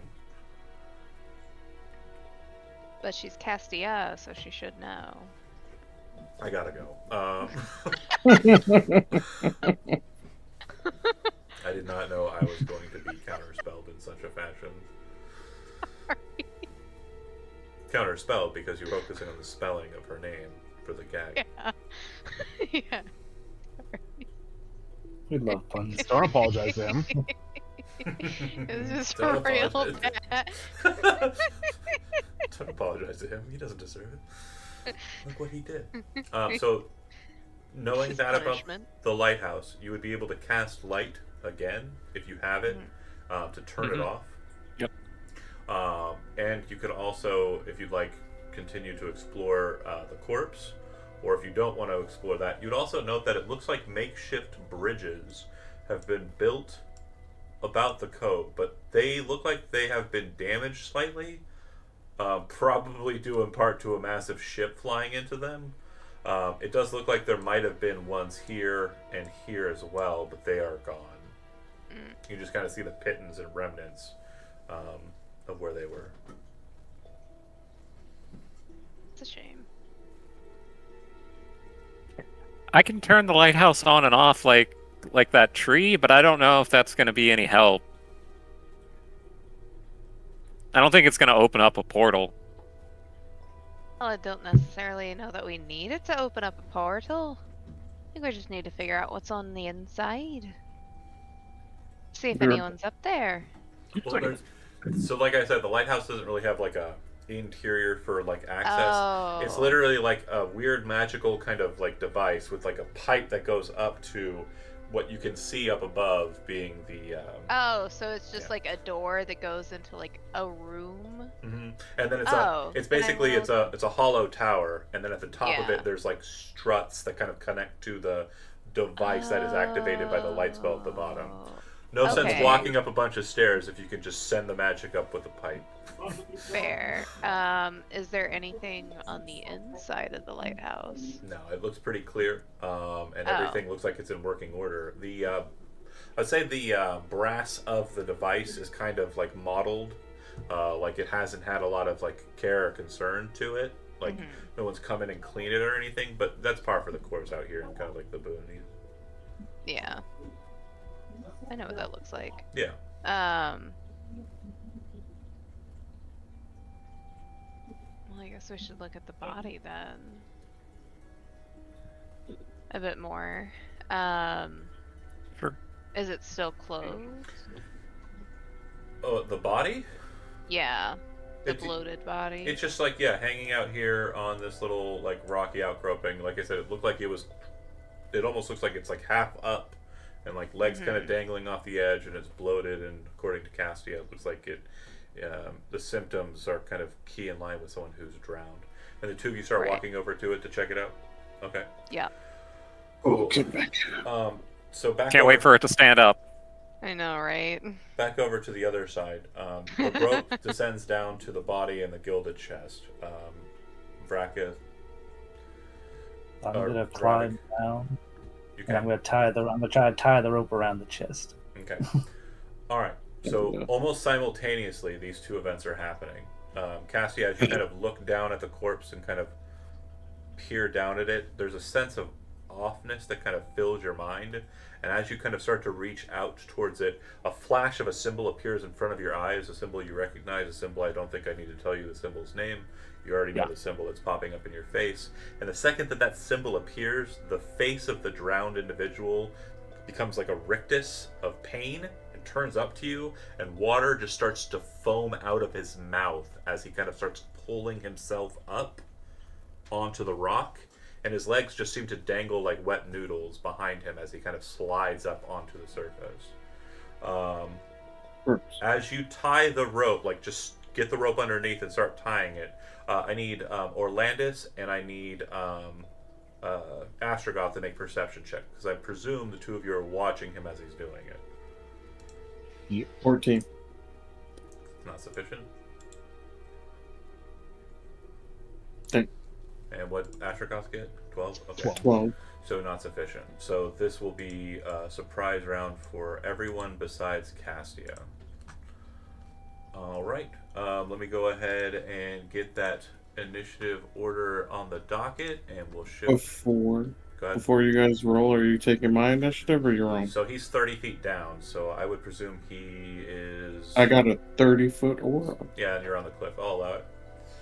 But she's Castia, so she should know. I gotta go. I did not know I was going to be counterspelled in such a fashion. Counterspelled because you're focusing on the spelling of her name for the gag. Yeah. Yeah. We love puns. Don't apologize to him. It's just Don't real apologize. bad. Don't apologize to him. He doesn't deserve it. Look what he did. So, knowing His that about punishment. the lighthouse, you would be able to cast light again if you have it to turn it off. Yep. And you could also, if you'd like, continue to explore the corpse, or if you don't want to explore that, you'd also note that it looks like makeshift bridges have been built about the cove, but they look like they have been damaged slightly, probably due in part to a massive ship flying into them. It does look like there might have been ones here and here as well, but they are gone. You just kind of see the pittance and remnants of where they were. It's a shame. I can turn the lighthouse on and off like that tree, but I don't know if that's going to be any help. I don't think it's going to open up a portal. Well, I don't necessarily know that we need it to open up a portal. I think we just need to figure out what's on the inside. See if Sure. anyone's up there. Well, so, like I said, the lighthouse doesn't really have like a interior for like access. Oh. It's literally like a weird magical kind of like device with like a pipe that goes up to what you can see up above being the Oh, so it's just Yeah. like a door that goes into like a room. and then it's Oh, it's then I basically will- it's a hollow tower, and then at the top of Yeah. it there's like struts that kind of connect to the device that is activated by the light spell at the bottom. Oh. No sense Okay. walking up a bunch of stairs if you can just send the magic up with a pipe. Fair. Is there anything on the inside of the lighthouse? No, it looks pretty clear, and Oh. everything looks like it's in working order. The I'd say the brass of the device is kind of like modeled, like it hasn't had a lot of like care or concern to it. Like no one's come in and cleaned it or anything, but that's par for the course out here in kind of like the boonies. Yeah. I know what that looks like. Yeah. Well, I guess we should look at the body then. A bit more. Sure. Is it still closed? Oh, the body? Yeah. The It's- bloated body. It's just like hanging out here on this little like rocky outcropping. Like I said, it looked like it was. It almost looks like it's like half up, and like legs kind of dangling off the edge, and it's bloated. And according to Castia, it looks like it. The symptoms are kind of key in line with someone who's drowned. And the two of you start Right. walking over to it to check it out. Okay. Yeah. Oh, get back. So back. Can't over, wait for it to stand up. I know, right? Back over to the other side. The rope descends down to the body and the gilded chest. Vraka, I'm Or gonna climb Veronica. down, you and I'm can. gonna try to tie the rope around the chest. Okay. All right. So almost simultaneously, these two events are happening. Cassie, as you kind of look down at the corpse and kind of peer down at it, there's a sense of offness that kind of fills your mind. And as you kind of start to reach out towards it, a flash of a symbol appears in front of your eyes, a symbol you recognize, a symbol I don't think I need to tell you the symbol's name. You already know the symbol that's popping up in your face. And the second that that symbol appears, the face of the drowned individual becomes like a rictus of pain and turns up to you, and water just starts to foam out of his mouth as he kind of starts pulling himself up onto the rock, and his legs just seem to dangle like wet noodles behind him as he kind of slides up onto the surface. As you tie the rope, like just get the rope underneath and start tying it, I need Orlandis and I need Astrogoth to make perception check, because I presume the two of you are watching him as he's doing it. 14. Not sufficient. Okay. And what Astrogoth get? 12? Okay. 12. So not sufficient. So this will be a surprise round for everyone besides Castia. Alright. Let me go ahead and get that initiative order on the docket, and we'll shift. Before Go ahead. before you guys roll, are you taking my initiative or your own? So he's 30 feet down, so I would presume he is... I got a 30-foot aura, Yeah, and you're on the cliff. I'll allow it.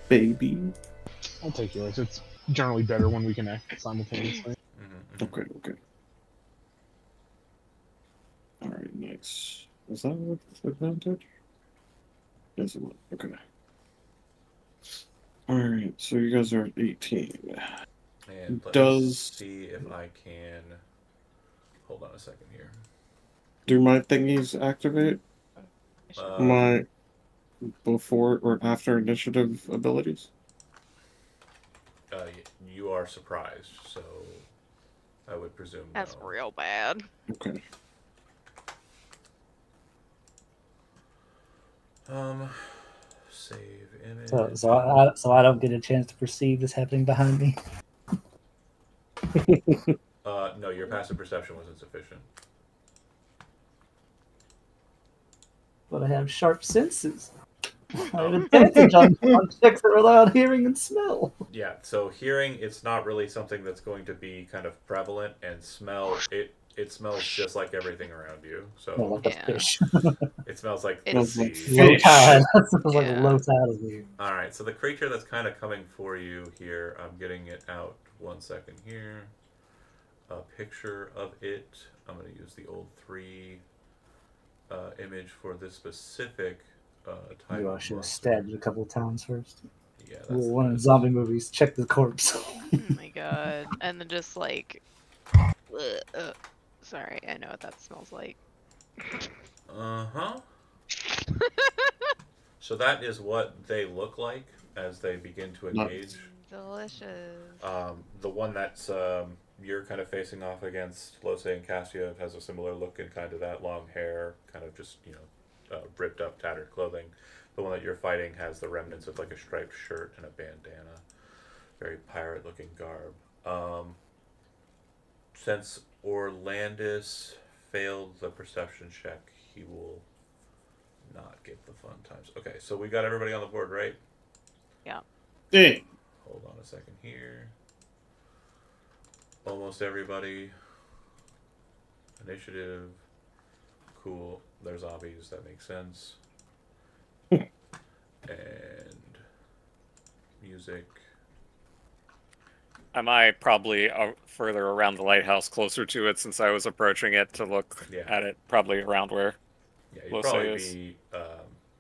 baby. I'll take yours. It's generally better when we can act simultaneously. Mhm, mhm. Okay. Nice. Was that with advantage? Yes, it was. Okay. Alright, so you guys are at 18. And let me Does- see if I can. Hold on a second here. Do my thingies activate? My before or after initiative abilities? You are surprised, so I would presume That's no. real bad. Okay. Save image. So I don't get a chance to perceive this happening behind me. No, your passive perception was insufficient. But I have sharp senses. I have advantage on checks that rely on hearing and smell. Yeah, so hearing, it's not really something that's going to be kind of prevalent, and smell, it smells just like everything around you. So Oh, like a Yeah. fish. it smells like It the Smells like sea. Low Fish. tide. That sounds like a Yeah. low tide of here. All right, so the creature that's kind of coming for you here, I'm getting it out 1 second here. A picture of it. I'm going to use the old 3 image for this specific type Maybe I of should have monster. stabbed it a couple of times first. Yeah, that's Rule one in zombie movies: check the corpse. Oh my god. And then just like. Sorry, I know what that smells like. Uh-huh. So that is what they look like as they begin to Nice. engage. Delicious. The one that's you're kind of facing off against, Lose and Cassia, has a similar look and kind of that long hair, kind of just, ripped up, tattered clothing. The one that you're fighting has the remnants of like a striped shirt and a bandana. Very pirate-looking garb. Since Orlandis failed the perception check, he will not get the fun times. Okay, so we got everybody on the board, right? Dang. Hold on a second here. Almost everybody. Initiative. Cool. They're zombies. That makes sense. And music. Am I probably further around the lighthouse, closer to it, since I was approaching it to look Yeah. at it, probably around where? Yeah, you'd Lose probably is- be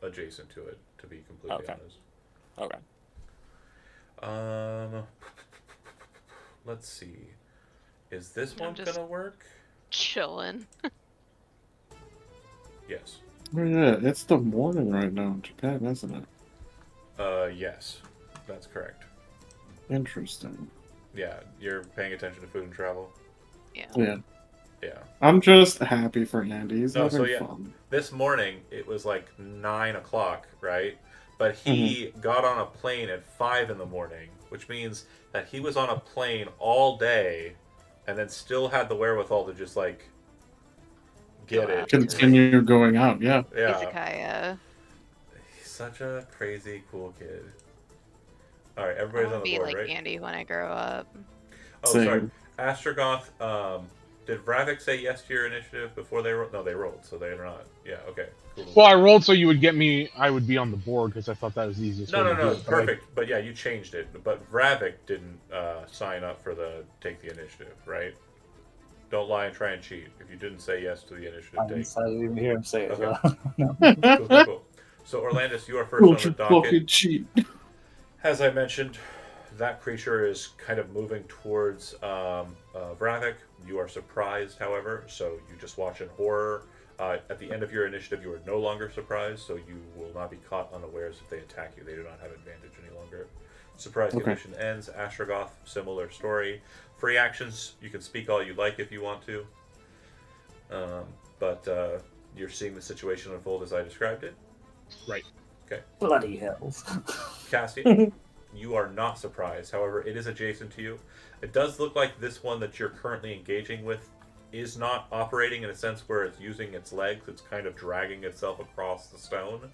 adjacent to it, to be completely Okay. honest. Okay. Let's see. Is this I'm one just- gonna work? Chillin'. Yes. Oh, yeah, it's the morning right now in Japan, isn't it? Yes. That's correct. Interesting. Yeah, you're paying attention to food and travel? Yeah. Yeah. Yeah. I'm just happy for Andy. He's No, having so yeah. fun. This morning, it was like 9 o'clock, right? But he got on a plane at 5 in the morning, which means that he was on a plane all day and then still had the wherewithal to just, like, get Go it. out. Continue going out, yeah. Yeah. Izakaya. He's such a crazy, cool kid. Alright, I everybody's want on to the be board, like right? Andy when I grow up. Oh, Same. sorry. Astrogoth, did Vravik say yes to your initiative before they rolled? No, they rolled, so they're not. Yeah, okay. Cool. Well, I rolled so you would get me. I would be on the board because I thought that was the easiest. No, way no, to do no, it, but I- perfect. But yeah, you changed it. But Vravik didn't sign up for the take the initiative, right? Don't lie and try and cheat. If you didn't say yes to the initiative I didn't even hear him say it. Okay. So. Cool, cool, cool. So Orlandis, you are first on Don't the you docket. fucking cheat. As I mentioned, that creature is kind of moving towards Vravik. You are surprised, however, so you just watch in horror. At the end of your initiative, you are no longer surprised, so you will not be caught unawares if they attack you. They do not have advantage any longer. Surprise Okay. condition ends. Astrogoth, similar story. Free actions, you can speak all you like if you want to. But you're seeing the situation unfold as I described it. Right. Bloody hells. Castian, you are not surprised. However, it is adjacent to you. It does look like this one that you're currently engaging with is not operating in a sense where it's using its legs. It's kind of dragging itself across the stone.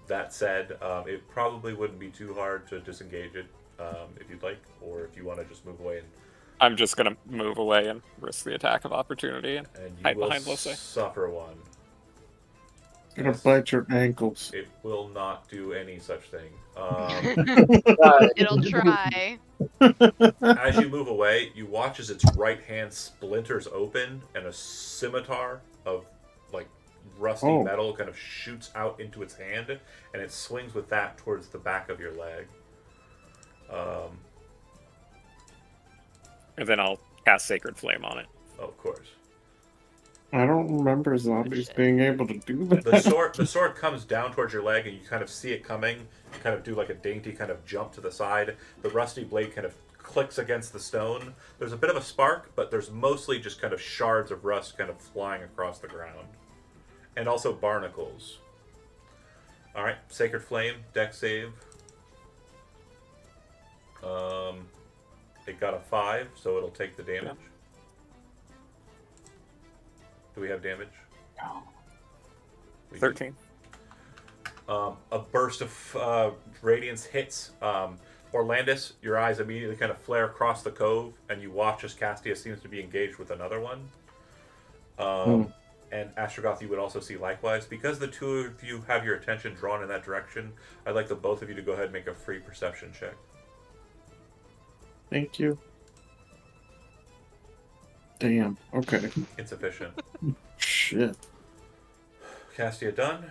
That said, it probably wouldn't be too hard to disengage it if you'd like, or if you want to just move away I'm just gonna move away and risk the attack of opportunity. and you Hide will behind Lose. suffer one. Gonna Yes. bite your ankles. It will not do any such thing. It'll try. As you move away, you watch as its right hand splinters open and a scimitar of like rusty Oh. metal kind of shoots out into its hand, and it swings with that towards the back of your leg. And then I'll cast Sacred Flame on it. Of course. I don't remember zombies shit. being able to do that. The sword comes down towards your leg, and you kind of see it coming. You kind of do like a dainty kind of jump to the side. The rusty blade kind of clicks against the stone. There's a bit of a spark, but there's mostly just kind of shards of rust kind of flying across the ground. And also barnacles. Alright, Sacred Flame, deck save. It got a 5, so it'll take the damage. Do we have damage? No. We do. 13. A burst of radiance hits. Orlandis, your eyes immediately kind of flare across the cove, and you watch as Castia seems to be engaged with another one. And Astrogoth, you would also see likewise. Because the two of you have your attention drawn in that direction, I'd like the both of you to go ahead and make a free perception check. Thank you. Damn. Okay. Insufficient. Shit. Castia done.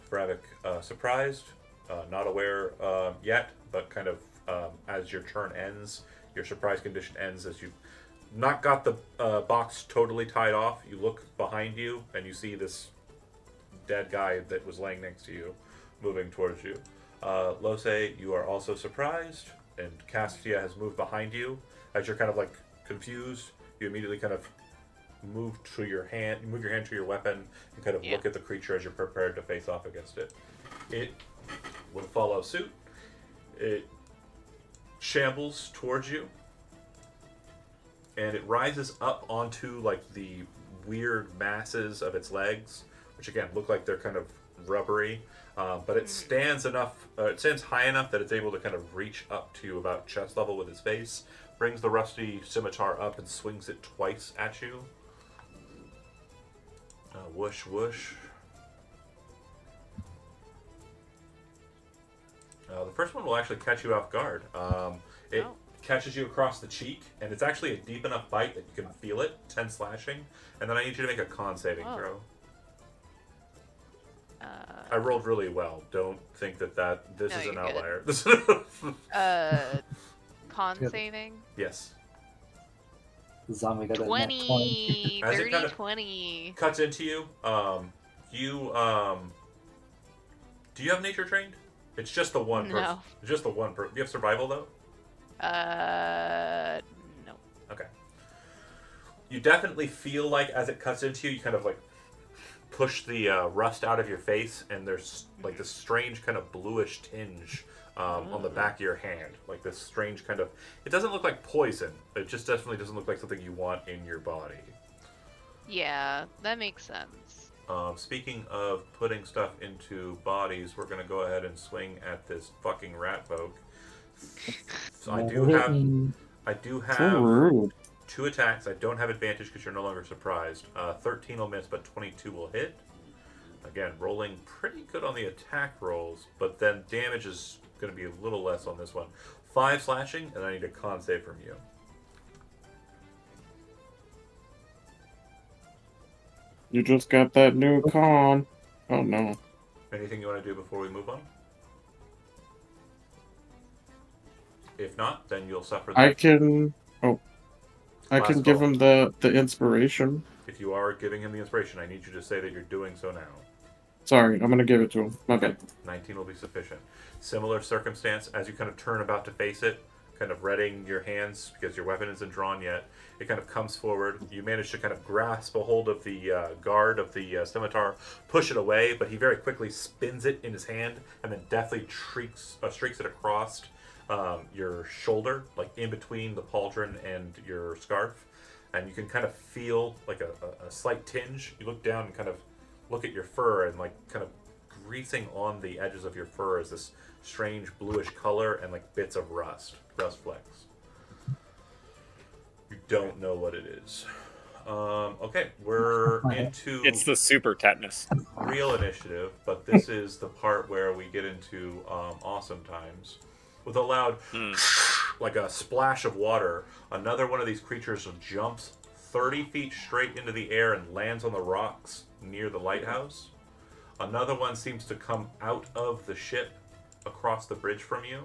Bravik surprised, not aware yet, but kind of as your turn ends, your surprise condition ends as you've not got the box totally tied off. You look behind you and you see this dead guy that was laying next to you moving towards you. Lose, you are also surprised, and Castia has moved behind you. As you're kind of like confused, you immediately kind of move your hand to your weapon and kind of look at the creature as you're prepared to face off against it. It will follow suit. It shambles towards you, and it rises up onto like the weird masses of its legs, which again look like they're kind of rubbery, but it stands enough. It stands high enough that it's able to kind of reach up to about chest level with its face. Brings the rusty scimitar up and swings it twice at you. Whoosh, whoosh. The first one will actually catch you off guard. It catches you across the cheek, and it's actually a deep enough bite that you can feel it. 10 slashing. And then I need you to make a con saving throw. I rolled really well. Don't think that this is an outlier. Con saving? Yes. The zombie got that nat 20! As it 30, kind of 20. Cuts into you. Do you have nature trained? It's just the one person. No. It's just the one person. Do you have survival though? No. Okay. You definitely feel like as it cuts into you, you kind of like push the rust out of your face, and there's like this strange kind of bluish tinge on the back of your hand. Like this strange kind of. It doesn't look like poison. It just definitely doesn't look like something you want in your body. Yeah, that makes sense. Speaking of putting stuff into bodies, we're going to go ahead and swing at this fucking rat folk. So I do So have rude. 2 attacks. I don't have advantage because you're no longer surprised. 13 will miss, but 22 will hit. Again, rolling pretty good on the attack rolls, but then damage is going to be a little less on this one. 5 slashing, and I need a con save from you. You just got that new con. Oh no. Anything you want to do before we move on? If not, then you'll suffer. I can. Oh. I can Last give call. him the inspiration. If you are giving him the inspiration, I need you to say that you're doing so now. Sorry, I'm gonna give it to him. My bad. 19 will be sufficient. Similar circumstance, as you kind of turn about to face it, kind of readying your hands because your weapon isn't drawn yet, it kind of comes forward. You manage to kind of grasp a hold of the guard of the scimitar, push it away, but he very quickly spins it in his hand and then deftly streaks it across your shoulder, like in between the pauldron and your scarf. And you can kind of feel like a slight tinge. You look down and kind of look at your fur, and like kind of greasing on the edges of your fur is this strange bluish color and like bits of rust flecks. You don't know what it is. Okay, we're Okay. into It's the super tetanus. real initiative, but this is the part where we get into awesome times. With a loud, like a splash of water, another one of these creatures jumps 30 feet straight into the air and lands on the rocks near the lighthouse. Another one seems to come out of the ship across the bridge from you.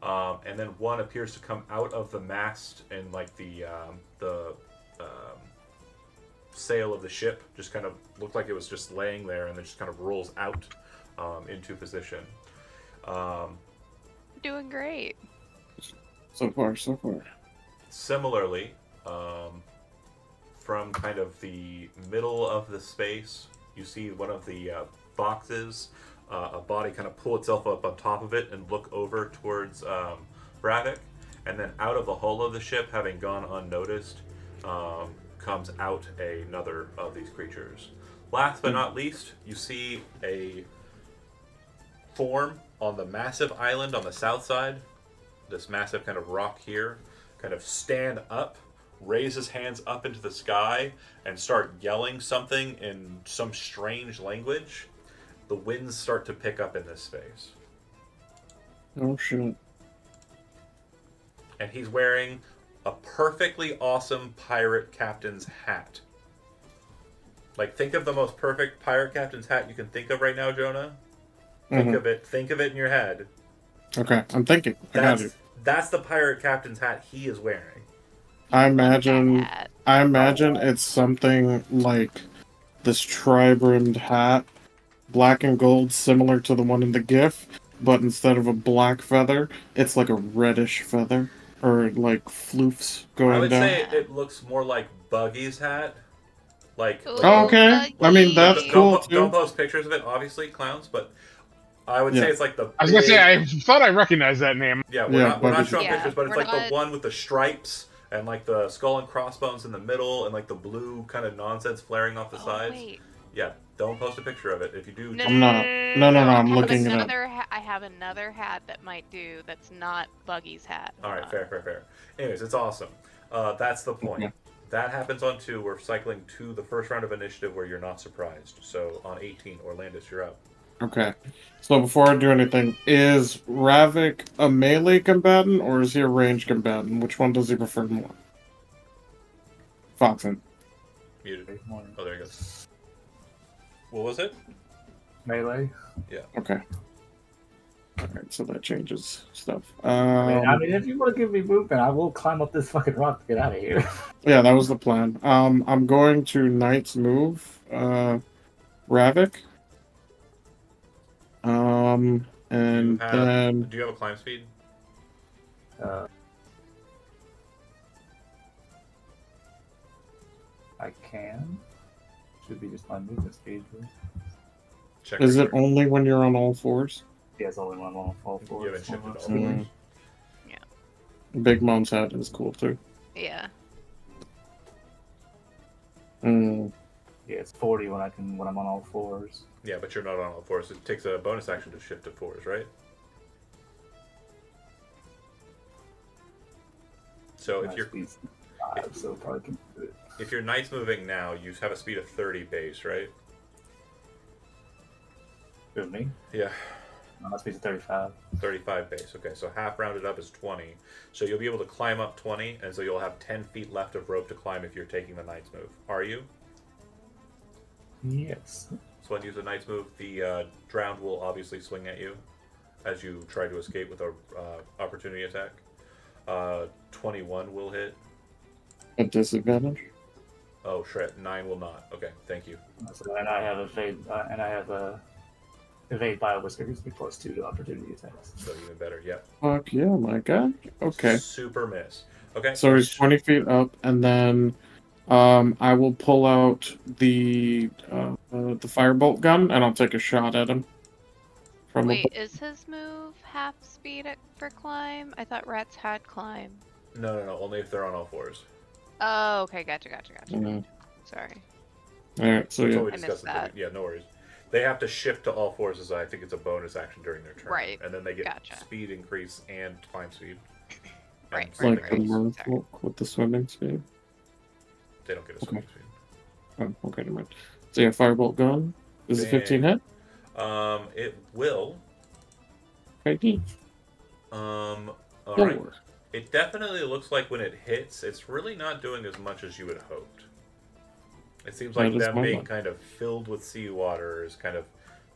And then one appears to come out of the mast and like the sail of the ship, just kind of looked like it was just laying there, and then just kind of rolls out into position. Doing great. So far, so far. Similarly, from kind of the middle of the space, you see one of the boxes, a body kind of pull itself up on top of it and look over towards Bravik, and then out of the hull of the ship, having gone unnoticed, comes out another of these creatures. Last but not least, you see a form on the massive island on the south side, this massive kind of rock here, kind of stand up, raise his hands up into the sky, and start yelling something in some strange language. The winds start to pick up in this space. Oh shit. And he's wearing a perfectly awesome pirate captain's hat. Like, think of the most perfect pirate captain's hat you can think of right now, Jonah. Think of it in your head. Okay, I'm thinking. I got you. That's the pirate captain's hat he is wearing. I imagine Hat. it's something like this tri-brimmed hat, black and gold, similar to the one in the GIF, but instead of a black feather, it's like a reddish feather, or like floofs I going would down. say it looks more like Buggy's hat. Like, Ooh, Oh, okay. I mean, that's Buggy. cool. don't too. post pictures of it, obviously, clowns, but I would Yeah. say it's like the I was gonna big- say I thought I recognized that name. Yeah, Yeah, we're not Buggy's- showing Yeah, pictures, but it's we're like the not- one with the stripes and like the skull and crossbones in the middle and like the blue kind of nonsense flaring off the Oh, sides. wait. Yeah, don't post a picture of it. If you do, No, I'm not- no, I'm looking it up. I have another hat that might do. That's not Buggy's hat. all Hold right, on. fair. Anyways, it's awesome. That's the point. Okay. That happens on 2. We're cycling to the first round of initiative where you're not surprised. So on 18, Orlandis, you're up. Okay. So before I do anything, is Ravik a melee combatant or is he a ranged combatant? Which one does he prefer more? Foxen. Muted. Oh, there you go. What was it? Melee. Okay. Alright, so that changes stuff. I mean, if you want to give me movement, I will climb up this fucking rock to get out of here. Yeah, that was the plan. I'm going to Knight's Move, Ravik. And then Do you have a climb speed? I can. Should be just my movement speed. Check is right it here. only when you're on all fours? Yeah, it's only one on all fours. You haven't shifted all Almost. fours. Big Mom's hat is cool too. Yeah. Mm. Yeah, it's 40 when I'm on all fours. Yeah, but you're not on all fours. It takes a bonus action to shift to 4s, right? So My speed's 5, so probably can do it. if your knight's moving now, you have a speed of 30 base, right? Good me. Yeah, My speed's 35. 35 base. Okay, so half rounded up is 20. So you'll be able to climb up 20, and so you'll have 10 feet left of rope to climb if you're taking the knight's move. Are you? Yes. So when you use the knight's move, the drowned will obviously swing at you as you try to escape with a opportunity attack. 21 will hit. At disadvantage? Oh, shit. 9 will not. Okay, thank you. So, and I have evade bio whisker gives me +2 to opportunity attacks. So even better. Yeah. Fuck yeah, my guy. Okay. Super miss. Okay. So he's 20 feet up, and then I will pull out the firebolt gun, and I'll take a shot at him. From Wait, is his move half speed for climb? I thought rats had climb. No. Only if they're on all fours. Oh, okay, gotcha. Mhm. Sorry. Alright, so That's yeah. what we I missed discussed. that. Yeah, no worries. They have to shift to all fours as I think it's a bonus action during their turn. Right. And then they get Gotcha. speed increase and climb speed. Right, It's like the right. merfolk with the swimming speed. They don't get a Okay. swinging speed. Oh, okay, never mind. So yeah, firebolt gun. Is it 15 hit? It will. Okay. All Four. right. It definitely looks like when it hits, it's really not doing as much as you had hoped. It seems like That is them my being luck. kind of filled with seawater is kind of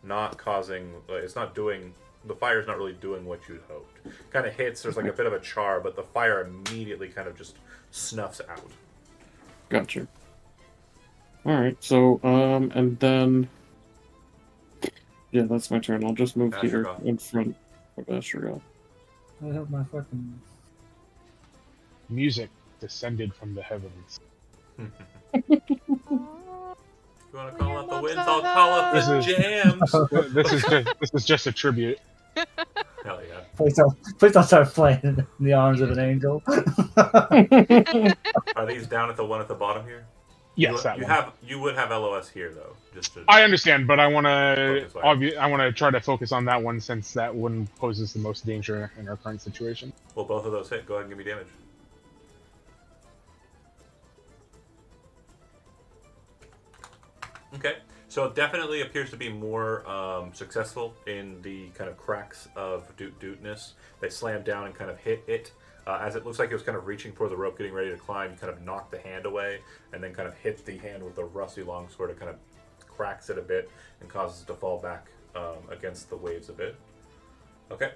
not causing. It's not doing. The fire's not really doing what you'd hoped. Kind of hits. There's like a bit of a char, but the fire immediately kind of just snuffs out. Gotcha. Alright, so, and then... Yeah, that's my turn. I'll just move here Astragal. in front of Astragal. I have my fucking. Music descended from the heavens. If you want to call out the winds, I'll call up the This is- jams. This is just a tribute. Hell yeah. Please don't start playing in the arms of an angel. Are these down at the one at the bottom here? Yes, that one. You would have LOS here though, just to. I understand, but I want to Focus on I want to try to focus on that one since that one poses the most danger in our current situation. Well, both of those hit. Go ahead and give me damage. Okay, so it definitely appears to be more successful in the kind of cracks of dootness. They slammed down and kind of hit it. As it looks like it was kind of reaching for the rope, getting ready to climb, you kind of knocked the hand away, and then kind of hit the hand with the rusty longsword. It kind of cracks it a bit and causes it to fall back against the waves a bit. Okay.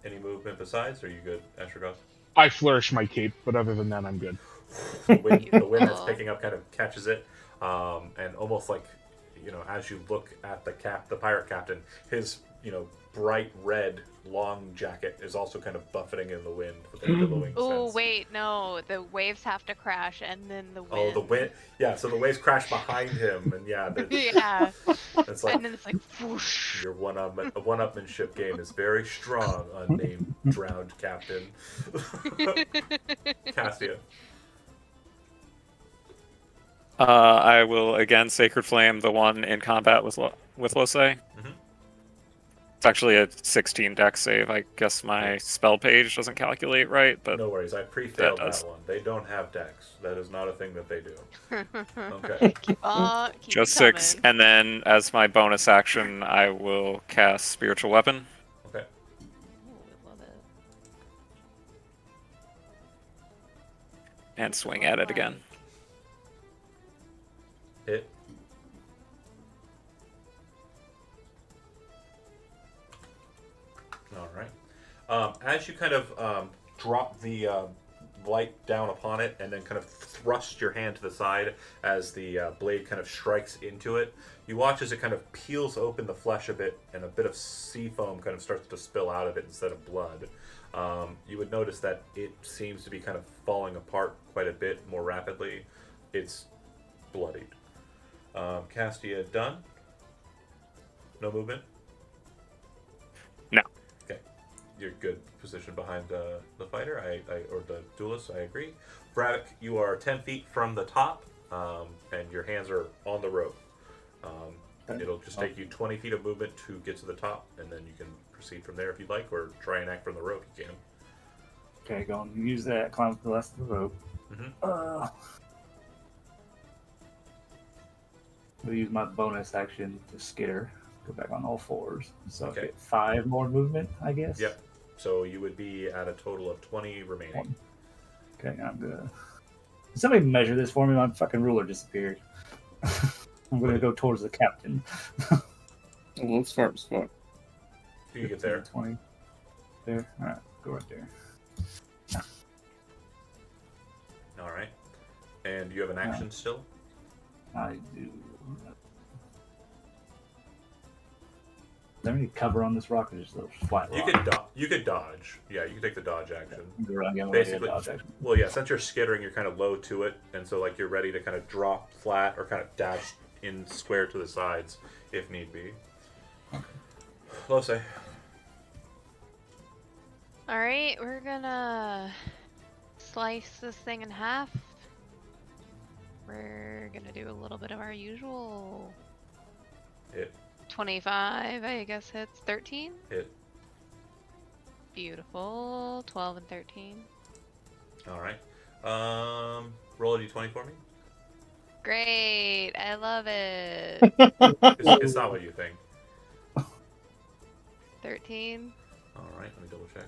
Any movement besides? Or are you good, Astragoth? I flourish my cape, but other than that, I'm good. The wind that's picking up kind of catches it, and almost like, as you look at the pirate captain, his bright red long jacket is also kind of buffeting in the wind with a billowing Oh sense. wait, no, the waves have to crash and then the wind. Oh, the wind! Yeah, so the waves crash behind him, and yeah, Yeah, it's like and then it's like whoosh. your one-upmanship game is very strong, unnamed drowned captain. Cassia. I will again Sacred Flame the one in combat with Lose. Mhm. It's actually a 16 dex save. I guess my spell page doesn't calculate right, but No worries, I pre-failed That does. that one. They don't have decks. That is not a thing that they do. Okay. keep just it 6. coming. And then as my bonus action, I will cast Spiritual Weapon Okay. Ooh, I love it. and swing at it again. Hit. All right. As you kind of drop the light down upon it and then kind of thrust your hand to the side as the blade kind of strikes into it, you watch as it kind of peels open the flesh a bit and a bit of sea foam kind of starts to spill out of it instead of blood. You would notice that it seems to be kind of falling apart quite a bit more rapidly. It's bloodied. Castia done? No movement? No. Okay. You're good position behind the fighter, or the duelist, I agree. Braddock, you are 10 feet from the top, and your hands are on the rope. Okay. It'll just take you 20 feet of movement to get to the top, and then you can proceed from there if you'd like, or try and act from the rope, you can. Okay, go on. Use that. Climb up the rest of the rope. Mhm. We'll use my bonus action to skitter. Go back on all fours. So Okay. I get 5 more movement, I guess. Yep. So you would be at a total of 20 remaining. Okay, I'm gonna. Can somebody measure this for me? My fucking ruler disappeared. I'm gonna go towards the captain. It looks far as fuck. Do you get there? 20. There. Alright, go right there. All right. And you have an action still? I do. Is there any cover on this rock or just a flat You rock? could dodge. Yeah, you can take the dodge action. Basically. Basically- Well, yeah, since you're skittering, you're kind of low to it, and so like you're ready to kind of drop flat or kind of dash in square to the sides if need be. Okay. Lose. Alright, we're gonna slice this thing in half. We're gonna do a little bit of our usual. Hit. 25, I guess hits. 13? Hit. Beautiful. 12 and 13. All right. roll a d20 for me. Great. I love it. It's not what you think. 13. All right, let me double check.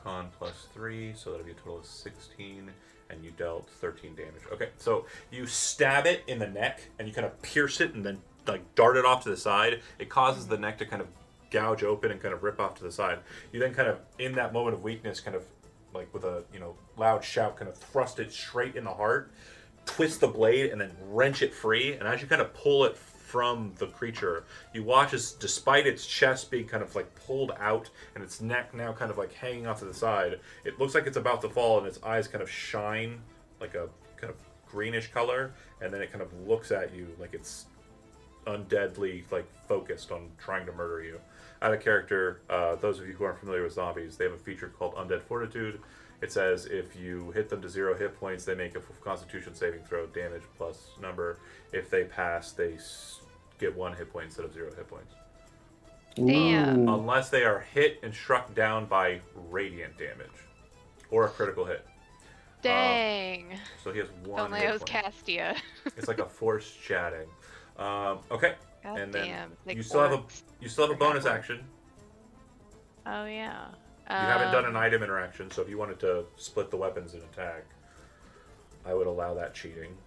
Con plus 3, so that'll be a total of 16, and you dealt 13 damage. Okay, so you stab it in the neck, and you kind of pierce it, and then like dart it off to the side. It causes the neck to kind of gouge open and kind of rip off to the side. You then kind of, in that moment of weakness, kind of like with a loud shout, kind of thrust it straight in the heart, twist the blade, and then wrench it free. And as you kind of pull it from the creature, you watch as, despite its chest being kind of like pulled out and its neck now kind of like hanging off to the side, it looks like it's about to fall, and its eyes kind of shine like a kind of greenish color, and then it kind of looks at you like it's undeadly like focused on trying to murder you. Out of character, those of you who aren't familiar with zombies, they have a feature called Undead Fortitude. It says if you hit them to 0 hit points, they make a Constitution saving throw, damage plus number. If they pass, they get 1 hit point instead of 0 hit points. Damn. Unless they are hit and struck down by radiant damage or a critical hit. Dang. So he has 1 Only hit I was point. Castia. It's like a forced chatting. Okay. God And then damn. Like you still have a orcs. bonus action. Oh yeah. You haven't done an item interaction, so if you wanted to split the weapons and attack, I would allow that cheating.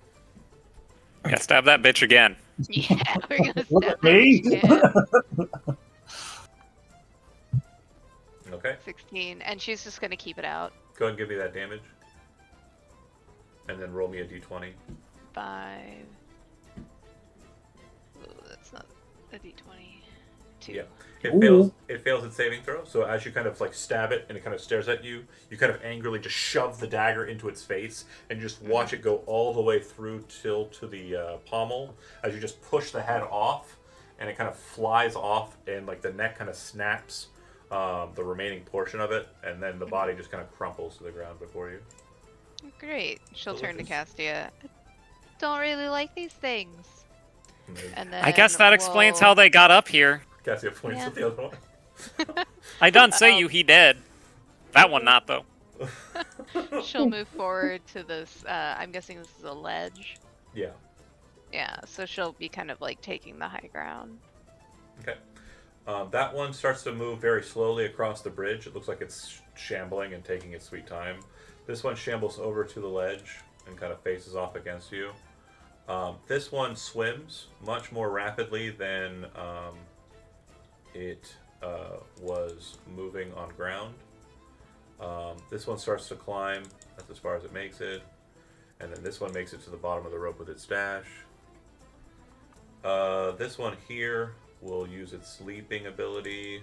Yeah, stab that bitch again. Yeah, we're gonna Look step at me. again. Okay. 16, and she's just gonna keep it out. Go ahead and give me that damage. And then roll me a d20. 5. Ooh, that's not a d20. 2. Yeah. Ooh. It fails its saving throw, so as you kind of like stab it and it kind of stares at you, you kind of angrily just shove the dagger into its face and you just watch it go all the way through till to the pommel as you just push the head off, and it kind of flies off, and like the neck kind of snaps the remaining portion of it, and then the body just kind of crumples to the ground before you. Great. She'll turn to Delicious. Castia. I don't really like these things. And then And then I guess that explains we'll- how they got up here. Cassia points Yeah. at the other one. I done say you he dead. That one not though. She'll move forward to this. I'm guessing this is a ledge. Yeah. Yeah, so she'll be kind of like taking the high ground. Okay. That one starts to move very slowly across the bridge. It looks like it's shambling and taking its sweet time. This one shambles over to the ledge and kind of faces off against you. This one swims much more rapidly than it was moving on ground. This one starts to climb. That's as far as it makes it. And then this one makes it to the bottom of the rope with its dash. This one here will use its leaping ability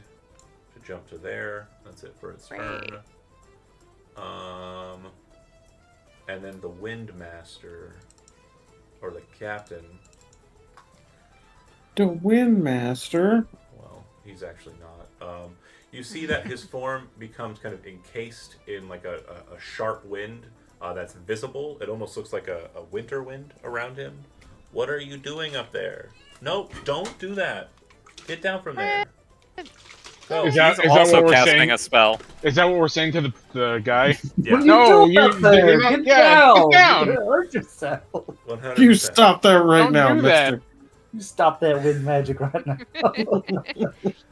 to jump to there. That's it for its turn. Great. And then the Windmaster, or the Captain, The Windmaster. well, he's actually not. You see that his form becomes kind of encased in like a sharp wind that's visible. It almost looks like a winter wind around him. What are you doing up there? Nope, don't do that. Get down from there. Go. Is that He's also what we're casting saying? a spell. Is that what we're saying to the guy? Yeah. What are you No, doing you- up there? you're not- Get yeah, down! get down! You're gonna hurt yourself. 100%. You stop that right Don't now, do that. mister. You stop that wind magic right now.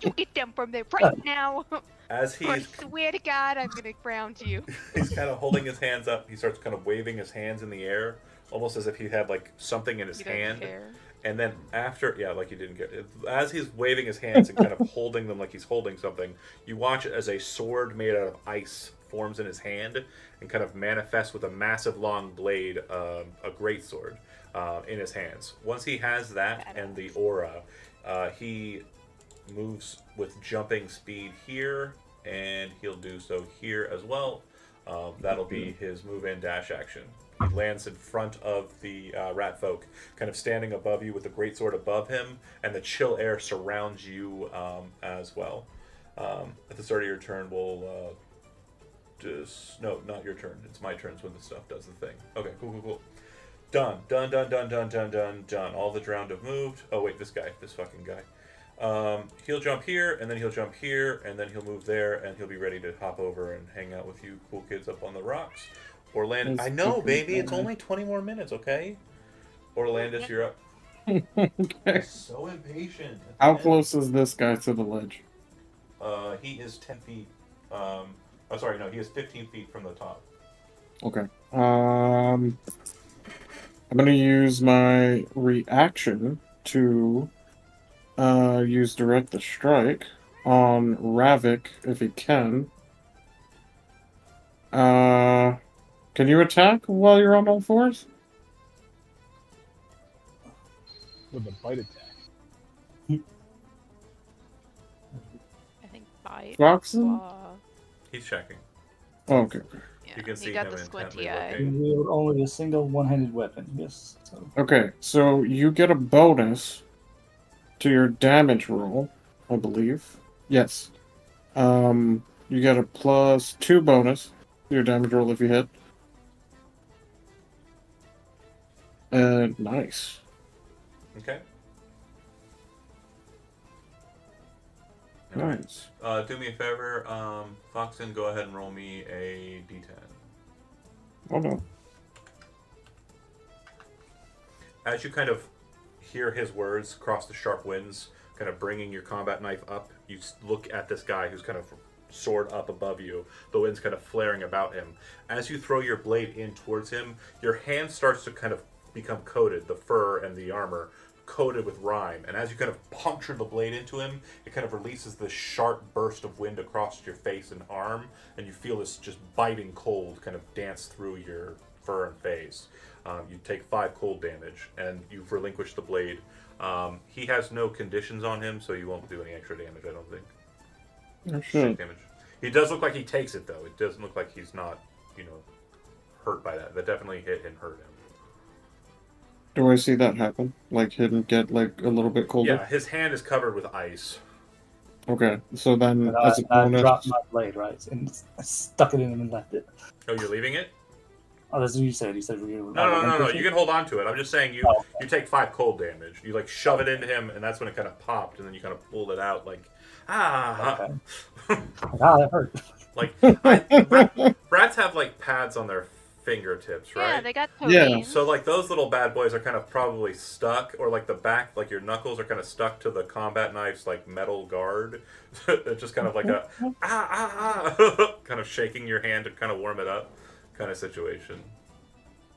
You get them from there right now. As Or I he's swear to God, I'm gonna ground you. he's kind of holding his hands up. He starts kind of waving his hands in the air, almost as if he had like something in his You don't hand. care. And then after, yeah, like you didn't get it. As he's waving his hands and kind of holding them like he's holding something, you watch as a sword made out of ice forms in his hand and kind of manifests with a massive long blade, a great sword, in his hands. Once he has that and the aura, he moves with jumping speed here, and he'll do so here as well. That'll be his move and dash action. He lands in front of the rat folk, kind of standing above you with the greatsword above him, and the chill air surrounds you as well. At the start of your turn, we'll no, not your turn. It's my turn when the stuff does the thing. Okay, cool. Done. All the drowned have moved. Oh wait, this fucking guy. He'll jump here, and then he'll jump here, and then he'll move there, and he'll be ready to hop over and hang out with you cool kids up on the rocks. Orlando, It's I know, fucking baby. It's bad. only 20 more minutes, okay? Orlandus, you're up. Okay. So impatient. How close is this guy to the ledge? He is 10 feet. Oh, sorry, no, he is 15 feet from the top. Okay. I'm gonna use my reaction to use direct the strike on Ravik if he can. Can you attack while you're on all fours? With a bite attack. I think bite. Foxen? Claw. He's checking. Oh, okay. Yeah, You can he see got him the intently squinty eye. looking. You wield only a single one-handed weapon. Yes. So. Okay, so you get a bonus to your damage roll, I believe. Yes. You get a +2 bonus to your damage roll if you hit. Nice. Okay. Nice. Do me a favor, Foxen, go ahead and roll me a d10. Oh no. As you kind of hear his words cross the sharp winds, kind of bringing your combat knife up, you look at this guy who's kind of sword up above you, the wind's kind of flaring about him. As you throw your blade in towards him, your hand starts to kind of become coated, the fur and the armor coated with rime, and as you kind of puncture the blade into him, it kind of releases this sharp burst of wind across your face and arm, and you feel this just biting cold kind of dance through your fur and face. You take 5 cold damage, and you've relinquished the blade. He has no conditions on him, so you won't do any extra damage, I don't think. Oh, Shit shit. damage. He does look like he takes it, though. It doesn't look like he's not, hurt by that. That definitely hit and hurt him. Do I see that happen? Like, him get, like, a little bit colder? Yeah, his hand is covered with ice. Okay, so then, But as a I bonus... dropped my blade, right? And stuck it in him and left it. Oh, you're leaving it? Oh, that's what you said. You said we were No. You can hold on to it. I'm just saying you take 5 cold damage. You like shove it into him, and that's when it kind of popped, and then you kind of pulled it out like, ah. Okay. Ah, that hurt. Like rats have like pads on their fingertips, right? Yeah, they got Yeah. codeines. So like those little bad boys are kind of probably stuck, or like the back, like your knuckles are kind of stuck to the combat knife's like metal guard. It's just kind of like a kind of shaking your hand to kind of warm it up, kind of situation.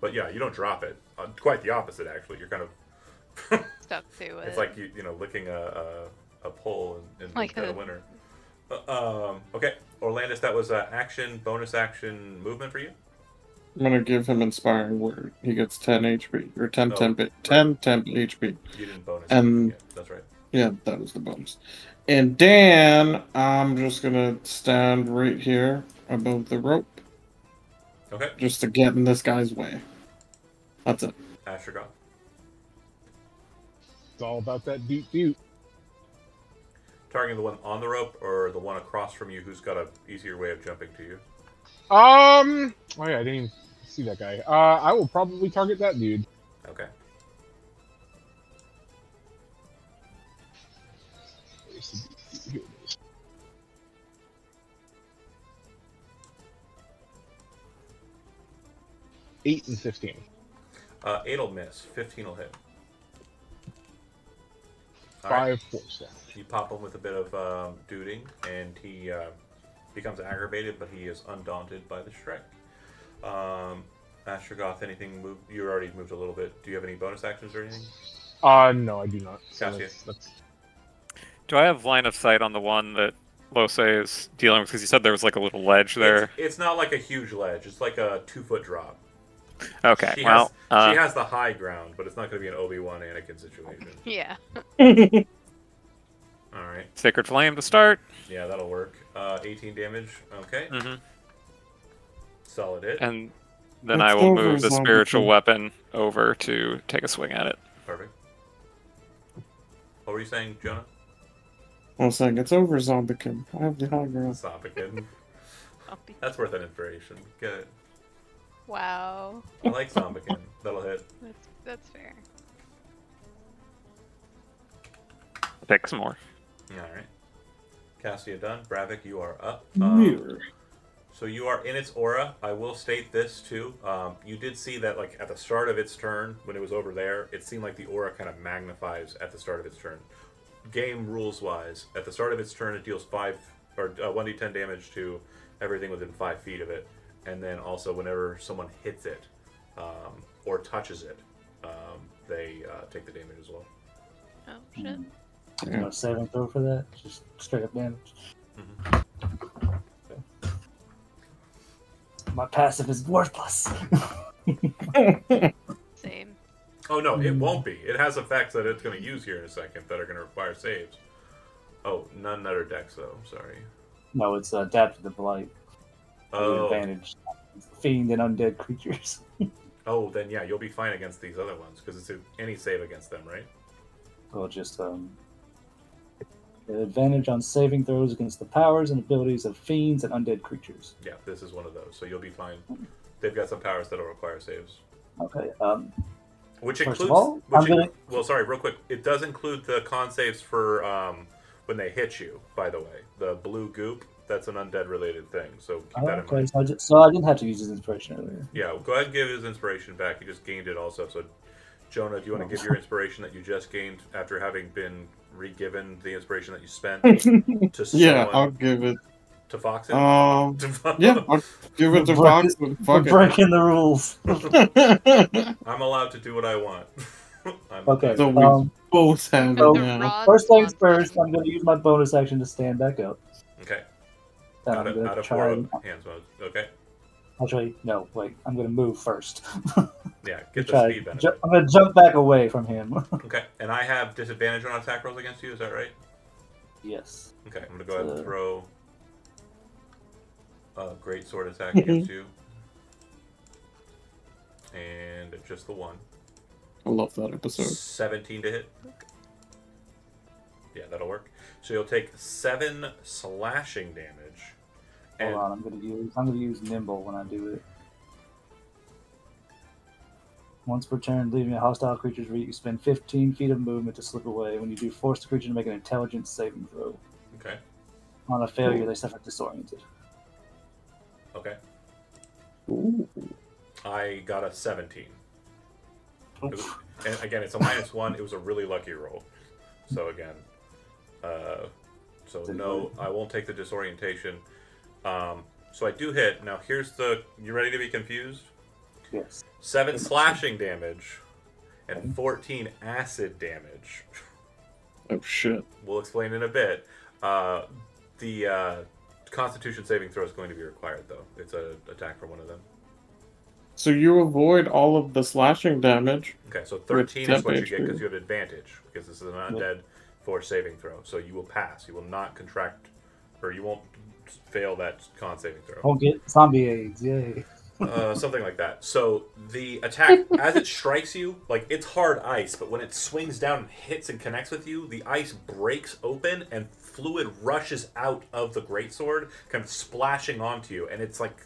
But yeah, you don't drop it. Quite the opposite, actually. You're kind of stuck to it. it's like you know licking a pole in Like the dead of winter. Okay, Orlandus, that was action, bonus action, movement for you. I'm gonna give him Inspiring Word. He gets 10 HP. Or 10 Oh, temp, right. 10 temp HP. You didn't bonus. And- yet. That's right. Yeah, that was the bonus. And Dan, I'm just gonna stand right here above the rope, Okay, just to get in this guy's way. That's it. Astrogoth. It's all about that doot. Targeting the one on the rope or the one across from you who's got a easier way of jumping to you. Oh yeah, I didn't even see that guy. I will probably target that dude. Okay. Here it is. Eight and 15. 8 will miss. 15 will hit. All 5 right. force damage. You pop him with a bit of duding, and he becomes aggravated, but he is undaunted by the strike. Astrogoth, anything move? You already moved a little bit. Do you have any bonus actions or anything? No, I do not. So Cassia. that's Do I have line of sight on the one that Lose is dealing with? Because you said there was like a little ledge there. It's not like a huge ledge. It's like a 2-foot drop. Okay, She well, she has the high ground, but it's not going to be an Obi-Wan Anakin situation. Yeah. All right. Sacred Flame to start. Yeah, that'll work. 18 damage. Okay. Hmm. Solid hit. And then Let's I go will for move the zombie spiritual kill. weapon over to take a swing at it. Perfect. What were you saying, Jonah? I was saying, it's over, Zombikin. I have the high ground. Zombikin. That's worth an inspiration. Get it. Wow. I like Zombikin. That'll hit. That's fair. Take some more. All right. Cassia done. Bravik, you are up. Mirror. So you are in its aura. I will state this too. You did see that, like at the start of its turn, when it was over there, it seemed like the aura kind of magnifies at the start of its turn. Game rules wise, at the start of its turn, it deals 1d10 damage to everything within 5 feet of it, and then also whenever someone hits it or touches it, they take the damage as well. Oh shit. No saving throw for that. Just straight up damage. Mm-hmm. My passive is worthless. Same. Oh no, it won't be. It has effects that it's going to use here in a second that are going to require saves. Oh, none that are dex though. Sorry. No, it's adapted to blight. Oh. Advantage. Fiend and undead creatures. Oh, then yeah, you'll be fine against these other ones because it's any save against them, right? Well, just advantage on saving throws against the powers and abilities of fiends and undead creatures. Yeah, this is one of those, so you'll be fine. They've got some powers that'll require saves. Okay. Which First includes. of all, Well, sorry, real quick. It does include the con saves for when they hit you. By the way, the blue goop. That's an undead related thing, so keep that in mind. So I didn't have to use his inspiration earlier. Yeah, go ahead and give his inspiration back. He just gained it also. So, Jonah, do you want to give your inspiration that you just gained after having been re-given the inspiration that you spent to Yeah, someone, I'll give it. to Fox? Yeah, I'll give it to Fox. We're Fuck it. breaking the rules. I'm allowed to do what I want. Okay. So we both have so- it now. Rod First things Swanson. first, I'm going to use my bonus action to stand back up. Okay. Then Out I'm going of to 4 try. And, hands mode. Okay. actually, no, wait. I'm going to move first. Yeah, get the Try- speed benefit. I'm going to jump back away from him. Okay, and I have disadvantage on attack rolls against you. Is that right? Yes. Okay, I'm gonna go ahead and So- throw a great sword attack Mhm. against you, and just the one. I love that episode. 17 to hit. Yeah, that'll work. So you'll take 7 slashing damage. Hold And on, I'm going to use nimble when I do it. Once per turn, leaving a hostile creature's reach, you spend 15 feet of movement to slip away. When you do, force the creature to make an intelligence saving throw. okay, On a failure, they suffer disoriented. okay. Ooh. I got a 17. And again, it's a -1. It was a really lucky roll. So again, so no, I won't take the disorientation. So I do hit. Now here's the. You ready to be confused? Yes. 7 slashing damage and 14 acid damage. Oh shit. We'll explain in a bit. The Constitution saving throw is going to be required, though. It's an attack for one of them. So you avoid all of the slashing damage. Okay, so 13 is what you get HP. because you have advantage, because this is an undead force saving throw. So you will pass. You will not contract, or you won't fail that con saving throw. Won't get zombie AIDS, yay. Something like that. So the attack, as it strikes you, like it's hard ice, but when it swings down and hits and connects with you, the ice breaks open and fluid rushes out of the greatsword, kind of splashing onto you, and it's like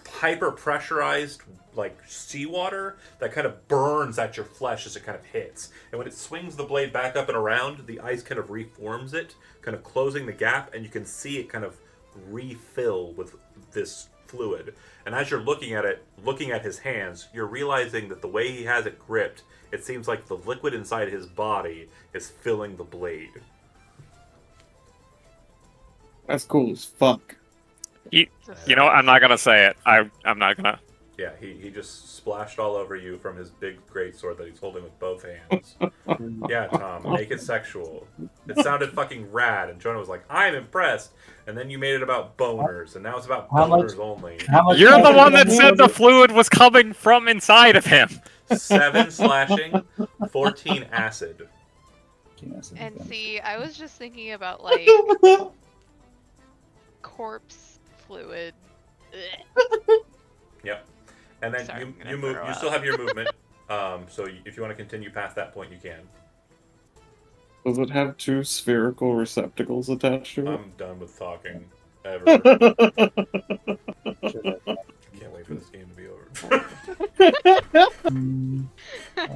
hyper pressurized, like seawater that kind of burns at your flesh as it kind of hits. And when it swings the blade back up and around, the ice kind of reforms it, kind of closing the gap, and you can see it kind of refill with this fluid. And as you're looking at it, looking at his hands, you're realizing that the way he has it gripped, it seems like the liquid inside his body is filling the blade. That's cool as fuck. You know, I'm not gonna say it. I'm not gonna. Yeah, he just splashed all over you from his big great sword that he's holding with both hands. Yeah, Tom, make it sexual. It sounded fucking rad, and Jonah was like, I'm impressed. And then you made it about boners, and now it's about How much- boners only. How much You're the acid one that damage said was the it? fluid was coming from inside of him. 7 slashing, 14 acid. And see, I was just thinking about like corpse fluid. Ugh. Yep. And then Sorry, I'm gonna you move. throw You up. still have your movement. So if you want to continue past that point, you can. Does it have 2 spherical receptacles attached to it? I'm done with talking. Ever. Can't wait for this game to be over.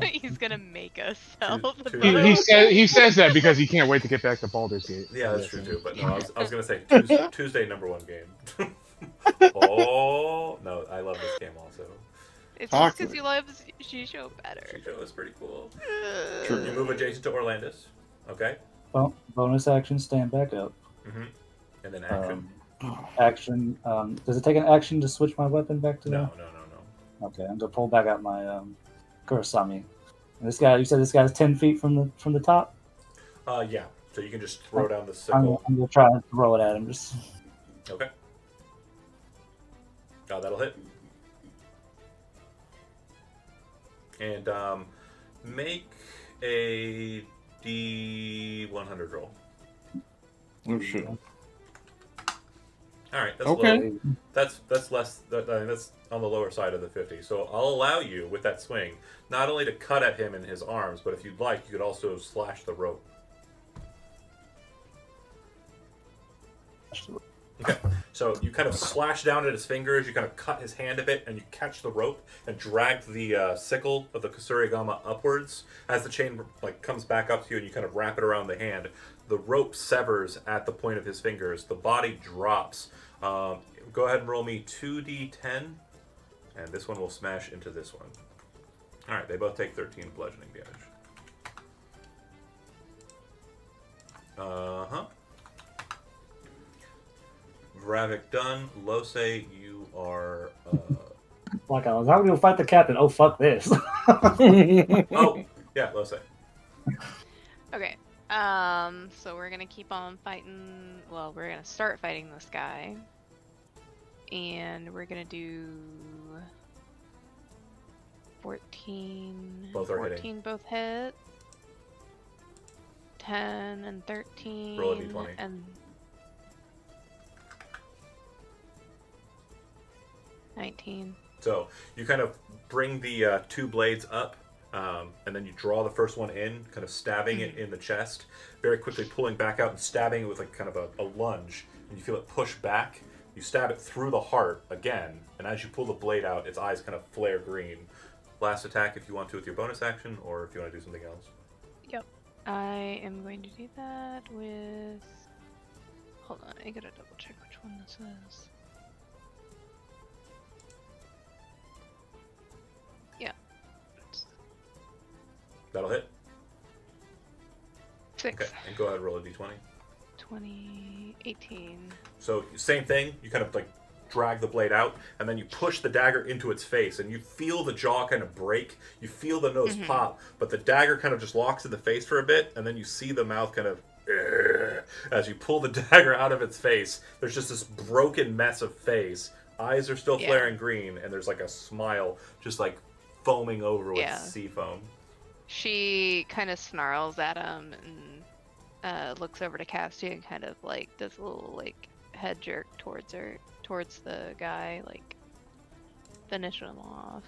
He's gonna make us sell the Two- book. He says that because he can't wait to get back to Baldur's Gate. Yeah, that's true too. But no, I was gonna say Tuesday #1 game. Oh no, I love this game also. It's Talk just to because me. you love Shisho better. Shisho is pretty cool. True. You move adjacent to Orlandis. Okay. Bonus action, stand back up. Mm-hmm. And then action. Action. Does it take an action to switch my weapon back to No. the? Okay, I'm gonna pull back out my Kurosami. And this guy, you said this guy's 10 feet from the top. Yeah. So you can just throw down the I'm sickle. gonna try and throw it at him. Just Okay. That'll hit. And make a D100 roll. Oh shit. All right, that's Okay. low. That's less. That's on the lower side of the 50. So I'll allow you with that swing not only to cut at him in his arms, but if you'd like, you could also slash the rope. Okay, so you kind of slash down at his fingers, you kind of cut his hand a bit, and you catch the rope and drag the sickle of the Kusurigama upwards. As the chain comes back up to you and you kind of wrap it around the hand, the rope severs at the point of his fingers. The body drops. Go ahead and roll me 2d10, and this one will smash into this one. All right, they both take 13 bludgeoning damage. Uh-huh. Vravik done. Lose, you are... like I was going to fight the captain. Oh fuck this. Oh, yeah, Lose. Okay. So we're gonna keep on fighting. Well, we're gonna start fighting this guy, and we're gonna do 14. Both are 14 hitting. both hit. 10 and 13. Roll a d20. And 19. So you kind of bring the two blades up, and then you draw the first one in, kind of stabbing it in the chest, very quickly pulling back out and stabbing it with like kind of a lunge, and you feel it push back. You stab it through the heart again, and as you pull the blade out, its eyes kind of flare green. Last attack if you want to with your bonus action, or if you want to do something else. Yep. I am going to do that with... Hold on, I gotta double check which one this is. Yeah. That'll hit. 6. Okay, and go ahead and roll a d20. 20, 18. So same thing, you kind of like drag the blade out, and then you push the dagger into its face, and you feel the jaw kind of break, you feel the nose pop, but the dagger kind of just locks in the face for a bit, and then you see the mouth kind of as you pull the dagger out of its face. There's just this broken mess of face. Eyes are still flaring green, and there's like a smile just like foaming over with sea foam. She kind of snarls at him and looks over to Cassie and kind of like does a little like head jerk towards the guy, like finish him off.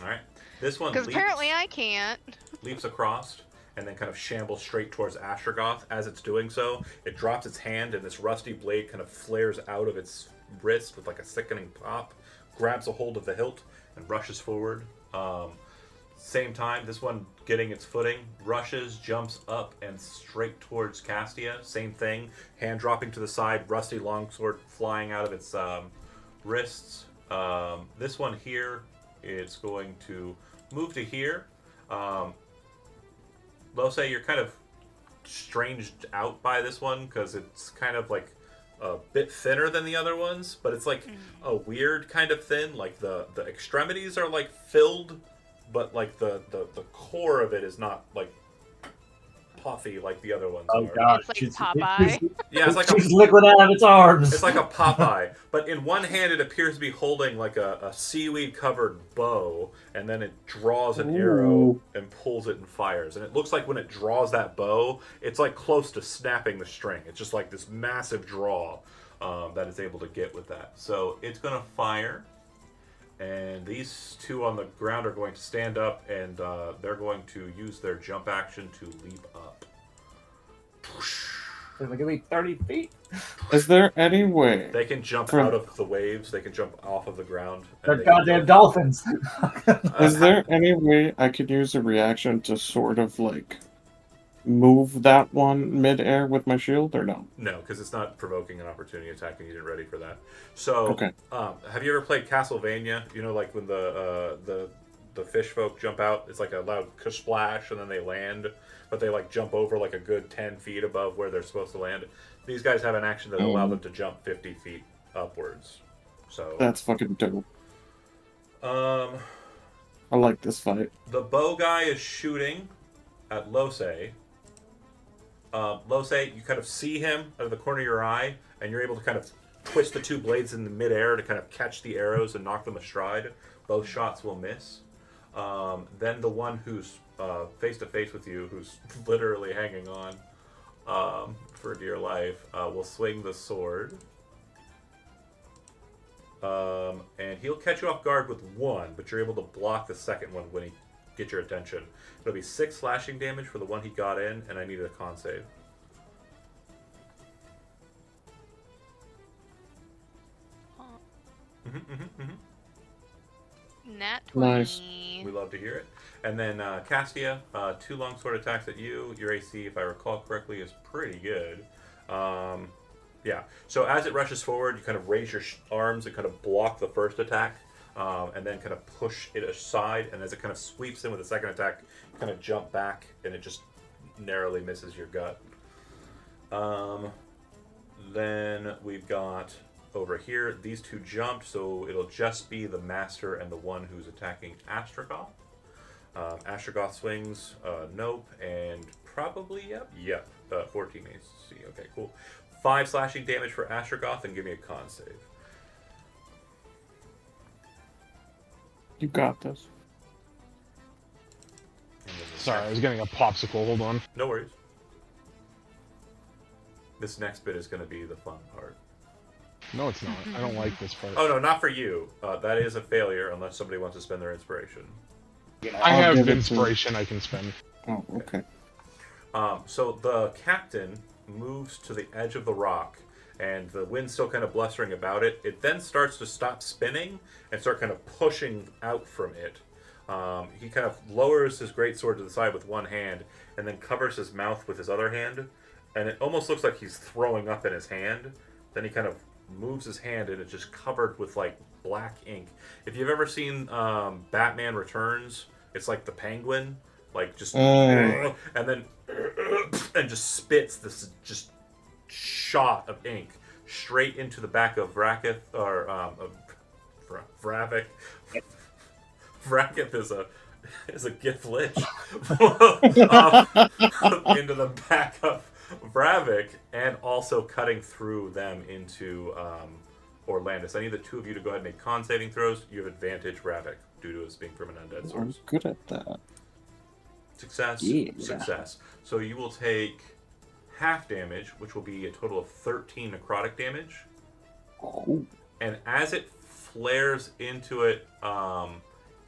All right, this one because apparently I can't. Leaps across and then kind of shambles straight towards Astrogoth. As it's doing so, it drops its hand, and this rusty blade kind of flares out of its wrist with like a sickening pop, grabs a hold of the hilt, and rushes forward. Same time, this one getting its footing, rushes, jumps up, and straight towards Castia. Same thing, hand dropping to the side, rusty longsword flying out of its wrists. This one here, it's going to move to here. Lose, you're kind of stranged out by this one because it's kind of like a bit thinner than the other ones, but it's like a weird kind of thin. Like the extremities are like filled, but like the core of it is not like puffy like the other ones Oh are. god, It's like Popeye. Yeah, it's like she's liquid out of its arms. it's like a Popeye, but in one hand it appears to be holding like a seaweed-covered bow, and then it draws an arrow and pulls it and fires. And it looks like when it draws that bow, it's like close to snapping the string. It's just like this massive draw that it's able to get with that. So it's going to fire, and these two on the ground are going to stand up, and they're going to use their jump action to leap up. They're gonna be 30 feet. Is there any way? They can jump out of the waves. They can jump off of the ground. They're and they can goddamn go- dolphins. Is there any way I could use a reaction to sort of like move that one mid-air with my shield, or no? No, because it's not provoking an opportunity attack, and you didn't ready for that. So, Okay. Have you ever played Castlevania? You know, like when the fish folk jump out, it's like a loud splash, and then they land, but they like jump over like a good 10 feet above where they're supposed to land. These guys have an action that allows them to jump 50 feet upwards. So That's fucking dope. um, I like this fight. the bow guy is shooting at Lose. Lose, you kind of see him out of the corner of your eye, and you're able to kind of twist the two blades in the midair to kind of catch the arrows and knock them astride. Both shots will miss. Then the one who's face to face with you, who's literally hanging on for dear life, will swing the sword. And he'll catch you off guard with one, but you're able to block the second one when he gets your attention. It'll be 6 slashing damage for the one he got in, and I needed a con save. Nat 20. Nice. We love to hear it. And then Castia, 2 longsword attacks at you. Your AC, if I recall correctly, is pretty good. Yeah. So as it rushes forward, you kind of raise your arms and kind of block the first attack, and then kind of push it aside. And as it kind of sweeps in with the second attack, you kind of jump back, and it just narrowly misses your gut. Then we've got over here, these two jumped, so it'll just be the master and the one who's attacking Astragoth. Astragoth swings, nope, and probably, yep, 14 AC. Okay, cool. 5 slashing damage for Astragoth, and give me a con save. You got this. And then the Sorry, I was getting a popsicle. Hold on. No worries. This next bit is going to be the fun part. No, it's not. I don't like this part. Oh, no, not for you. That is a failure unless somebody wants to spend their inspiration. I I'll have give it to- inspiration I can spend. Oh, okay. So the captain moves to the edge of the rock, and the wind's still kind of blustering about it. It then starts to stop spinning and start kind of pushing out from it. He kind of lowers his greatsword to the side with one hand, and then covers his mouth with his other hand, and it almost looks like he's throwing up in his hand. Then he kind of moves his hand, and it's just covered with like black ink. If you've ever seen Batman Returns, it's like the Penguin, like just and then and just spits this just shot of ink straight into the back of Vrakith, or Vravik. Vrakith is a gift lich into the back of Vravik, and also cutting through them into Orlandis. I need the two of you to go ahead and make con saving throws. You have advantage, Vravik, due to us being from an undead I'm source. good at that. Success, Yeah. success. So you will take half damage, which will be a total of 13 necrotic damage. Oh. And as it flares into it,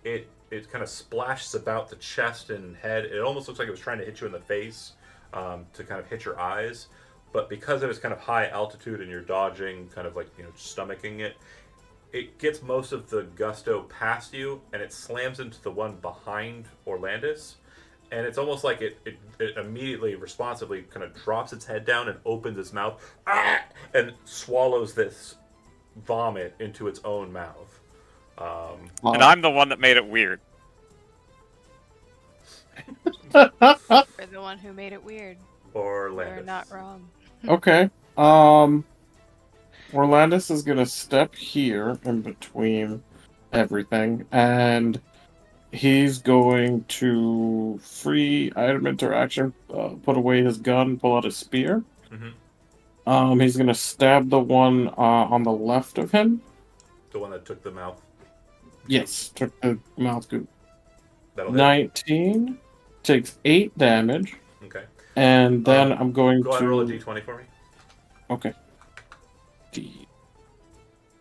it kind of splashes about the chest and head. It almost looks like it was trying to hit you in the face, to kind of hit your eyes. But because of its kind of high altitude and you're dodging, kind of like, stomaching it, it gets most of the gusto past you, and it slams into the one behind Orlandis. And it's almost like it immediately, responsively, kind of drops its head down and opens its mouth, and swallows this vomit into its own mouth. And I'm the one that made it weird. We're the one who made it weird. Or We're Landis. not wrong. Okay. Orlandis is gonna step here in between everything, and he's going to free item interaction, put away his gun, pull out his spear. Mhm. He's gonna stab the one on the left of him. The one that took the mouth. Yes, took the mouth goop. That'll hit. 19 takes 8 damage, Okay. and then I'm going Go ahead to and roll a d20 for me. Okay. D.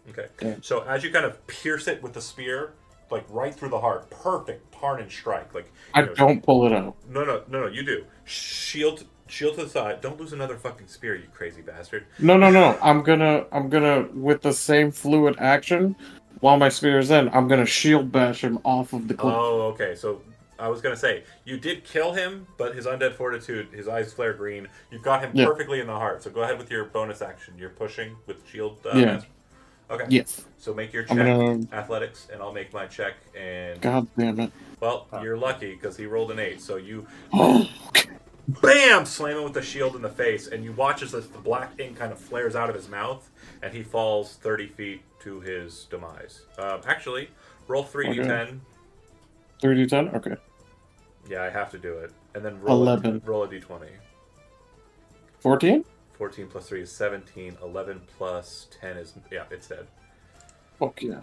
Okay. Yeah. So as you kind of pierce it with the spear, like right through the heart, perfect Tarnin strike. Like I don't pull it out. No, you do. Shield to the side. Don't lose another fucking spear, you crazy bastard. No. I'm gonna with the same fluid action, while my spear is in, I'm gonna shield bash him off of the cliff. Oh, okay. So I was gonna say you did kill him, but his undead fortitude, his eyes flare green. You got him Yeah. perfectly in the heart. So go ahead with your bonus action. You're pushing with shield. Yeah. Master? Okay. Yes. So make your I'm check, gonna. athletics, and I'll make my check. And God damn it. well, you're lucky because he rolled an 8. So you, Oh. bam, slam him with the shield in the face, and you watch as the black ink kind of flares out of his mouth, and he falls 30 feet to his demise. Actually, roll 3d10. 30-10? Okay. Yeah, I have to do it, and then roll 11. roll a d20. 14? 14 plus 3 is 17. 11 plus 10 is it's dead. Fuck yeah.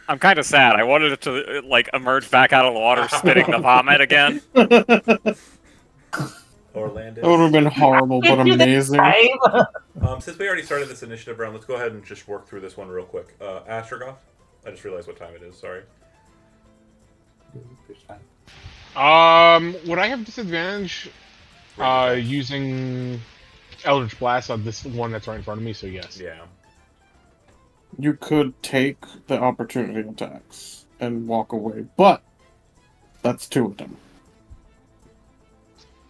I'm kind of sad. I wanted it to like emerge back out of the water, spitting the vomit again. Orlando. That would have been horrible, but amazing. Since we already started this initiative round, let's go ahead and just work through this one real quick. Astrogoth? I just realized what time it is, sorry. Would I have disadvantage using Eldritch Blast on this one that's right in front of me? So yes. Yeah. You could take the opportunity attacks and walk away, but that's 2 of them.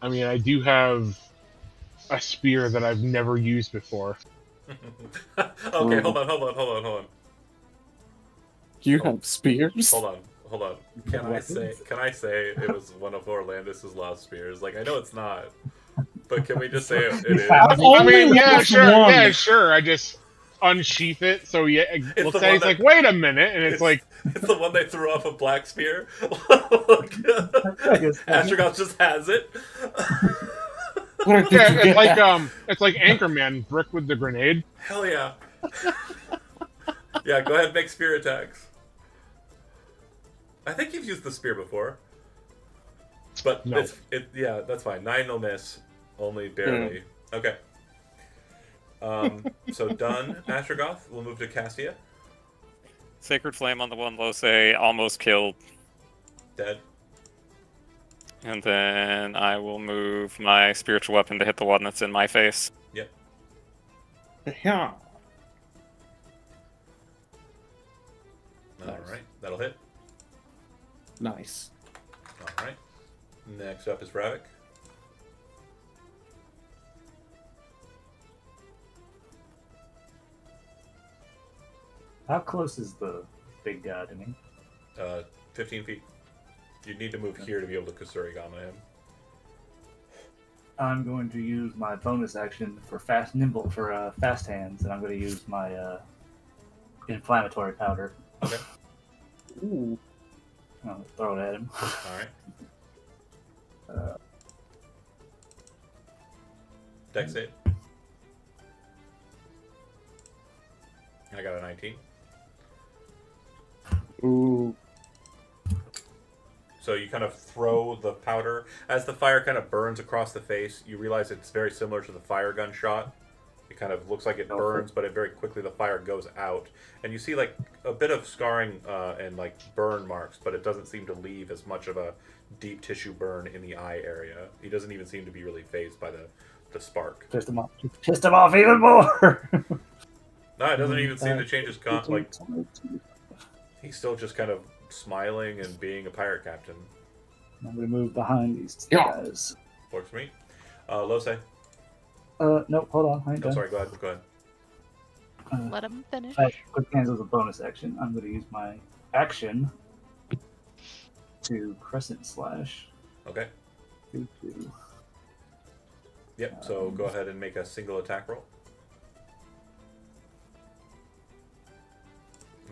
I mean, I do have a spear that I've never used before. Okay, hold on. You have spears? Hold on. Can I say it was one of Orlandis' last spears? Like, I know it's not, but can we just say it is? I've I only mean, yeah, lost sure, one. yeah, sure. I just unsheath it, so yeah, it It's looks the at it, one it's that- like, wait a minute, and it's like, It's the one they threw off a black spear. Astrogoth just has it. Where did yeah, you it's get like that? it's like Anchorman brick with the grenade. Hell yeah. Yeah, go ahead and make spear attacks. I think you've used the spear before. But No. yeah, that's fine. 9 will miss. Only barely. Okay. So done, Astrogoth. We'll move to Cassia. Sacred Flame on the one Lose almost killed. Dead. And then I will move my spiritual weapon to hit the one that's in my face. Yep. Yeah. Alright, that'll hit. Nice. Alright. Next up is Ravik. How close is the big guy to me? 15 feet. You'd need to move here to be able to Kusurigama him. I'm going to use my bonus action for fast hands, and I'm going to use my inflammatory powder. Okay. Ooh. I'll throw it at him. Alright. Uh, Dex save. I got a 19. Ooh. So you kind of throw the powder. As the fire kind of burns across the face, you realize it's very similar to the fire gun shot. It kind of looks like it burns, but it very quickly the fire goes out. And you see like a bit of scarring and like burn marks, but it doesn't seem to leave as much of a deep tissue burn in the eye area. He doesn't even seem to be really fazed by the spark. pissed him off even more. No, it doesn't even seem to change his like he's still just kind of smiling and being a pirate captain. I'm going to move behind these Yeah. guys. Works for me. Lose. Nope, hold on. I ain't Oh, done. sorry, go ahead. Let him finish. Quick hands as a bonus action. I'm going to use my action to crescent slash. Okay. Doo-doo. Yep, so go ahead and make a single attack roll.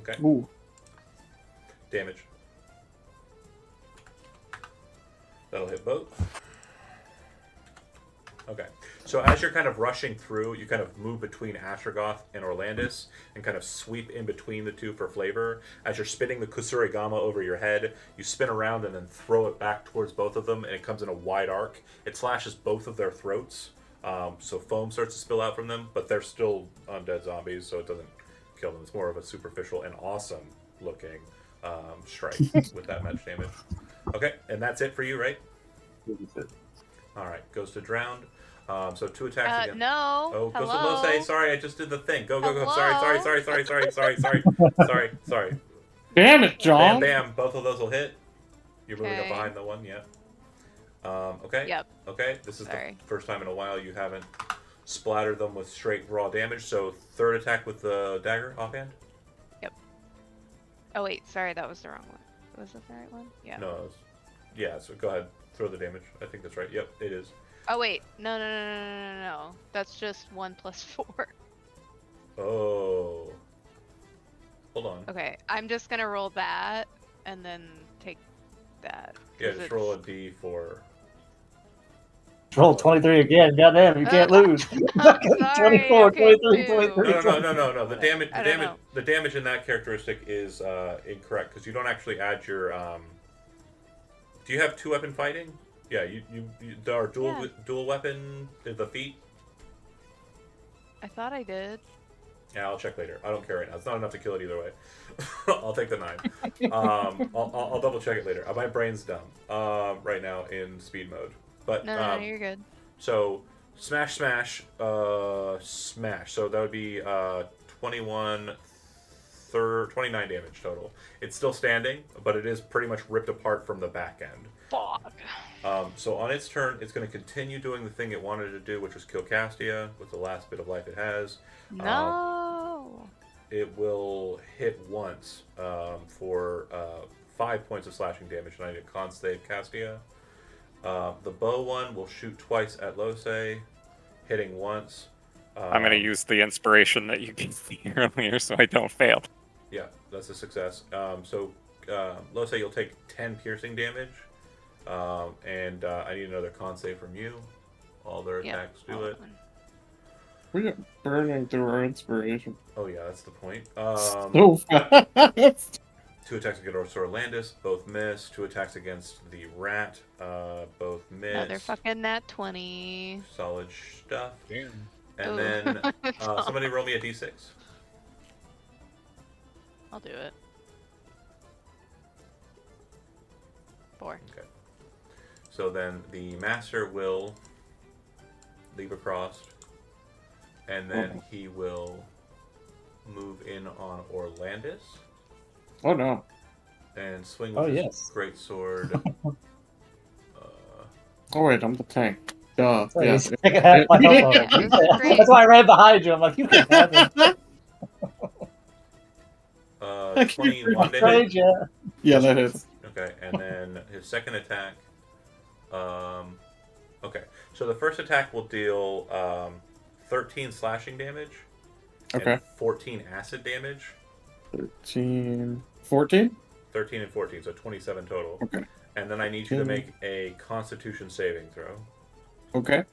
Okay. Ooh. Damage. That'll hit both. Okay. So as you're kind of rushing through, you kind of move between Astrogoth and Orlandis and kind of sweep in between the two for flavor. As you're spinning the Kusurigama over your head, you spin around and then throw it back towards both of them, and it comes in a wide arc. It slashes both of their throats, so foam starts to spill out from them, but they're still undead zombies, so it doesn't kill them. It's more of a superficial and awesome looking strike with that much damage. Okay, and that's it for you, right? Alright, goes to Drowned. So 2 attacks again. No. Oh, goes Hello? to Lose. Sorry, I just did the thing. Go. Hello? Sorry. Sorry. Damn it, Bam, John. bam. Both of those will hit. You're moving up Okay. behind the one, yeah. Okay. Yep. Okay. This is Sorry. the first time in a while you haven't splattered them with straight raw damage. So third attack with the dagger offhand. Oh wait, sorry, that was the wrong one. Was it the right one? Yeah. No. Yeah. So go ahead. Throw the damage. I think that's right. Yep. It is. Oh wait, no. That's just 1 + 4. Oh. Hold on. Okay, I'm just gonna roll that and then take that. Yeah. 'cause Just roll a it's- d4. Roll 23 again. Goddamn, you can't lose. I'm sorry, 24, okay, 23, two. 23. No. The damage. I don't know. The damage in that characteristic is incorrect because you don't actually add your. Do you have 2-weapon fighting? Yeah. You there are dual weapon the feat. I thought I did. Yeah, I'll check later. I don't care right now. It's not enough to kill it either way. I'll take the 9. I'll double check it later. My brain's dumb right now in speed mode. But No, you're good. so smash. So that would be 29 damage total. It's still standing, but it is pretty much ripped apart from the back end. Fuck. So on its turn, it's going to continue doing the thing it wanted to do, which was kill Castia with the last bit of life it has. No. It will hit once for 5 points of slashing damage, and I need a con save Castia. The bow one will shoot twice at Losei, hitting once. I'm going to use the inspiration that you gave me earlier so I don't fail. Yeah, that's a success. Losei, you'll take 10 piercing damage, and I need another con save from you. All their attacks do it. We are burning through our inspiration. Oh yeah, that's the point. So fast. 2 attacks against Orlandis, both miss. 2 attacks against the rat, both miss. Another fucking nat 20. Solid stuff. Damn. And Ooh. then somebody roll me a d6. I'll do it. 4. Okay. So then the master will leave across, and then he will move in on Orlandis Oh no. and swing Oh, with his yes. great sword. Oh wait, I'm the tank. Duh. So Yeah. he's taking half my health Yeah, already. this is great. That's why I ran behind you. I'm like, you can have him. I keep 21 to Afraid hit. you. Yeah, that hits. Okay, and then his second attack. Okay, so the first attack will deal 13 slashing damage. Okay. And 14 acid damage. 13, 14? 13 and 14, so 27 total. Okay. And then I need you to make a Constitution saving throw. Okay.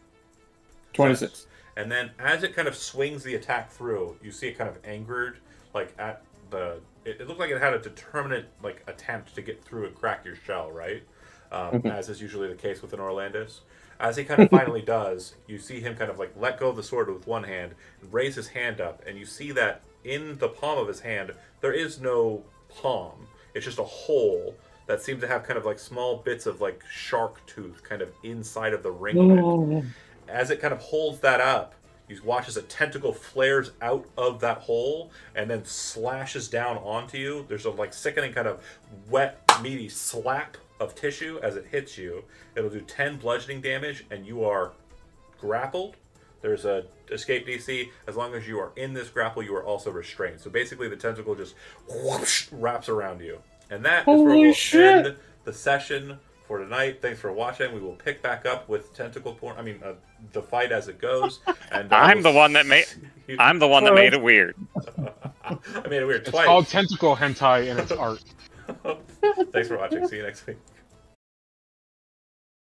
26. And then as it kind of swings the attack through, you see it kind of angered, like at the. It looked like it had a determinate like attempt to get through and crack your shell, right? As is usually the case with an Orlandis. As he kind of finally does, you see him kind of like let go of the sword with one hand, raise his hand up, and you see that in the palm of his hand there is no palm. It's just a hole that seems to have kind of like small bits of like shark tooth kind of inside of the ring of it. Oh. As it kind of holds that up, you watch as a tentacle flares out of that hole and then slashes down onto you. There's a like sickening kind of wet, meaty slap of tissue as it hits you. It'll do 10 bludgeoning damage, and you are grappled. There's a escape DC. As long as you are in this grapple, you are also restrained. So basically, the tentacle just whoosh, wraps around you. And that is where Holy we'll shit. end the session for tonight. Thanks for watching. We will pick back up with tentacle porn. I mean, the fight as it goes. And I'm the one that made. I'm the one that made it weird. I made it weird It's twice. called tentacle hentai and it's art. Thanks for watching. See you next week.